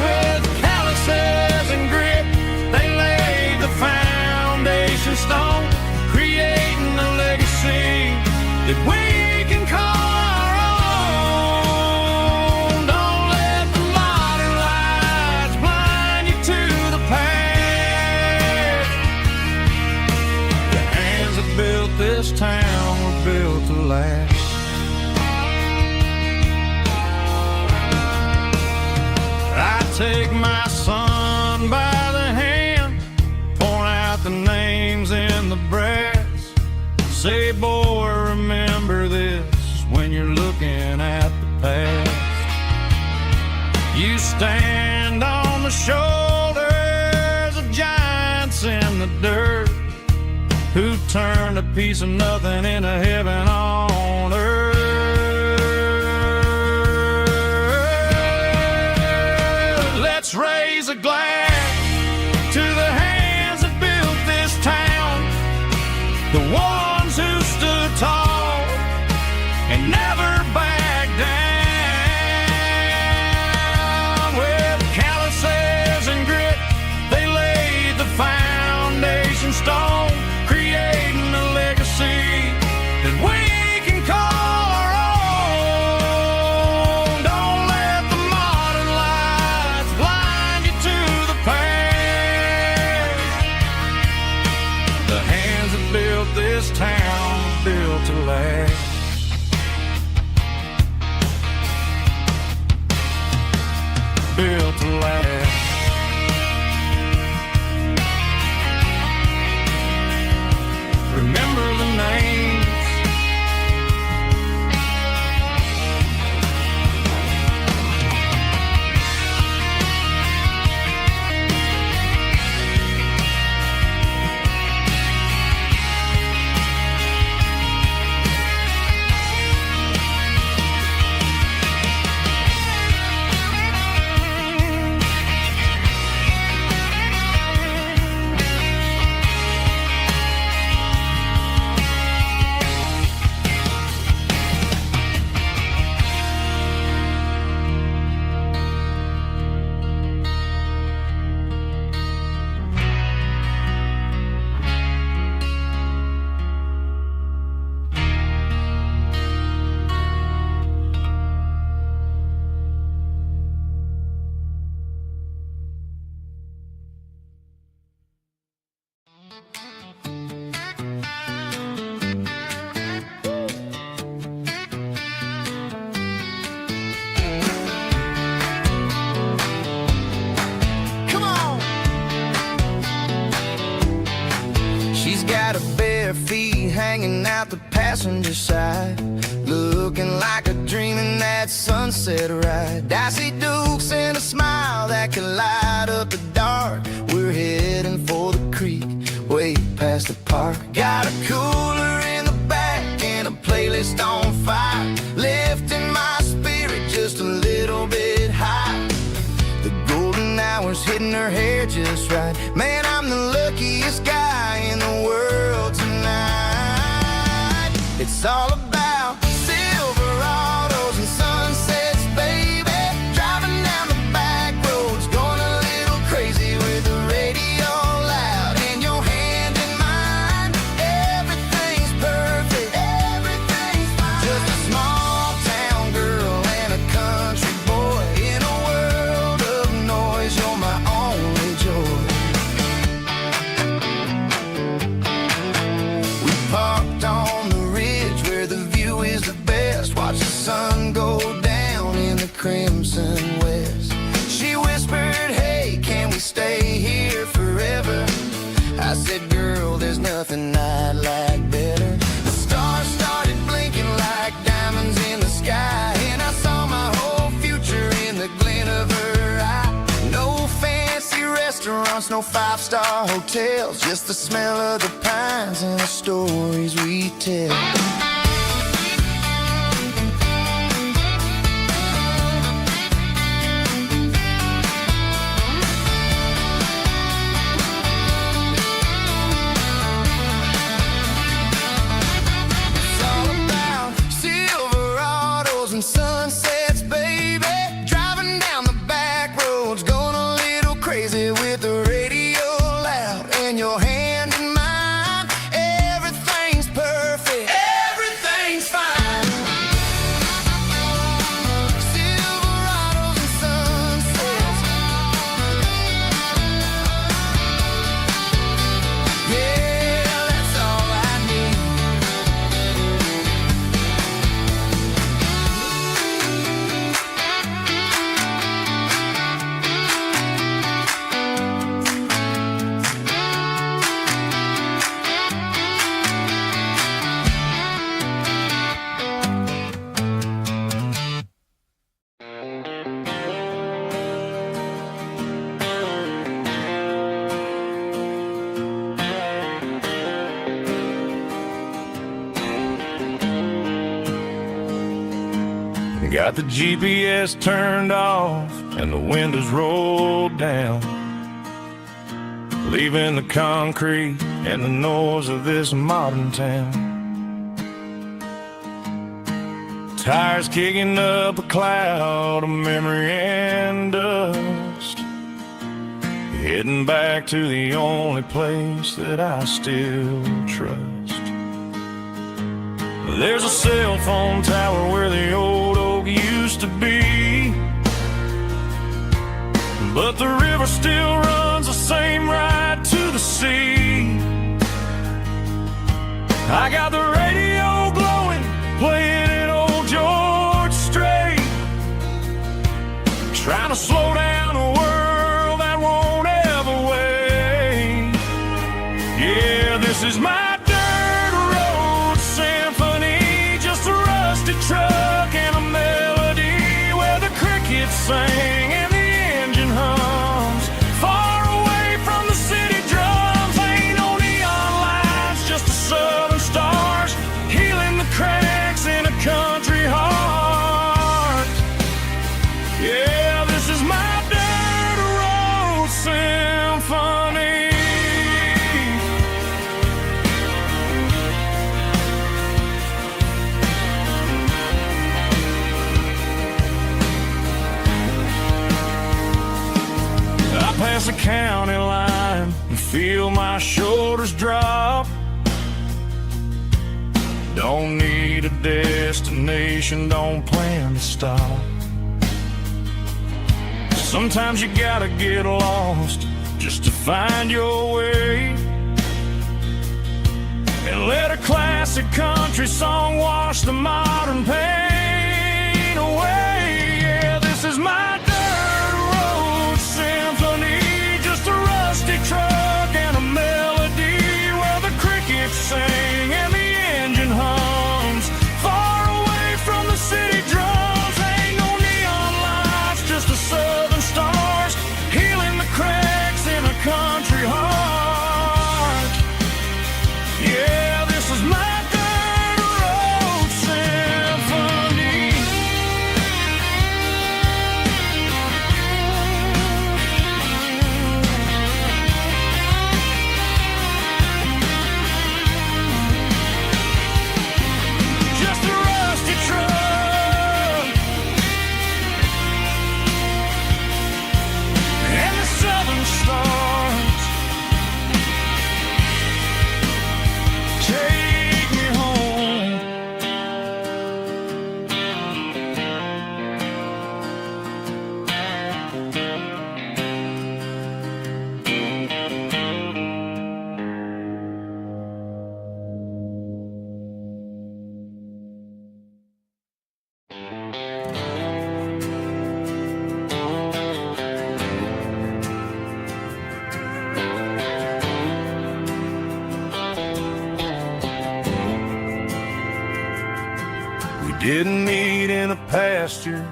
With calluses and grit, they laid the foundation stone, creating a legacy that we can call our own. Don't let the modern lights blind you to the past. The hands that built this town were built to last. I take my son by the hand, point out the names in the brass. Say, boy, remember this when you're looking at the past. You stand on the shoulders of giants in the dirt, who turned a piece of nothing into heaven on earth. Let's raise a glass to the hands that built this town, the ones who stood tall and never backed down. With calluses and grit, they laid the foundation stone, creating a legacy that we can call our own. Don't let the modern lights blind you to the past. The hands that built this town built to last. Built to last. Remember the names. Come on. She's got her bare feet hanging out the passenger side, looking like a dream in that sunset ride. I see Dukes and a smile that can light up the dark. We're heading for the creek, way past the park. Got a cooler in the back and a playlist on fire, lifting my spirit just a little bit high. The golden hours hitting her hair just right. Man, I'm the luckiest guy in the world tonight. It's all about Silverados and sunsets, baby. Driving down the back roads, going a little crazy with the radio loud and your hands sun go down in the crimson west. She whispered, hey, can we stay here forever? I said, girl, there's nothing I'd like better. The stars started blinking like diamonds in the sky, and I saw my whole future in the glint of her eye. No fancy restaurants, no five-star hotels, just the smell of the pines and the stories we tell. Sunsets, baby, driving down the back roads, going a little crazy with the radio loud, and your hand in mine. Everything's perfect, everything's fine. Silverados and sunsets, yeah, that's all I need. Got the GPS turned off and the windows rolled down, leaving the concrete and the noise of this modern town. Tires kicking up a cloud of memory and dust, heading back to the only place that I still trust. There's a cell phone tower where the old oak used to be, but the river still runs the same right to the sea. I got the radio glowing, playing an old George Strait, trying to slow down a world that won't ever wait. Yeah, this is my truck and a melody where the crickets sing and the engine hums, far away from the city drums. Ain't no neon lights, just the southern stars healing the cracks in a country heart. Yeah, this is my dirt road symphony. Past the county line and feel my shoulders drop. Don't need a destination, don't plan to stop. Sometimes you gotta get lost just to find your way, and let a classic country song wash the modern pain away. Yeah, this is my truck and a melody where the crickets sing and the engine hums, far away from the city drums. Ain't no neon lights, just the southern stars healing the cracks in a country heart. Yeah, this is my dirt road symphony. didn't meet in a pasture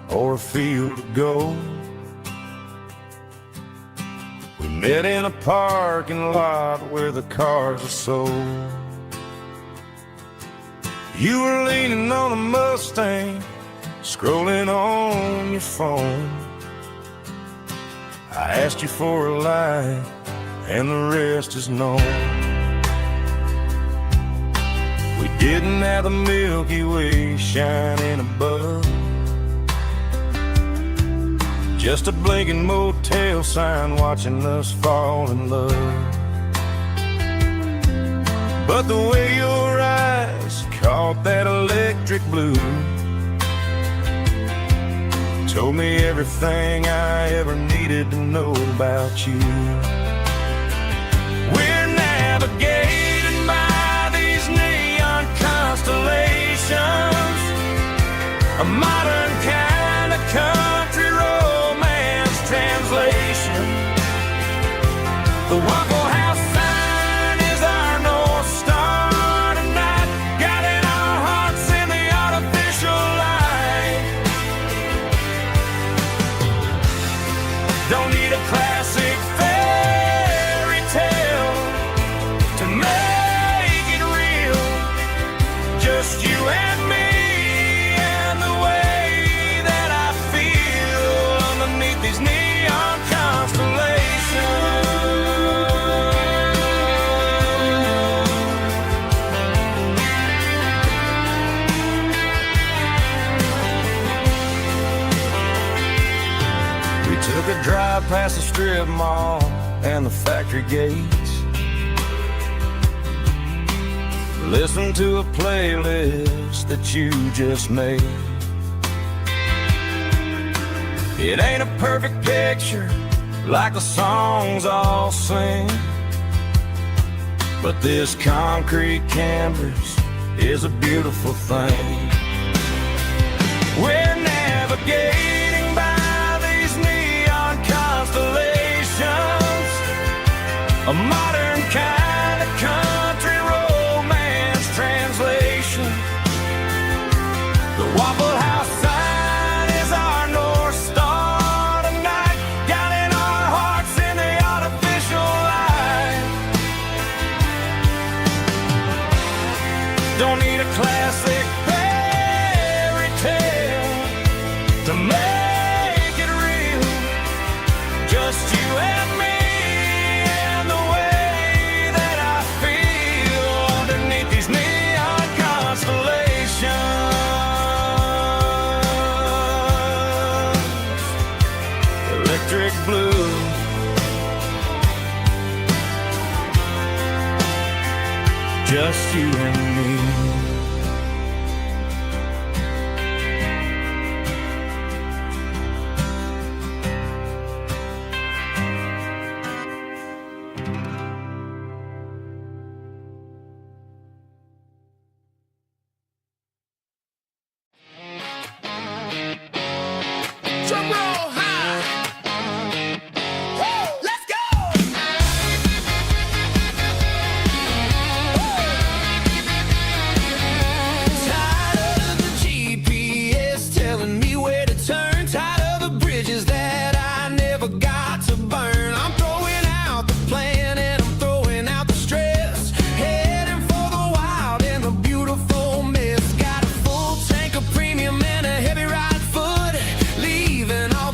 or a field of gold. We met in a parking lot where the cars are sold. You were leaning on a Mustang, scrolling on your phone. I asked you for a light, and the rest is known. We didn't have the Milky Way shining above, just a blinking motel sign watching us fall in love. But the way your eyes caught that electric blue told me everything I ever needed to know about you. We're navigating by these neon constellations, a modern kind of country romance translation. The Waffle House sign is our North Star tonight, guiding our hearts in the artificial light. Don't need a classic fairy tale to make it real. Just you and me and the way that I feel underneath these neon constellations. We took a drive past the strip mall and the factory gates, listened to a playlist that you just made. It ain't a perfect picture like the songs all sing, but this concrete canvas is a beautiful thing. We're navigating by these neon constellations, a modern kind of country romance translation. The Waffle House sign is our North Star tonight, guiding our hearts in the artificial light. Don't need a classic fairy tale to make it real. Just you and me and the way that I feel underneath these neon constellations. Electric blue, just you and me. Drum roll high. Woo, let's go. Tired of the GPS telling me where to turn. Tired of the bridges that I never got to burn. I'm throwing out the plan and I'm throwing out the stress. Heading for the wild and the beautiful mess. Got a full tank of premium and a heavy ride foot. Leaving all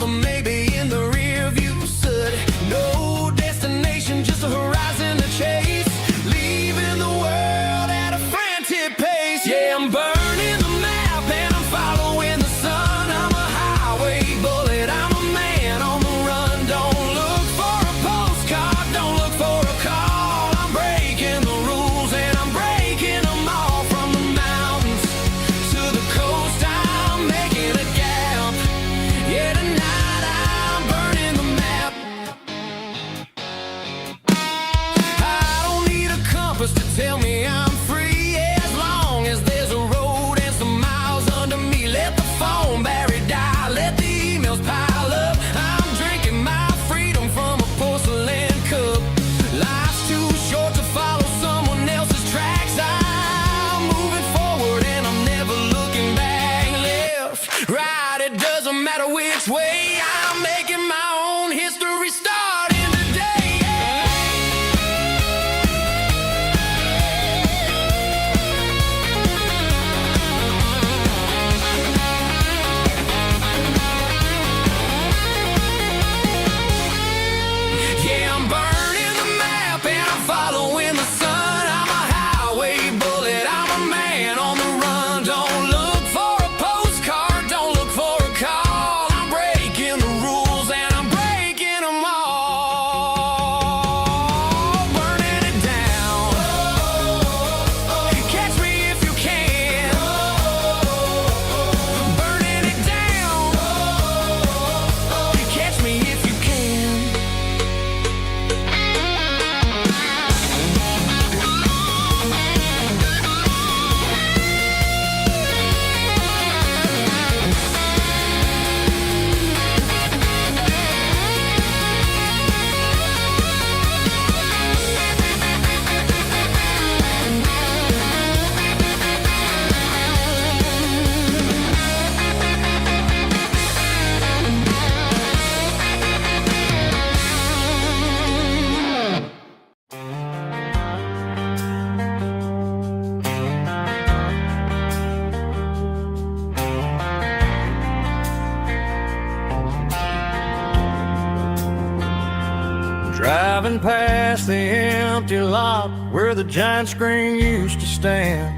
driving past the empty lot where the giant screen used to stand.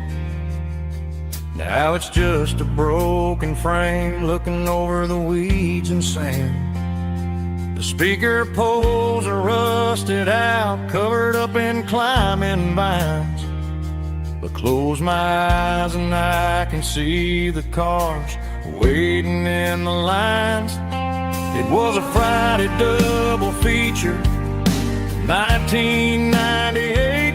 Now it's just a broken frame looking over the weeds and sand. The speaker poles are rusted out, covered up in climbing vines. But close my eyes and I can see the cars waiting in the lines. It was a Friday double feature, 1998.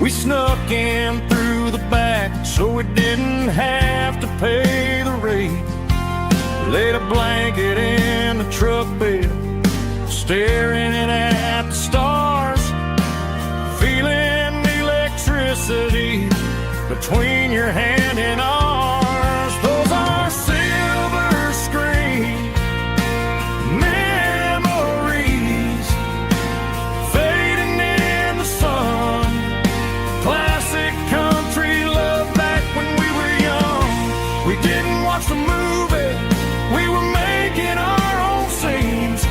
We snuck in through the back so we didn't have to pay the rate. Laid a blanket in the truck bed, staring at the stars, feeling the electricity between your hand and ours. Those are silver screen memories fading in the sun. Classic country love back when we were young. We didn't watch the movie, we were making our own scenes,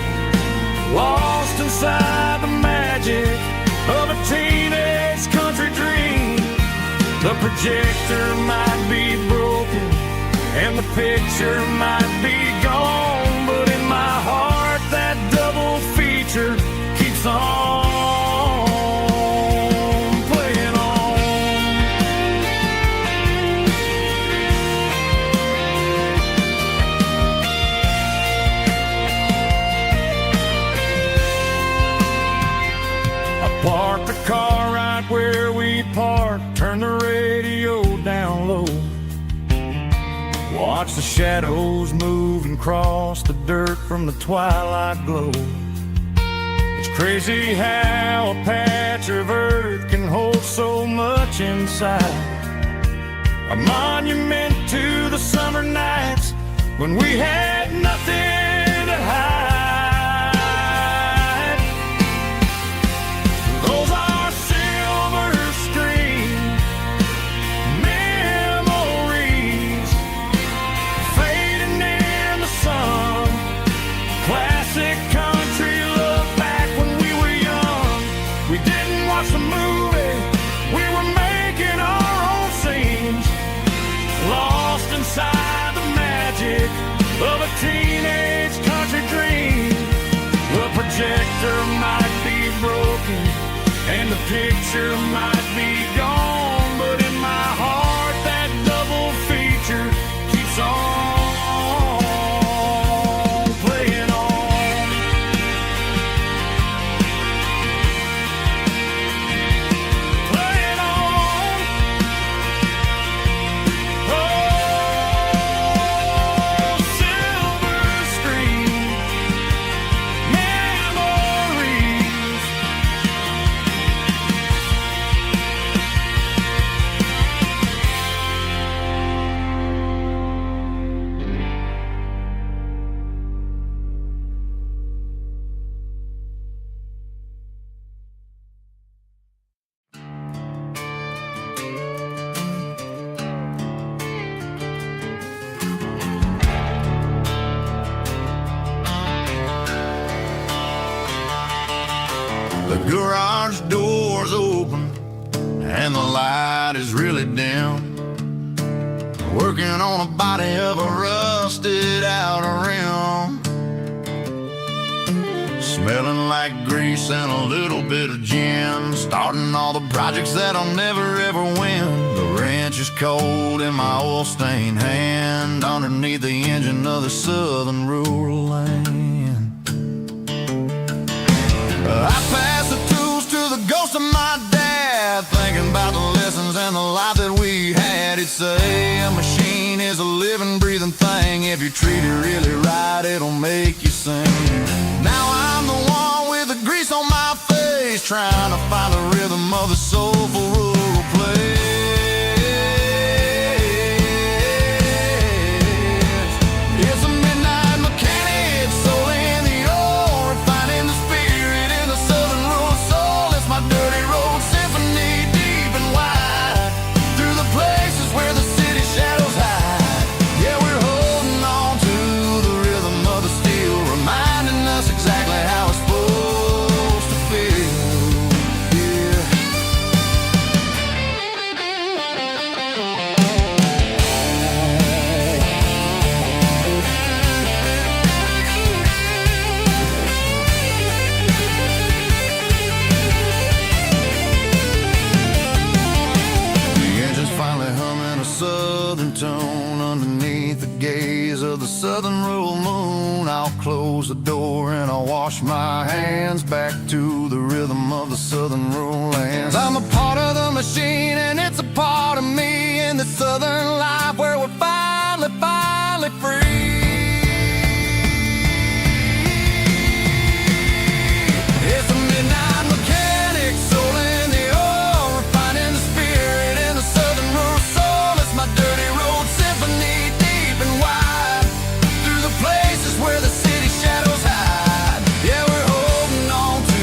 lost inside the magic of a teenage country dream. The projector might be broken and the picture might be gone, but in my heart that double feature keeps on playing on. I parked the car right where we parked, turned the radio down low, watch the shadows move and cross the dirt from the twilight glow. It's crazy how a patch of earth can hold so much inside. A monument to the summer nights when we had nothing to hide. Those are silver screen memories fading in the sun. Classic country love back when we were young. We didn't watch the movie, we were making our own scenes, lost inside the magic of a teenage country dream. The projector might be broken and the picture might be gone, but in my heart that double feature keeps on playing on. Playing on. Oh, silver screen memories. The garage door's open and the light is really dim. Working on a body of a rusted out rim. Smelling like grease and a little bit of gin. Starting all the projects that I'll never ever win. The wrench is cold in my oil-stained hand, underneath the engine of the southern rural land. I pass the tools to the ghost of my dad, thinking about the lessons and the life that we had. He'd say a machine is a living, breathing thing. If you treat it really right, it'll make you sing. Now I'm the one with the grease on my face, trying to find the rhythm of the soulful rural place. It's a midnight mechanic, soul in the ore, refining the spirit in the southern rural soul. It's my dirty road symphony, deep and wide, through the places where the city shadows hide. Yeah, we're holding on to the rhythm of the steel, reminding us exactly how it's supposed to feel. in a southern tone underneath the gaze of the southern rural moon. I'll close the door and I'll wash my hands back to the rhythm of the southern rural lands. I'm a part of the machine and it's a part of me in the southern life where we're finally free. It's a midnight mechanic, soul in the oil, refining the spirit in the southern rural soul. It's my dirty road symphony, deep and wide, through the places where the city shadows hide. Yeah, we're holding on to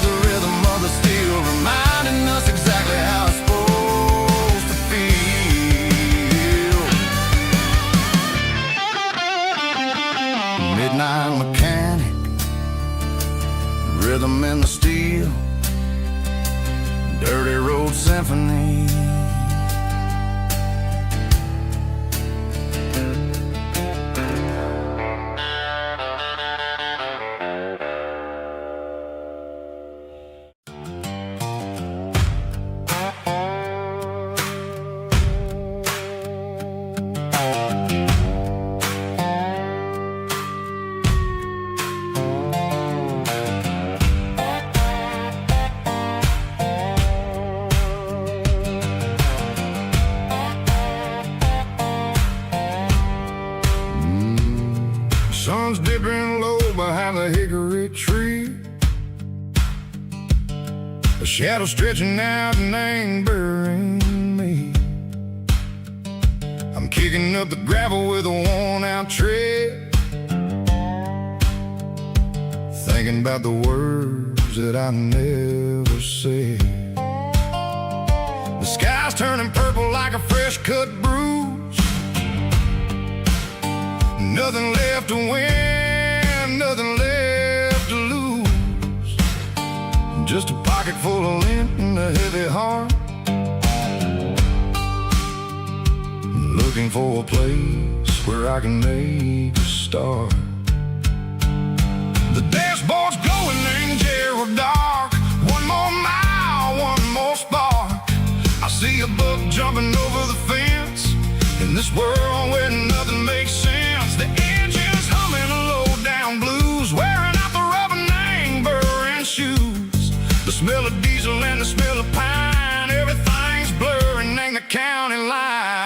the rhythm of the steel, reminding us exactly how it's supposed to feel. Midnight mechanic, rhythm in the steel, dirty road symphony. Sun's dipping low behind the hickory tree, a shadow stretching out and angering me. I'm kicking up the gravel with a worn-out tread, thinking about the words that I never said. The sky's turning purple like a fresh-cut bruise. Nothing left to win, nothing left to lose. Just a pocket full of lint and a heavy heart, looking for a place where I can make a start. The dashboard's glowing in Gerald dark. One more mile, one more spark. I see a buck jumping over the fence in this world where nothing makes sense. The engine's humming a low-down blues, wearing out the rubber burring shoes. The smell of diesel and the smell of pine, everything's blurring in the county line.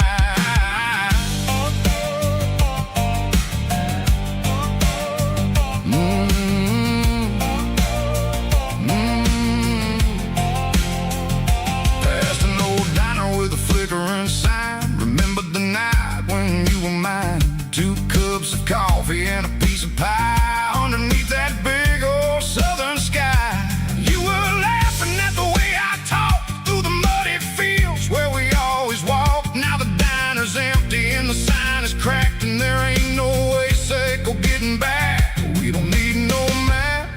Past an old diner with a flickering sign. Remember the night when you were mine? 2 cups of coffee and a piece of pie underneath that big old southern sky. You were laughing at the way I talked through the muddy fields where we always walked. Now the diner's empty and the sign is cracked, and there ain't no way safe of getting back. We don't need no map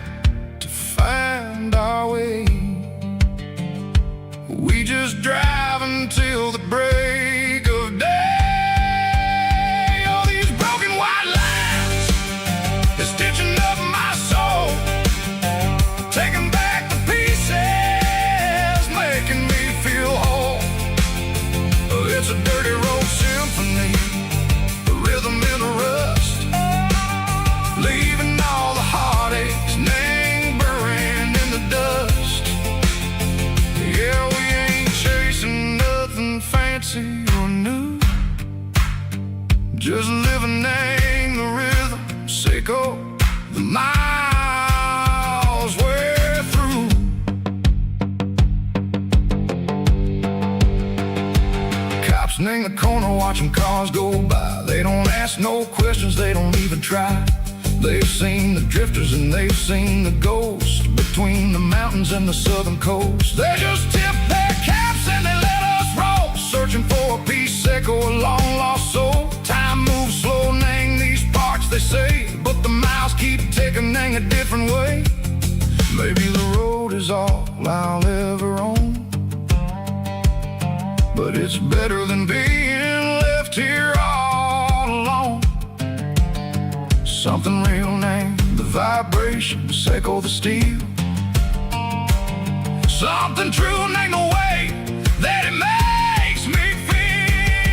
to find our way. We just drive until the break of day. Stitching up my soul, taking back the pieces, making me feel whole. It's a dirty road symphony, a rhythm in the rust, leaving all the heartaches lingering in the dust. Yeah, we ain't chasing nothing fancy or new, just living in the rhythm, sicko. The miles we're through. Cops in the corner watching cars go by. They don't ask no questions, they don't even try. They've seen the drifters and they've seen the ghosts between the mountains and the southern coast. They just tip their caps and they let us roll, searching for a piece echo, a long lost soul. Time moves slow, nang these parts they say, but the miles keep ticking a different way. Maybe the road is all I'll ever own, but it's better than being left here all alone. Something real named the vibrations echo the steel. Something true named the way that it makes me feel.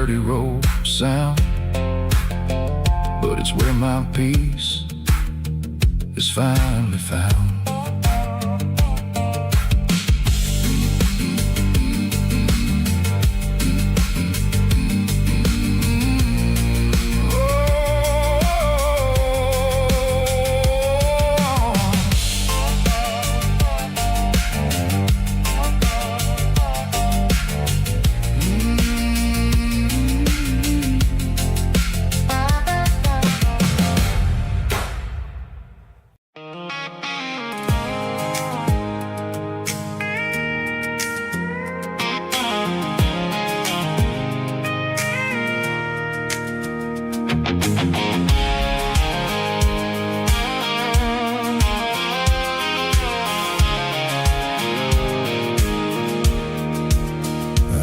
dirty road sound, but it's where my peace is finally found.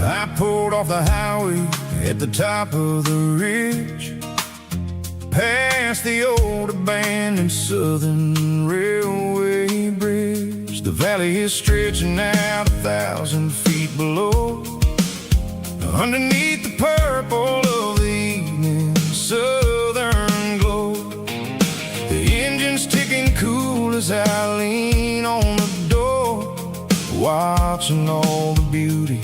I pulled off the highway at the top of the ridge, past the old abandoned Southern Railway bridge. The valley is stretching out 1,000 feet below, underneath the purple of the evening southern glow. The engine's ticking cool as I lean on the door, watching all the beauty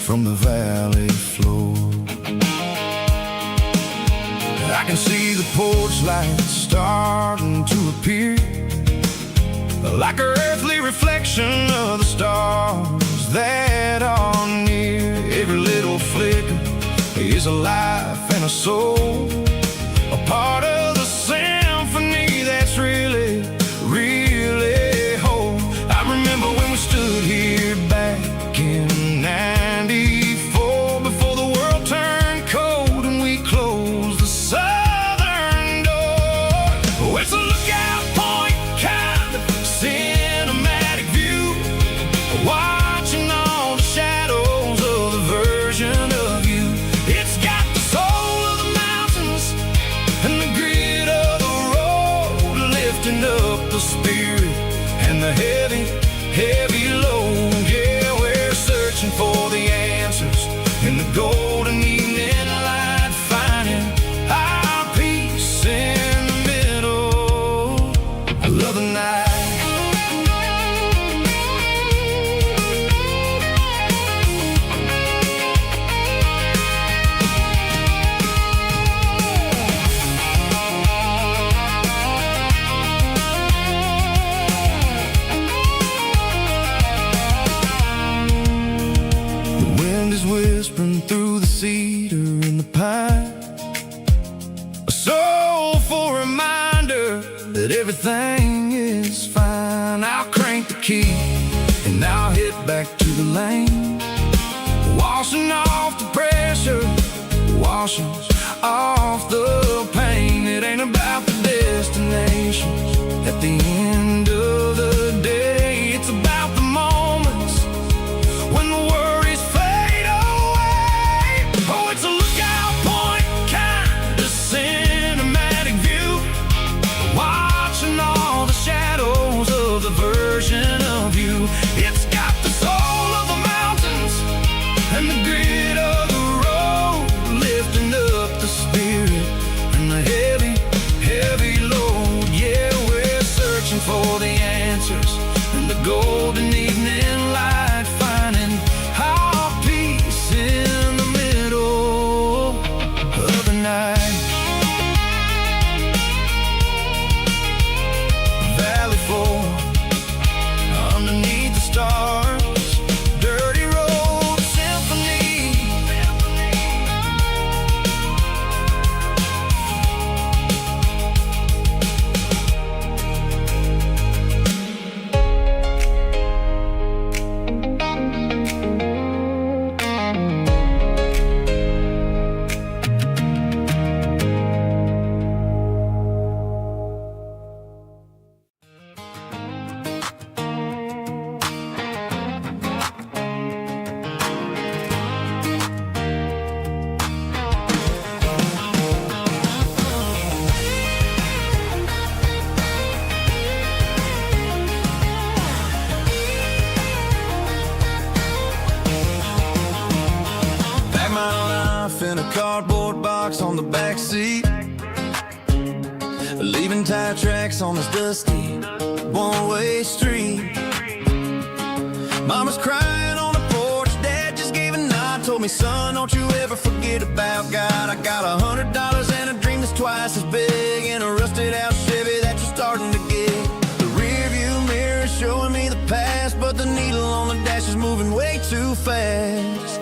from the valley floor. I can see the porch lights starting to appear, like an earthly reflection of the stars that are near. Every little flicker is a life and a soul, a part of the symphony that's really, really whole. I remember when we stood here back in '94, before the world turned cold and we closed the southern door. Oh, it's a lookout point, kind of cinematic view, watching all the shadows of the version of you. It's got the soul of the mountains and the grit of the road, lifting up the spirit and the heavy, heavy load. Yeah, we're searching for the answers in the golden evening light, finding our peace in the middle of the night. The wind is whispering through the cedar and the pine, a soulful reminder that everything is fine. I'll crank the key and I'll hit back to the lane, washing off the pressure, washing off the pain. It ain't about the destinations at the end of the day, it's about the moments when the worries fade away. Oh, it's a lookout point, kind of cinematic view, watching all the shadows of the version of you. It's got the soul of the mountains and the grit of the road, lifting up the spirit and the heavy, heavy load. Yeah, we're searching for in a cardboard box on the back seat, leaving tire tracks on this dusty one-way street. Mama's crying on the porch, Dad just gave a nod, told me, son, don't you ever forget about God. I got $100 and a dream that's twice as big, and a rusted out Chevy that you're starting to get. The rear view mirror is showing me the past, but the needle on the dash is moving way too fast.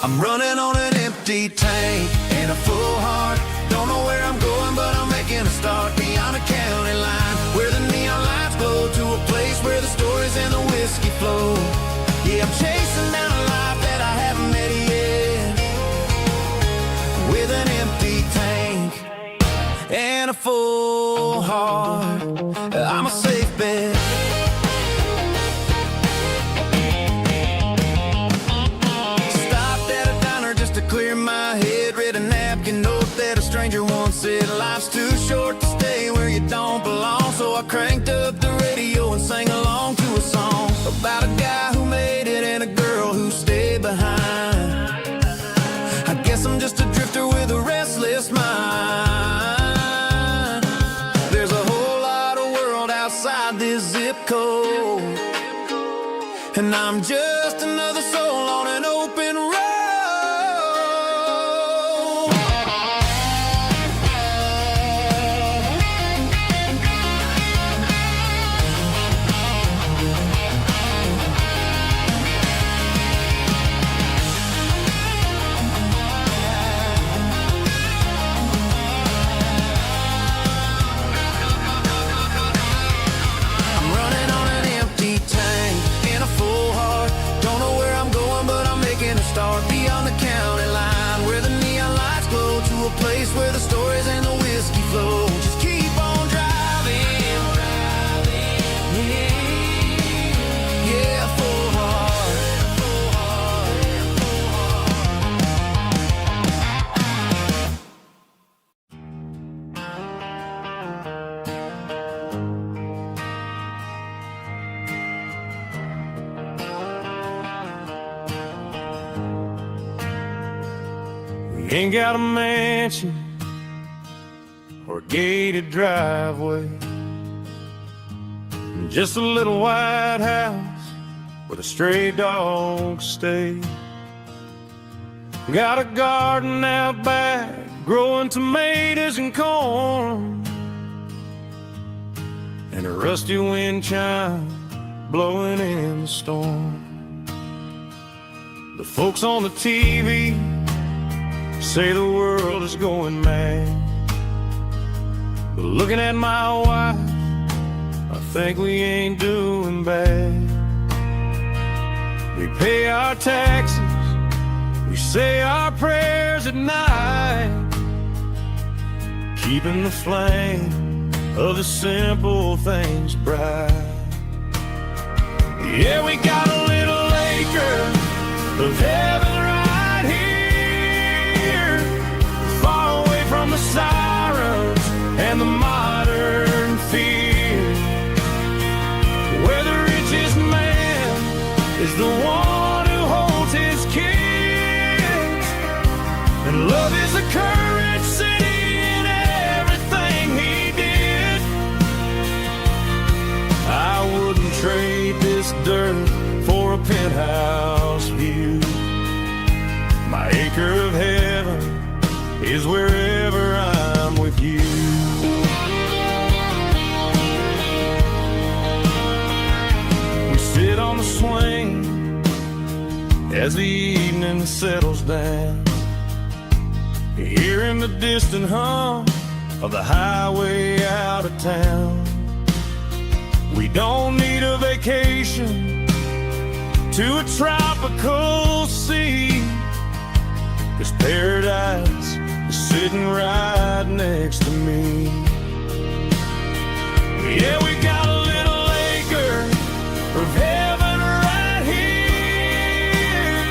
I'm running on an empty tank and a full heart. Don't know where I'm going, but I'm making a start beyond a county line, where the neon lights glow, to a place where the stories and the whiskey flow. Yeah, I'm chasing down a life that I haven't met yet, with an empty tank and a full heart. I'm a safe bet. Stopped at a diner just to clear my head, read a napkin note that a stranger once said, life's too short to stay where you don't belong. So I cranked up the radio and sang along to a song about a guy who made it and a girl who stayed behind. I guess I'm just a drifter with a restless mind. There's a whole lot of world outside this zip code, and I'm just another soul on an open road. Start beyond the county line, where the neon lights glow, to a place where the stories and the whiskey flow. Just keep on driving, yeah, full heart. Ain't got a mansion or a gated driveway, just a little white house where the stray dogs stay. Got a garden out back, growing tomatoes and corn, and a rusty wind chime blowing in the storm. The folks on the TV say the world is going mad, but looking at my wife, I think we ain't doing bad. We pay our taxes, we say our prayers at night, keeping the flame of the simple things bright. Yeah, we got a little acre of heaven right here, far away from the sirens and the modern fear, where the richest man is the one who holds his kids, and love is a currency in everything he did. I wouldn't trade this dirt for a penthouse view. My acre of heaven is wherever I'm with you. We sit on the swing as the evening settles down, hearing the distant hum of the highway out of town. We don't need a vacation to a tropical sea, 'cause paradise is sitting right next to me. Yeah, we got a little acre of heaven right here,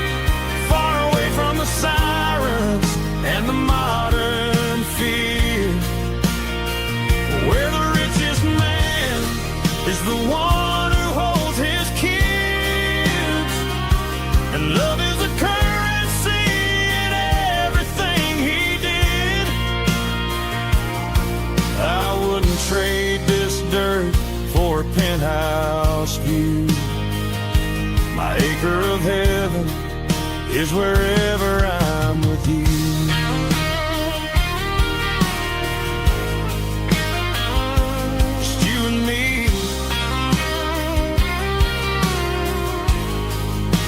far away from the sirens and the modern fear, where the richest man is the one who holds his kids, and love is a currency in everything is wherever I'm with you. Just you and me,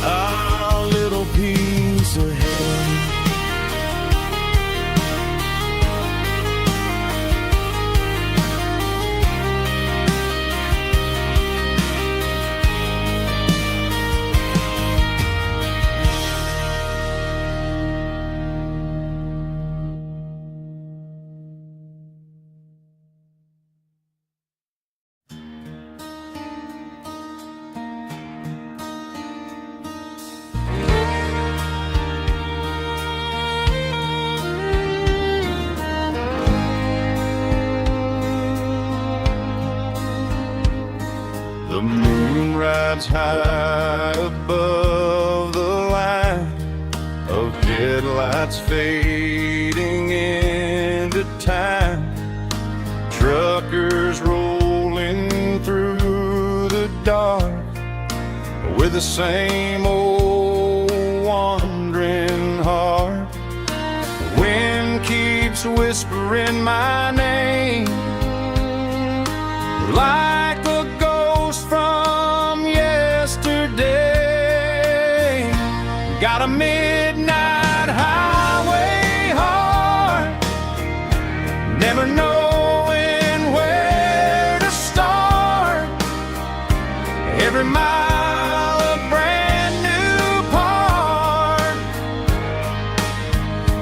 our little piece of heaven. The moon rides high above the line of headlights fading into time. Truckers rolling through the dark with the same old wandering heart. The wind keeps whispering my name like a ghost from yesterday. Got a midnight highway heart, never knowing where to start. Every mile a brand new part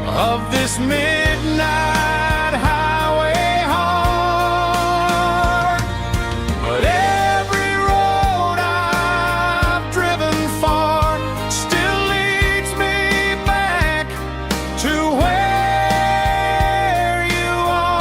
of this midnight highway heart. But every road I've driven far still leads me back to where you are.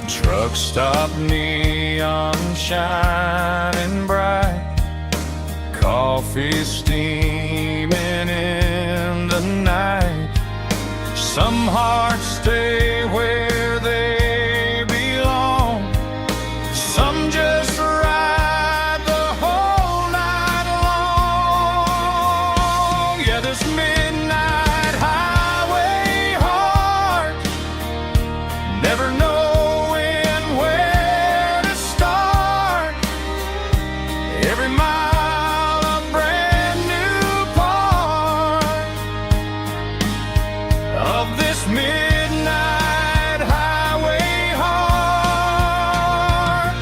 Truck stop, neon shining bright, coffee steaming in the night. Some hearts stay where they belong, some just ride the whole night long. Yeah, this midnight highway heart, never knowing where to start. Every mile a brand new part of this midnight highway heart.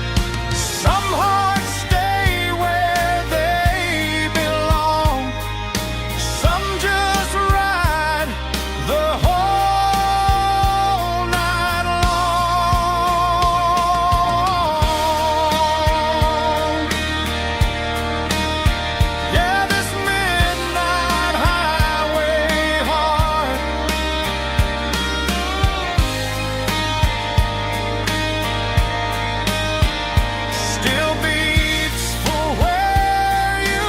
Some hearts stay where they belong, some just ride the whole night long. Yeah, this midnight highway heart still beats for where you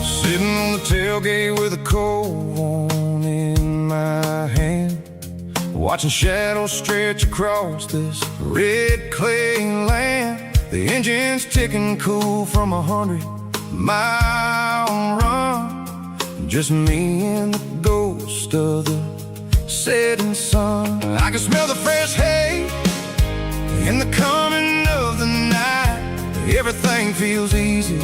sitting on the tailgate with a cold one in my hand, watching shadows stretch across this red clay land. The engine's ticking cool from 100-mile run. Just me and the ghost of the setting sun. I can smell the fresh hay in the coming of the night. Everything feels easy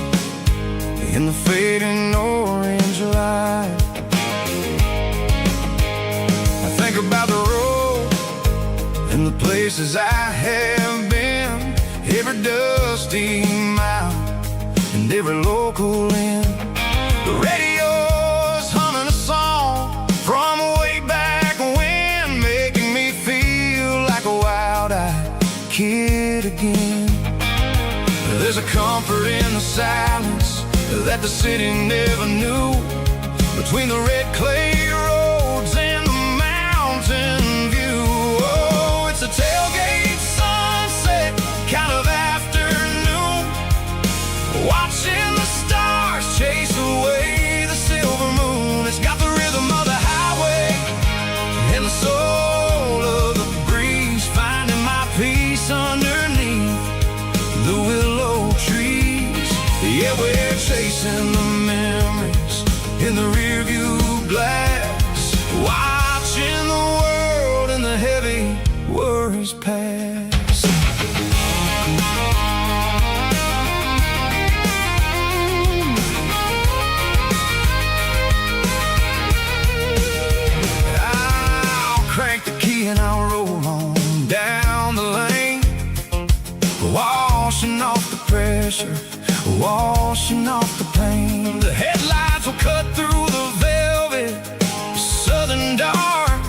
in the fading orange light. the places I have been, every dusty mile and every local inn. The radio's humming a song from way back when, making me feel like a wild-eyed kid again. There's a comfort in the silence that the city never knew, between the red clay roads and the mountain view. Oh, it's a tailgate sunset kind of afternoon, watching the stars chase away the silver moon. It's got the rhythm of the highway and the soul of the breeze, finding my peace underneath the willow trees. Yeah, we're chasing the memories in the rearview glass, watching the world and the heavy worries pass. I'll crank the key and I'll roll on down the lane, washing off the pressure, washing off the pain. The headlights will cut through the velvet southern dark,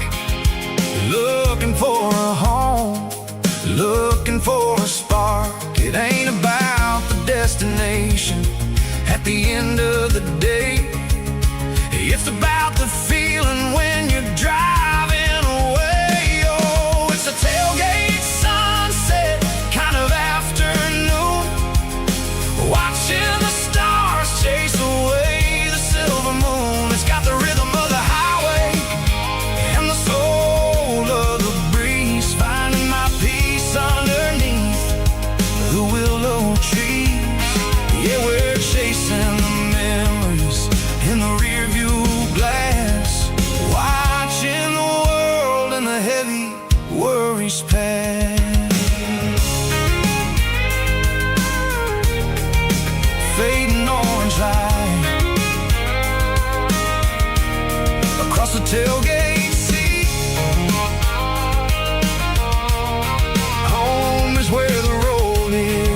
looking for a home, looking for a spark. It ain't about the destination at the end of the day, it's about the feeling when you're driving away. Oh, it's a tailgate sunset kind of afternoon, watching the stars chase away the silver moon. It's got the rhythm of the highway and the soul of the breeze, finding my peace underneath the willow trees. Yeah, we're chasing the memories in the rearview glass, watching the world and the heavy worries pass. Fading orange light across the tailgate seat. Home is where the road is.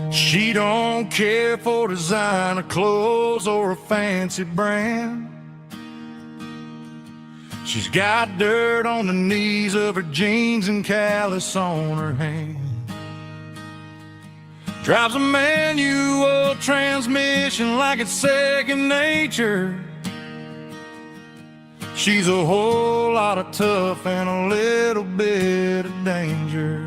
She don't care for designer clothes or a fancy brand. She's got dirt on the knees of her jeans and callus on her hand. Drives a manual transmission like it's second nature. She's a whole lot of tough and a little bit of danger.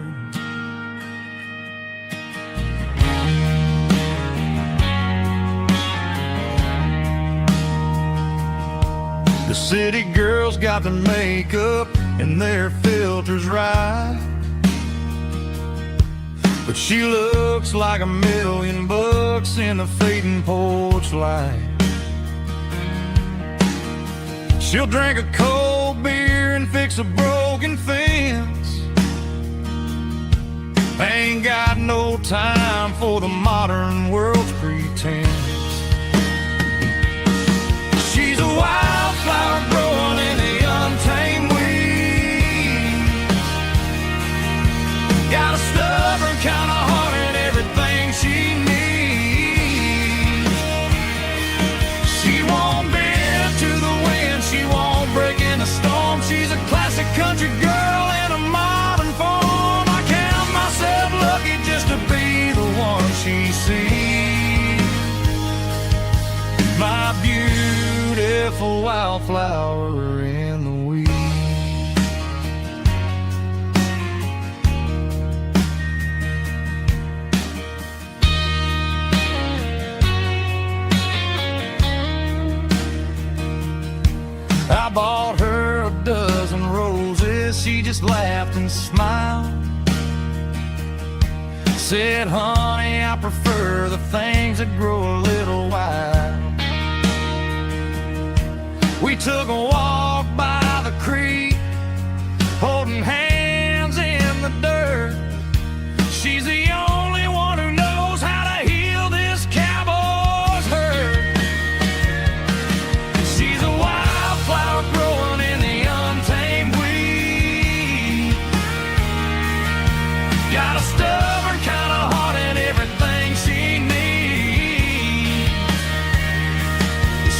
The city girls got their makeup and their filters right, but she looks like $1,000,000 in the fading porch light. She'll drink a cold beer and fix a broken fence. Ain't got no time for the modern world's pretense. She's a wildflower growing in the untamed weeds. Got a stubborn kind of heart and everything she needs. She won't bend to the wind, she won't break in a storm. She's a classic country girl in a modern form. I count myself lucky just to be the one she sees. My beautiful wildflower in the weeds. I bought her a dozen roses. She just laughed and smiled. Said, honey, I prefer the things that grow a little wild. We took a walk by the creek, holding hands in the dirt. She's the only one who knows how to heal this cowboy's hurt. She's a wildflower growing in the untamed weed. Got a stubborn kind of heart and everything she needs.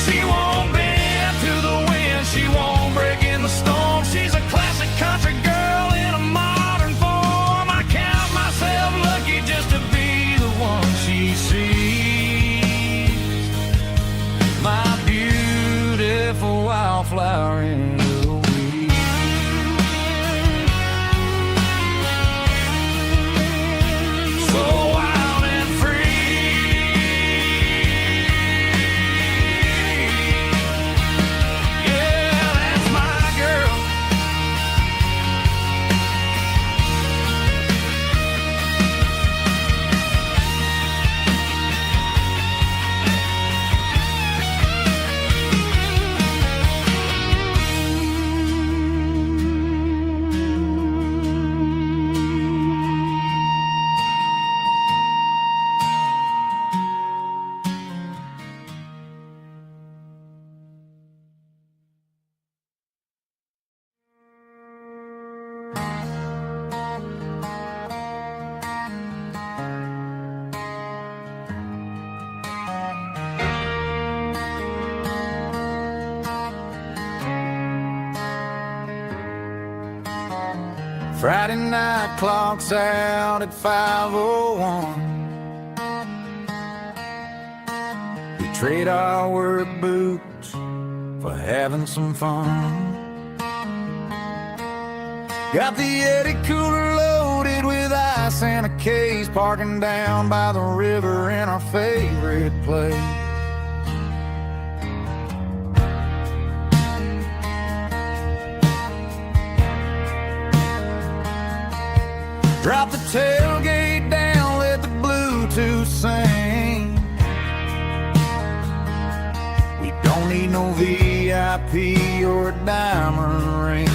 She won't bend to the wind, she won't break in the storm. She's a classic country girl in a modern form. I count myself lucky just to be the one she sees. My beautiful wildflower in the weed. So wild and free. Yeah, that's my girl. Friday night clock's out at 5:01. We trade our work boots for having some fun. Got the Eddie cooler loaded with ice and a case, parking down by the river in our favorite place. Drop the tailgate down, let the Bluetooth sing. We don't need no VIP or a diamond ring.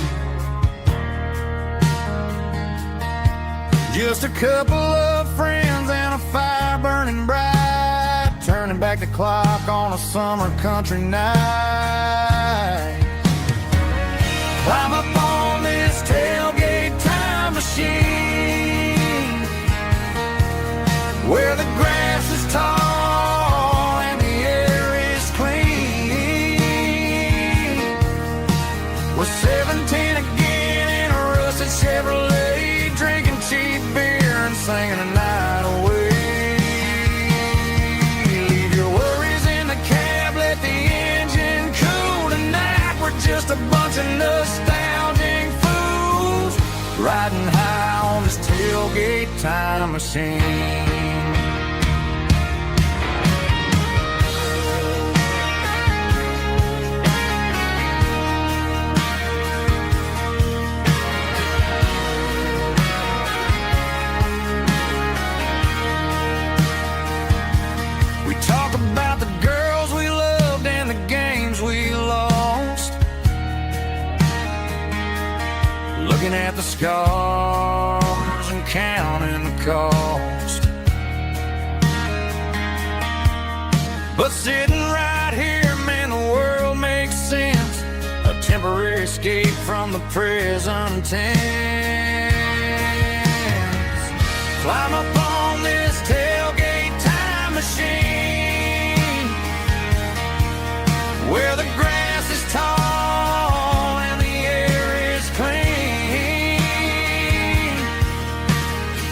Just a couple of friends and a fire burning bright, turning back the clock on a summer country night. Climb up on this tailgate time machine, where the grass is tall and the air is clean. We're 17 again in a rusted Chevrolet, drinking cheap beer and singing the night away. Leave your worries in the cab, let the engine cool tonight. We're just a bunch of nostalgic fools, riding high on this tailgate time machine. We talk about the girls we loved and the games we lost, looking at the scars and counting the cost. But sitting right here, man, the world makes sense. A temporary escape from the present tense. Climb up on this tailgate time machine, where the grass is tall and the air is clean.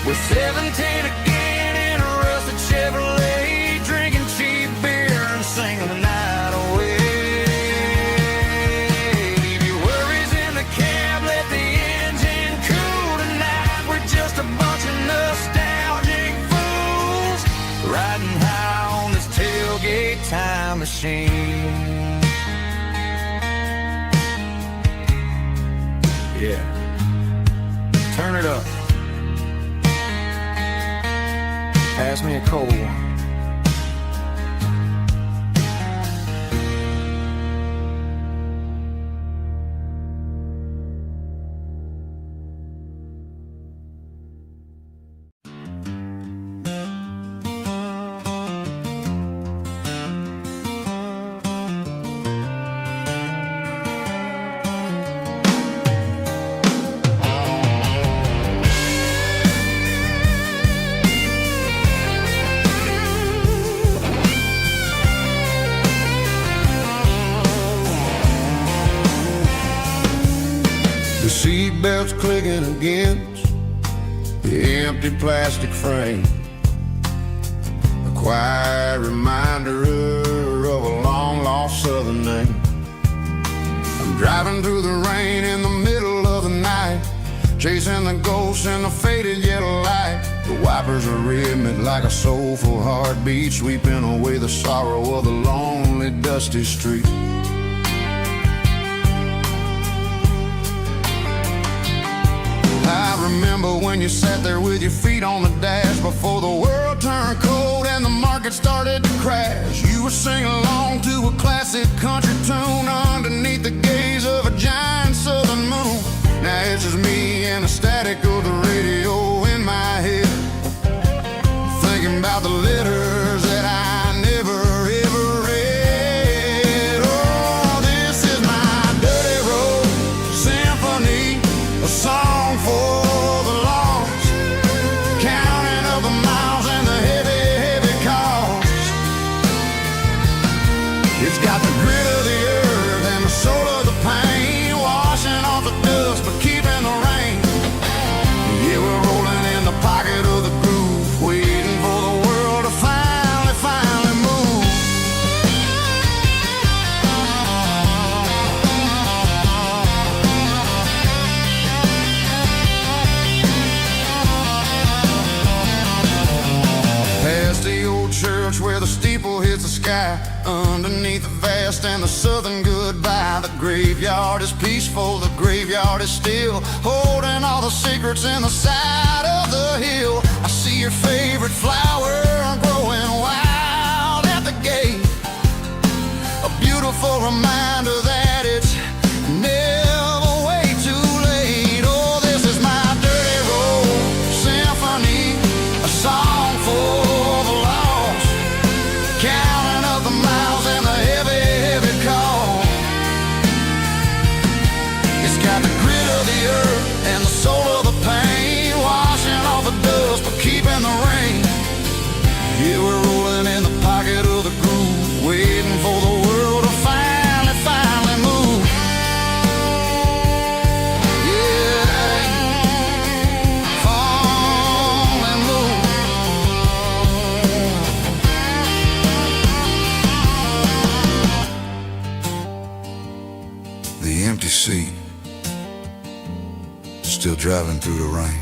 We're 17 again in a rusted Chevrolet, drinking cheap beer and singing the night away. Leave your worries in the cab, let the engine cool tonight. We're just a bunch of nostalgic fools, riding high on this tailgate time machine. Yeah. Turn it up. Pass me a cold one. The seatbelt's clicking against the empty plastic frame, a quiet reminder of a long-lost southern name. I'm driving through the rain in the middle of the night, chasing the ghosts in the faded yellow light. The wipers are rhythmic like a soulful heartbeat, sweeping away the sorrow of the lonely, dusty street. I remember when you sat there with your feet on the dash, before the world turned cold and the market started to crash. You were singing along to a classic country tune underneath the gaze of a giant southern moon. Now it's just me and the static of the radio in my head, thinking about the letters that I never ever read. Oh, this is my dirty road symphony, a song for the lost, counting up the miles and the heavy, heavy cost. It's got the grit of the earth and the soul of the pain, washing off the dust but keeping the rain. Yeah, we're rolling in the pocket of the groove, waiting for the world to finally move. Past the old church where the steeple hits the sky, underneath the vast and the southern goodbye. The graveyard is peaceful, the graveyard is still, holding all the secrets in the side of the hill. I see your favorite flower growing wild at the gate, a beautiful reminder that it's never way too late. Oh, this is my dirty road symphony, a song for the lost, counting up the miles and the heavy, heavy call. It's got the grit of the earth and the soul of the pain, washing off the dust but keeping the rain. Yeah, we're rolling in the pocket of the groove, waiting for the world to finally move. Yeah, finally move. The empty seat, still driving through the rain.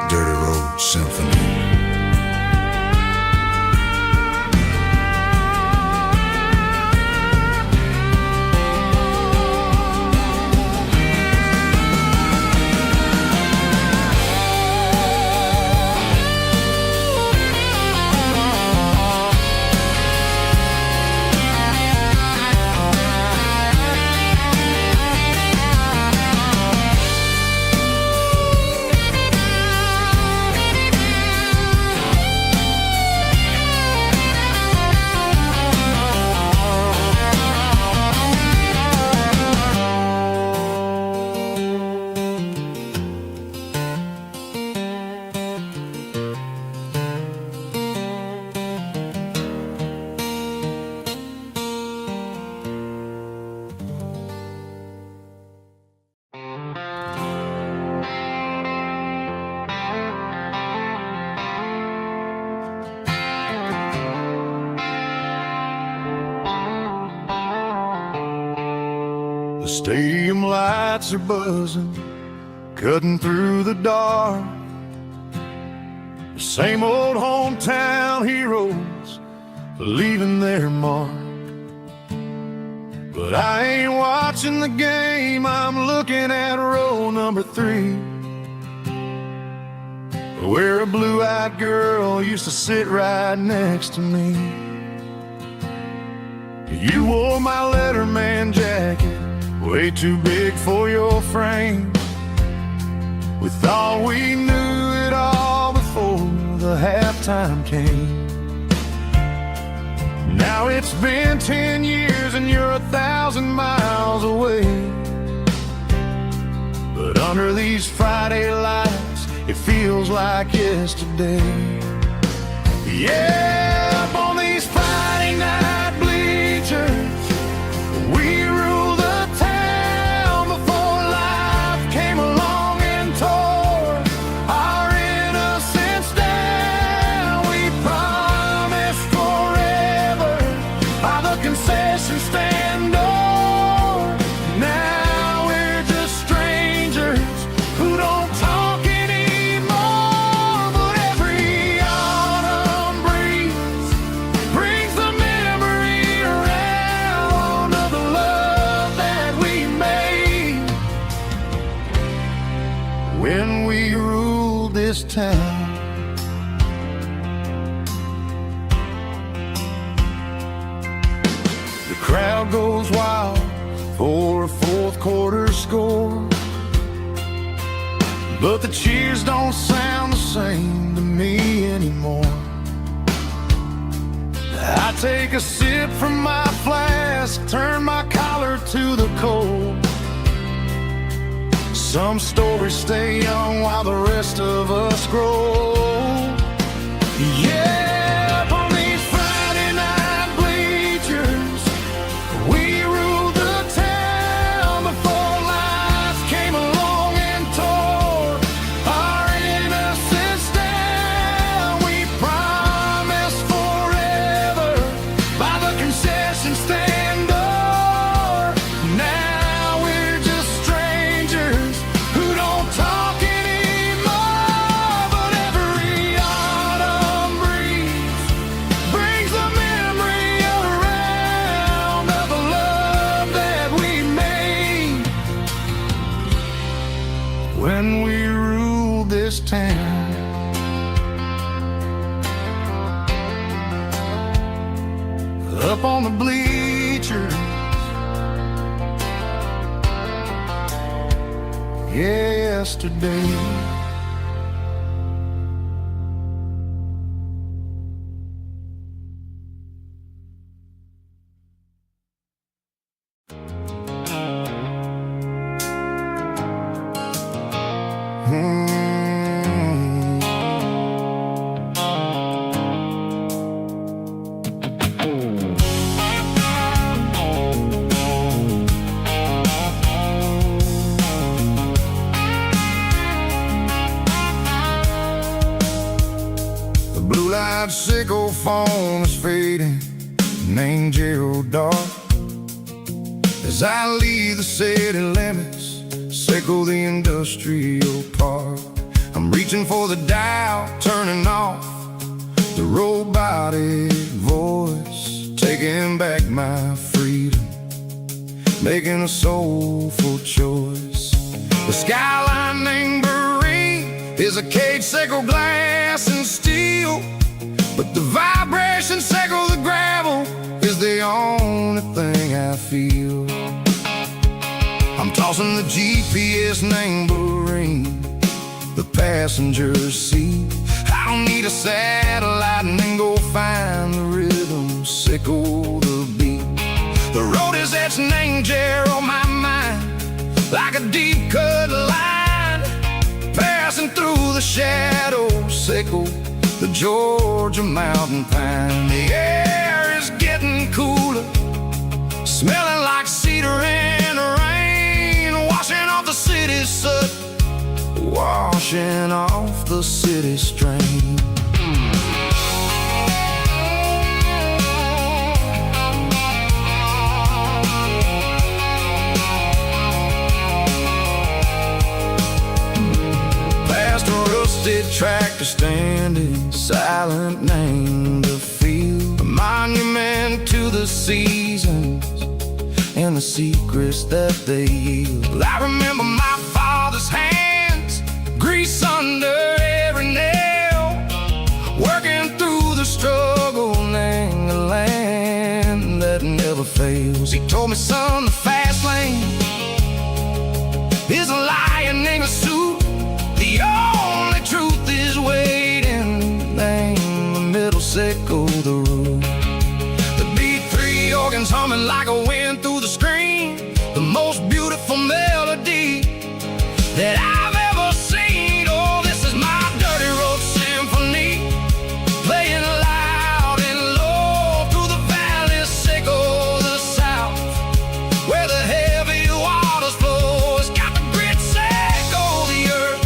Dirty road symphony. The stadium lights are buzzing, cutting through the dark. The same old hometown heroes leaving their mark. But But I ain't watching the game, I'm looking at row number 3, where a blue-eyed girl used to sit right next to me. You wore my Letterman jacket, way too big for your frame. We thought we knew it all before the halftime came. Now it's been 10 years and you're 1,000 miles away. But under these Friday lights, it feels like yesterday. Yeah, up on these Friday night bleachers, we rule the town before life came along and tore our innocence down. We promised forever by the concession stand door. Now we're just strangers who don't talk anymore. But every autumn breeze brings the memory around of the love that we made when we ruled this town. The crowd goes wild for a fourth quarter score, but the cheers don't sound the same to me anymore. I take a sip from my flask, turn my collar to the cold. Some stories stay young while the rest of us grow. Yeah, up on these Friday night bleachers, we ruled the town before life came along and tore our innocence down. We promised forever by the concession stand door. Now we're just strangers who don't talk anymore. But every autumn breeze brings the memory around of the love that we made when we ruled this town. Up on the bleachers, yesterday. The blue-light sickle phone is fading, named Gerald Dark. As I leave the city limits, sickle the industrial park. I'm reaching for the dial, turning off the robotic voice, taking back my freedom, making a soulful choice. The skyline named Marine is a cage, sickle glass and steel, but the vibration sickle the gravel is the only thing I feel. I'm tossing the GPS named Marine, the passenger seat. I don't need a satellite and then go find the rhythm, sickle the beat. The road is etched named Gerald, my mind, like a deep cut line, passing through the shadows, sickle the Georgia mountain pine. The air is getting cooler, smelling like cedar in the rain, washing off the city's soot, washing off the city strain. Past a rusted tractor standing silent, named the field, a monument to the seasons and and the secrets that they yield. I remember my father's hands, grease under every nail, working through the struggle, laying the land that never fails. He told me, son, the fast lane is a lion in a suit. The only truth is waiting. Name the middle, sickle the root. The B3 organs humming like a wind through the screen. The most beautiful melody that I've ever seen. Oh, this is my dirty road symphony, playing loud and low through the valleys, sickle the south, where the heavy waters flow. It's got the grit, sickle the earth,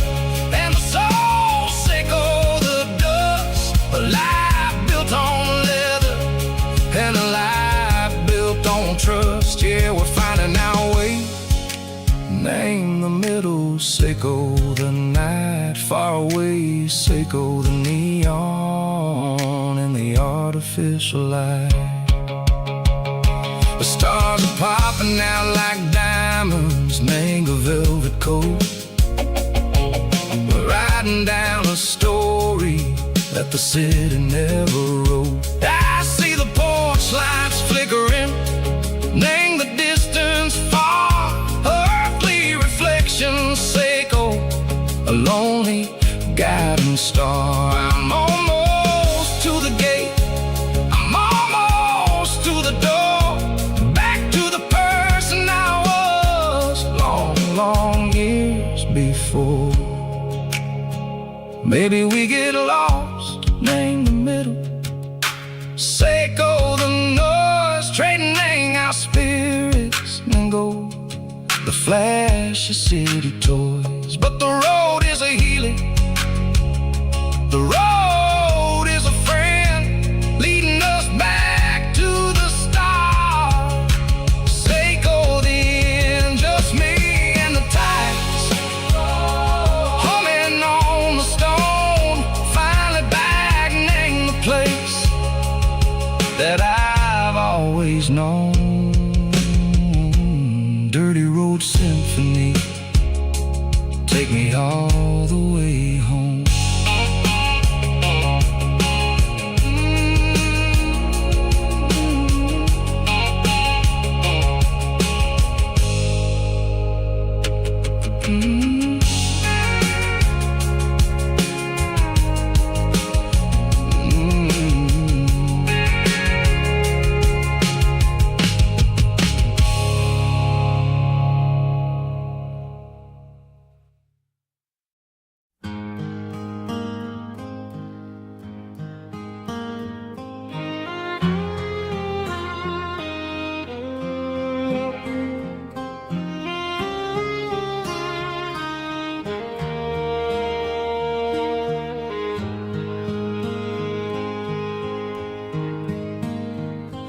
and the soul, sickle the dust. A life built on leather, and a life built on trust. Yeah, we're finding our way. Name the middle, sickle the night, far away, sickle the neon and the artificial light. The stars are popping out like diamonds, mango velvet coat. We're riding down a story that the city never wrote. I see the porch lights flickering, name the distance far, earthly reflections, sickle a lonely guiding star. I'm almost to the gate, I'm almost to the door, back to the person I was long, long years before. Maybe we get lost, name the middle, sickle the noise, trading our spirits and gold, the flash of city toys. But the road is a healing, the road is a friend, leading us back to the start. Sickle the end, just me and the tides, humming on the stone, finally back, name the place that I've always known. Dirty road symphony, take me all the way home.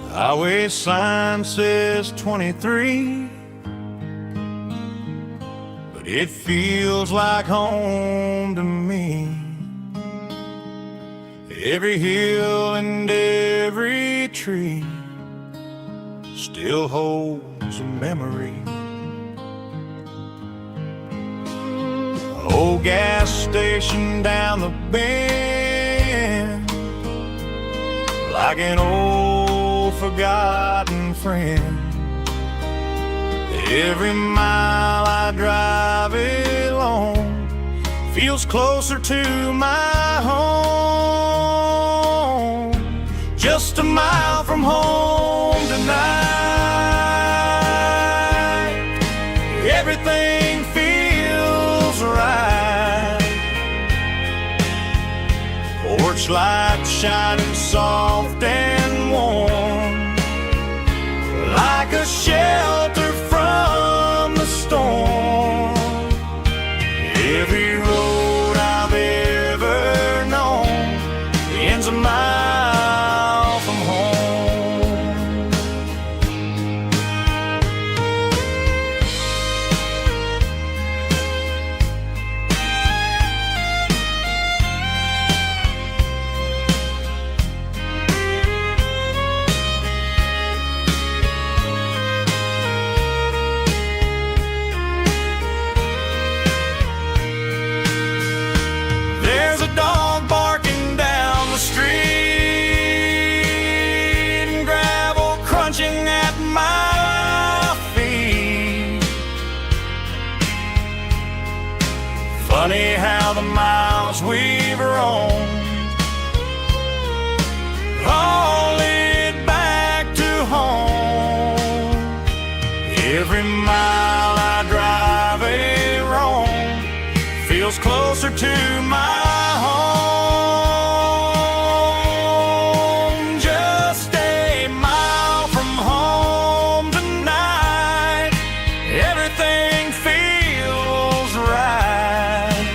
Highway sign says 23, but it feels like home to me. Every hill and every tree still holds a memory. Old gas station down the bend, like an old forgotten friend. Every mile I drive it alone feels closer to my home. Just a mile from home tonight, everything feels right. Porch light shining soft and warm, like a shelter from the storm. Every road I've ever known ends a mile from home. Every mile I drive a roam feels closer to my home. Just a mile from home tonight, everything feels right.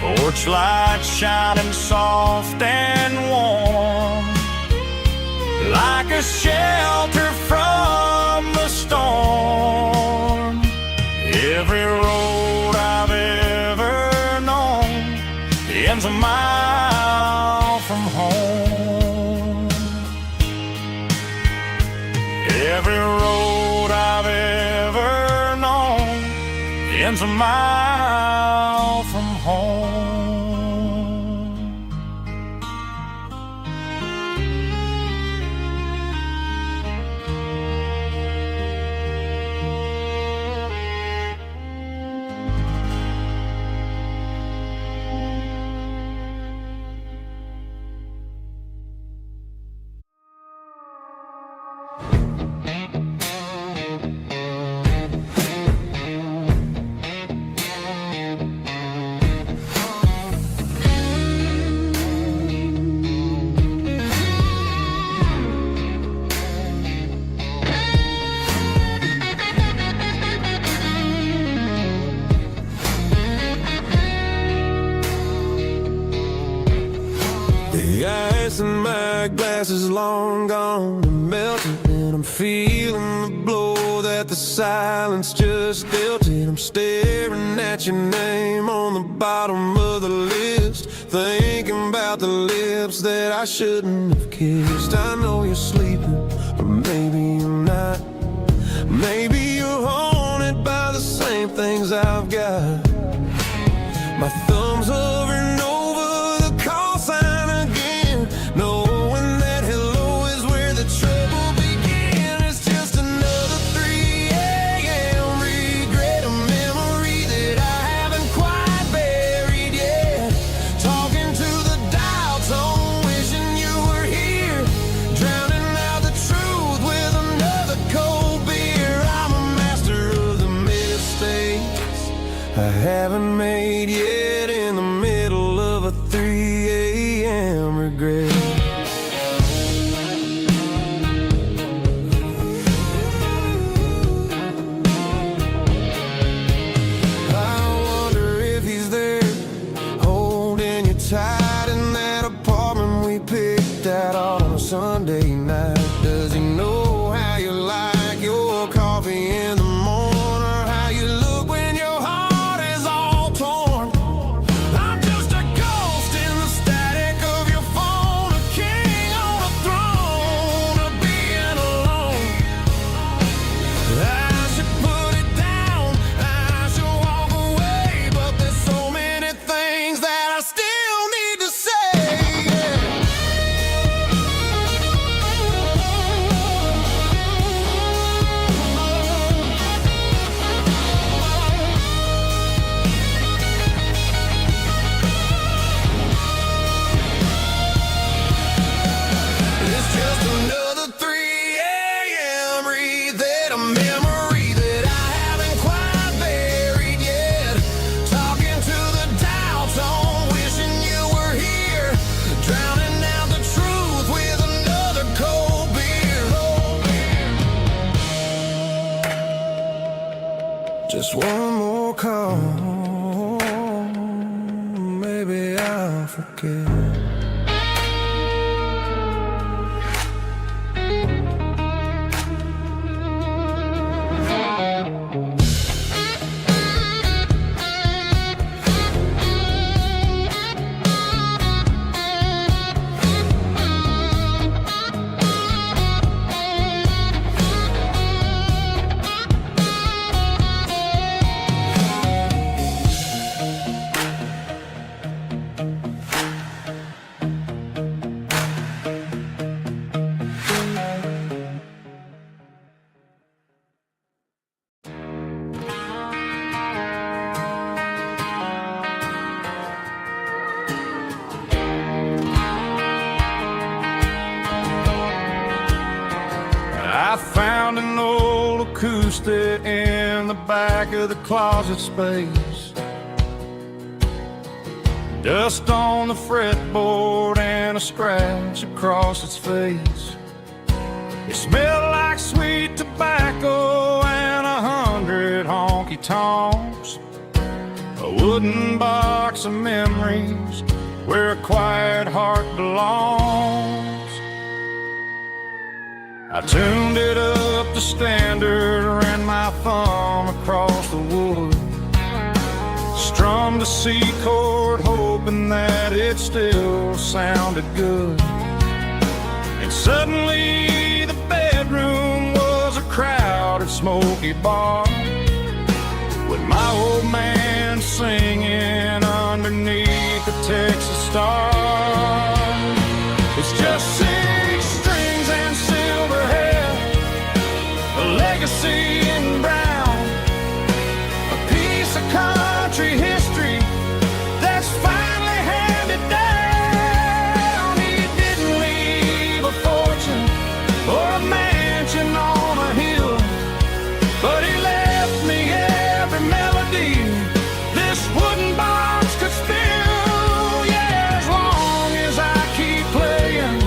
Porch light shining soft and warm, like a shelter from the storm. Every road I've ever known ends a mile from home. Every road I've ever known ends a mile from home. The ice in my glass is long gone and melted, and I'm feeling the blow that the silence just dealt it. I'm staring at your name on the bottom of the list, thinking about the lips that I shouldn't have kissed. I know you're sleeping, or maybe you're not. Maybe you're haunted by the same things I've got. My thumb's hovering over the call sign again, knowing that hello is where the trouble began. It's just another 3 a.m. regret, a memory that I haven't quite buried yet. Talking to the dial tone, wishing you were here, drowning out the truth with another cold beer. I'm a master of the mistakes I haven't made yet, in the middle of a 3 a.m. regret. I wonder if he's there, holding you tight in that apartment we picked out on a Sunday night. Does he know how you like your coffee in the morning, or how you look when your heart is all torn? I'm just a ghost in the static of your phone, a king on a throne of being alone. I should put it down, I should walk away, but there's so many things that I still need to say. It's just another 3 a.m. read, a memory that I haven't quite buried yet. Talking to the dial tone, wishing you were here, drowning out the truth with another cold beer. Just one more call, maybe I'll forget. acoustic in the back of the closet space. Dust on the fretboard and a scratch across its face. It smelled like sweet tobacco and 100 honky-tonks. A wooden box of memories where a quiet heart belongs. I tuned it up to standard, ran my thumb across the wood, strummed a C chord hoping that it still sounded good. And suddenly the bedroom was a crowded smoky bar, with my old man singing underneath the Texas star. It's just 6 strings and silver hair, a legacy in brown, a piece of country history that's finally handed down. He didn't leave a fortune or a mansion on a hill, but he left me every melody this wooden box could spill. Yeah, as long as I keep playing,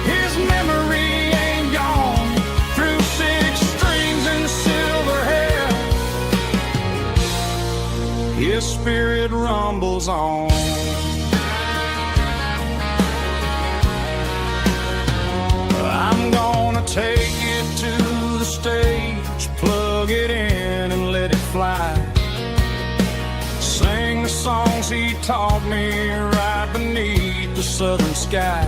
his memory ain't gone. Through 6 strings and silver hair, his spirit rumbles on. I'm gonna take it to the stage, plug it in and let it fly. Sing the songs he taught me right beneath the southern sky.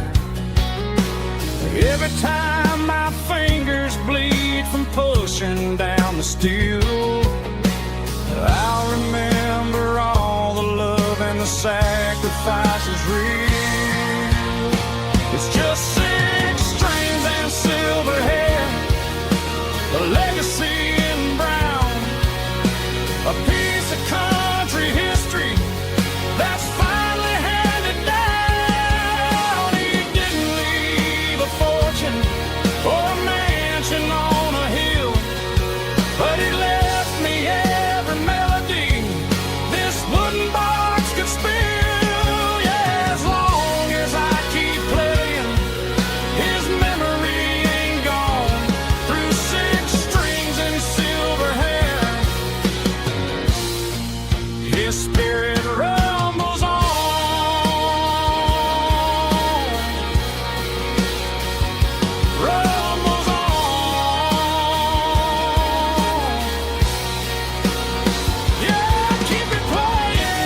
Every time my fingers bleed from pushing down the steel, I'll remember all the love and the sacrifices real. It's just 6 strings and silver hair, a legacy in brown, a piece of country history that's finally handed down. He didn't leave a fortune or a mansion on a hill, but he left me every melody this wooden box could spill. Yeah, as long as I keep playing, his memory ain't gone. Through 6 strings and silver hair, his spirit rumbles on. Rumbles on. Yeah, keep it playing.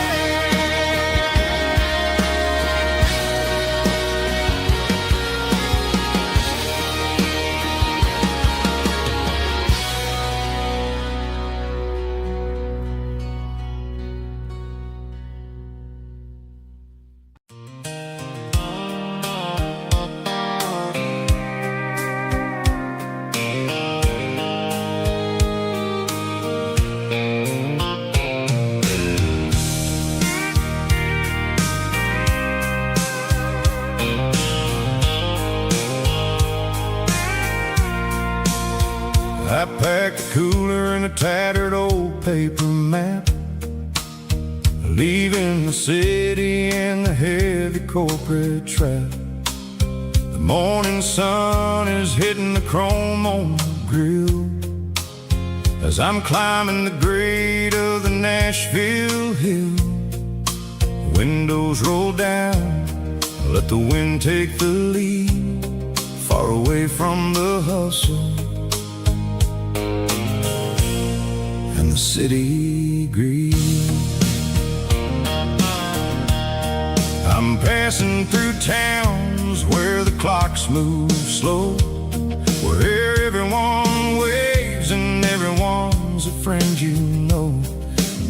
I packed a cooler and a tattered old paper map, leaving the city in the heavy corporate trap. The morning sun is hitting the chrome on the grill as I'm climbing the grade of the Nashville hill. Windows roll down, let the wind take the lead, far away from the hustle and the city greed. I'm passing through towns where the clocks move slow, where everyone waves and everyone's a friend you know.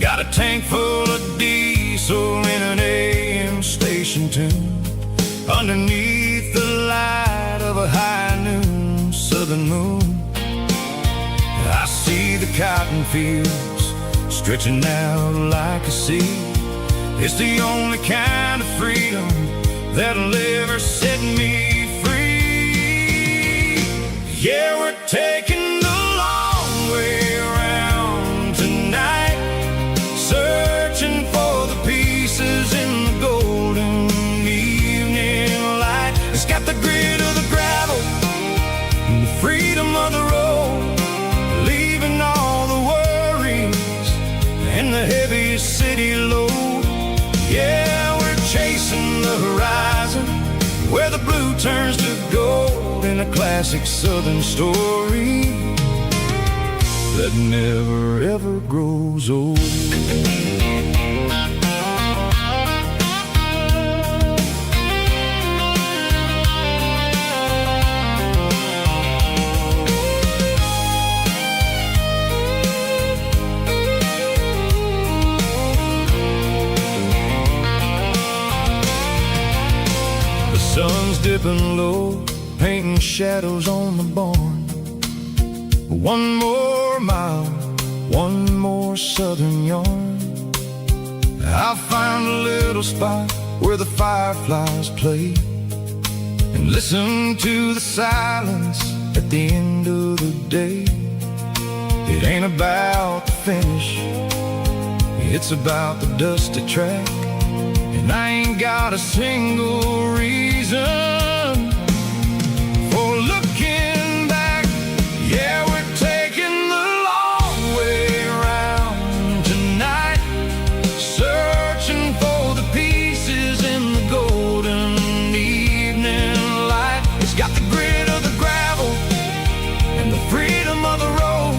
Got a tank full of diesel in an AM station tune, underneath the light of a high noon southern moon. I see the cotton fields stretching out like a sea. It's the only kind of freedom that'll ever set me free. Yeah, we're taking the long horizon, where the blue turns to gold in a classic southern story that never ever grows old. Sun's dipping low, painting shadows on the barn. One more mile, one more southern yarn. I'll find a little spot where the fireflies play and listen to the silence at the end of the day. It ain't about the finish, it's about the dusty track. And I ain't got a single reason for looking back. Yeah, we're taking the long way around tonight, searching for the pieces in the golden evening light. It's got the grit of the gravel and the freedom of the road,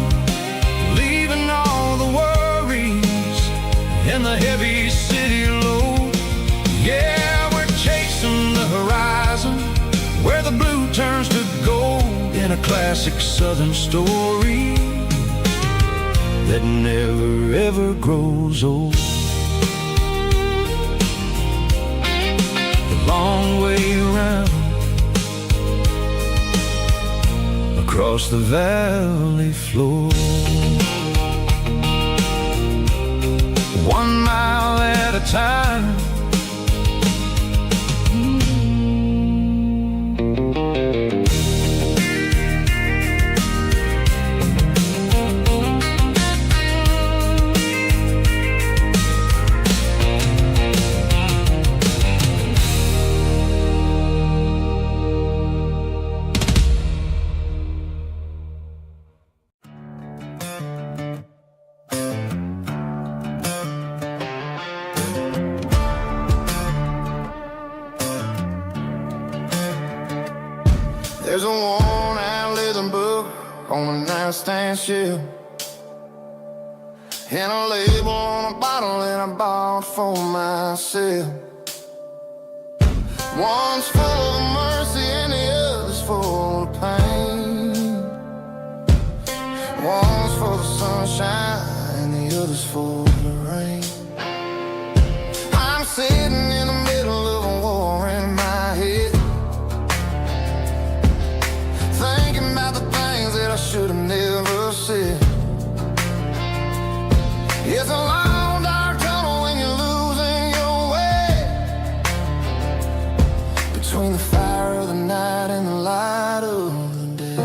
leaving all the worries and the heavy city load. Yeah, we're chasing the horizon, where the blue turns to gold in a classic southern story that never ever grows old. The long way around, across the valley floor, 1 mile at a time. There's a worn-out leather book on a nightstand shelf, and a label on a bottle that I bought for myself. One's full of mercy and the other's full of pain. One's for the sunshine and the other's for the rain. I'm sitting in the middle of a war in my head, thinking about the things that I should have never said. It's a long dark tunnel when you're losing your way, between the fire of the night and the light of the day.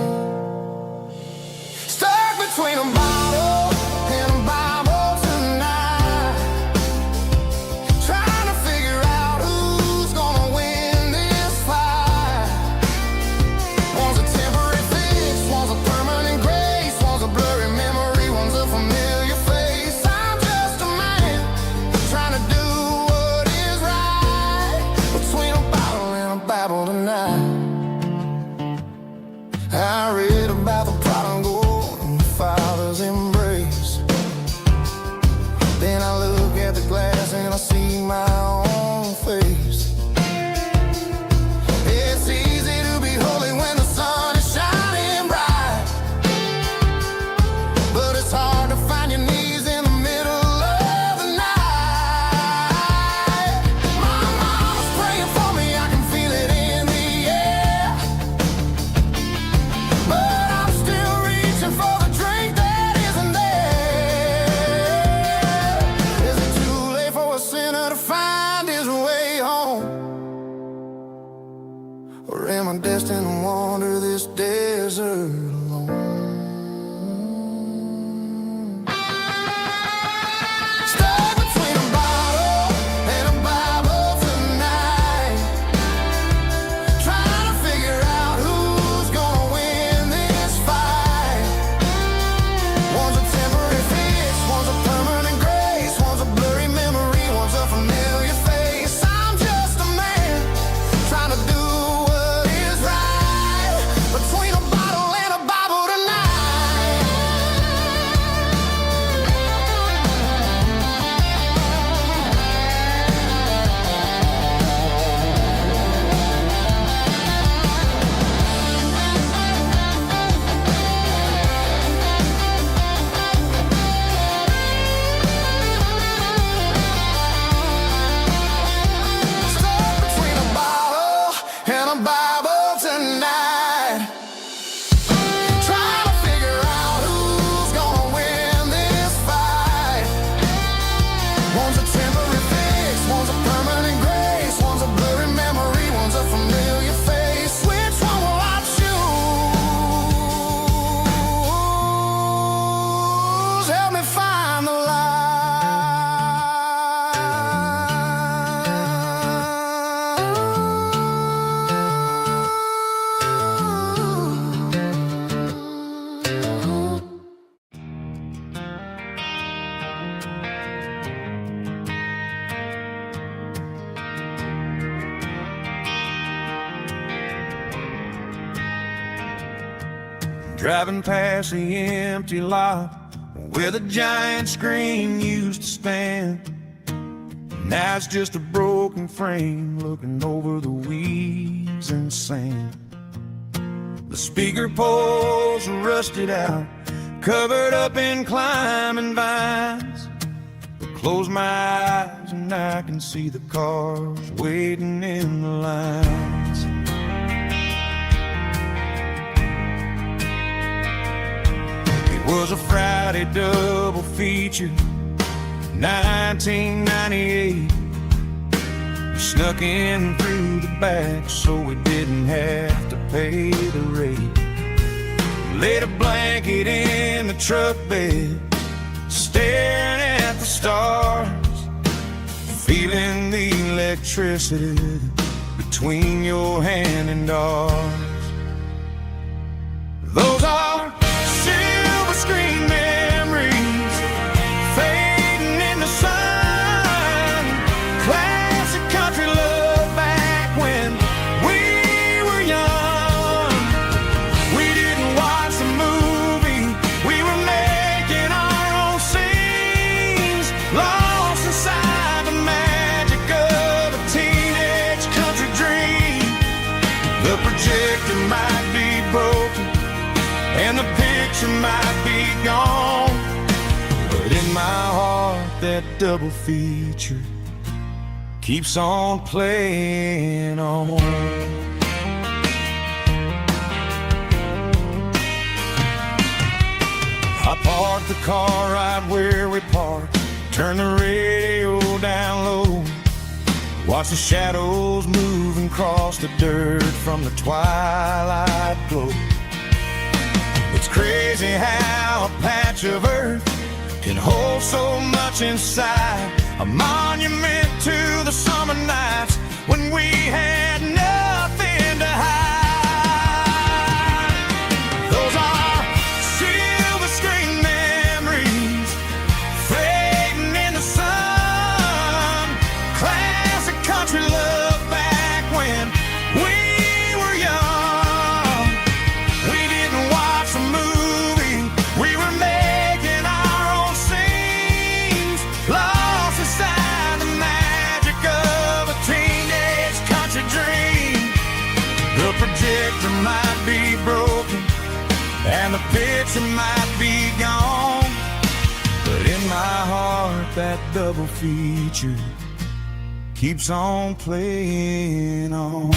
Stuck between a bottle and a Bible tonight, trying to figure out who's gonna win this fight. One's a temporary fix, one's a permanent grace, one's a blurry memory, one's a familiar face. I'm just a man trying to do what is right, between a bottle and a Bible tonight. I read about the prodigal and the father's embrace. Then I look at the glass and I see my own face. It's easy to be holy when the sun is shining bright, but it's hard to find your knees in the middle of the night. My mama's praying for me, I can feel it in the air, but I'm still reaching for the drink that isn't there. Is it too late for a sinner to find his way home? Or am I destined to wander this desert alone? Stuck between a bottle and a Bible tonight, trying to figure out who's gonna win this fight. One's a temporary fix, one's a permanent grace, one's a blurry memory, one's a familiar face. I'm just a man driving past the empty lot where the giant screen used to stand. Now it's just a broken frame looking over the weeds and sand. The speaker poles are rusted out, covered up in climbing vines. I close my eyes and I can see the cars waiting in the lines. It was a Friday double feature, 1998. We snuck in through the back so we didn't have to pay the rate. Laid a blanket in the truck bed, staring at the stars, feeling the electricity between your hand and ours. Those are silver screen memories fading in the sun. Classic country love back when we were young. We didn't watch the movie, we were making our own scenes, lost inside the magic of a teenage country dream. The projector might be broken and the picture might be gone, but in my heart that double feature keeps on playing on. I parked the car right where we parked, turned the radio down low, watch the shadows moving across the dirt from the twilight glow. It's crazy how a patch of earth can hold so much inside, a monument to the summer nights when we had nothing to hide. Those are silver screen memories fading in the sun. Classic country love back when we were young. We didn't watch the movie, we were making our own scenes, lost inside the magic of a teenage country dream. The projector might be broken and the picture might be gone, but in my heart that double feature keeps on playing on.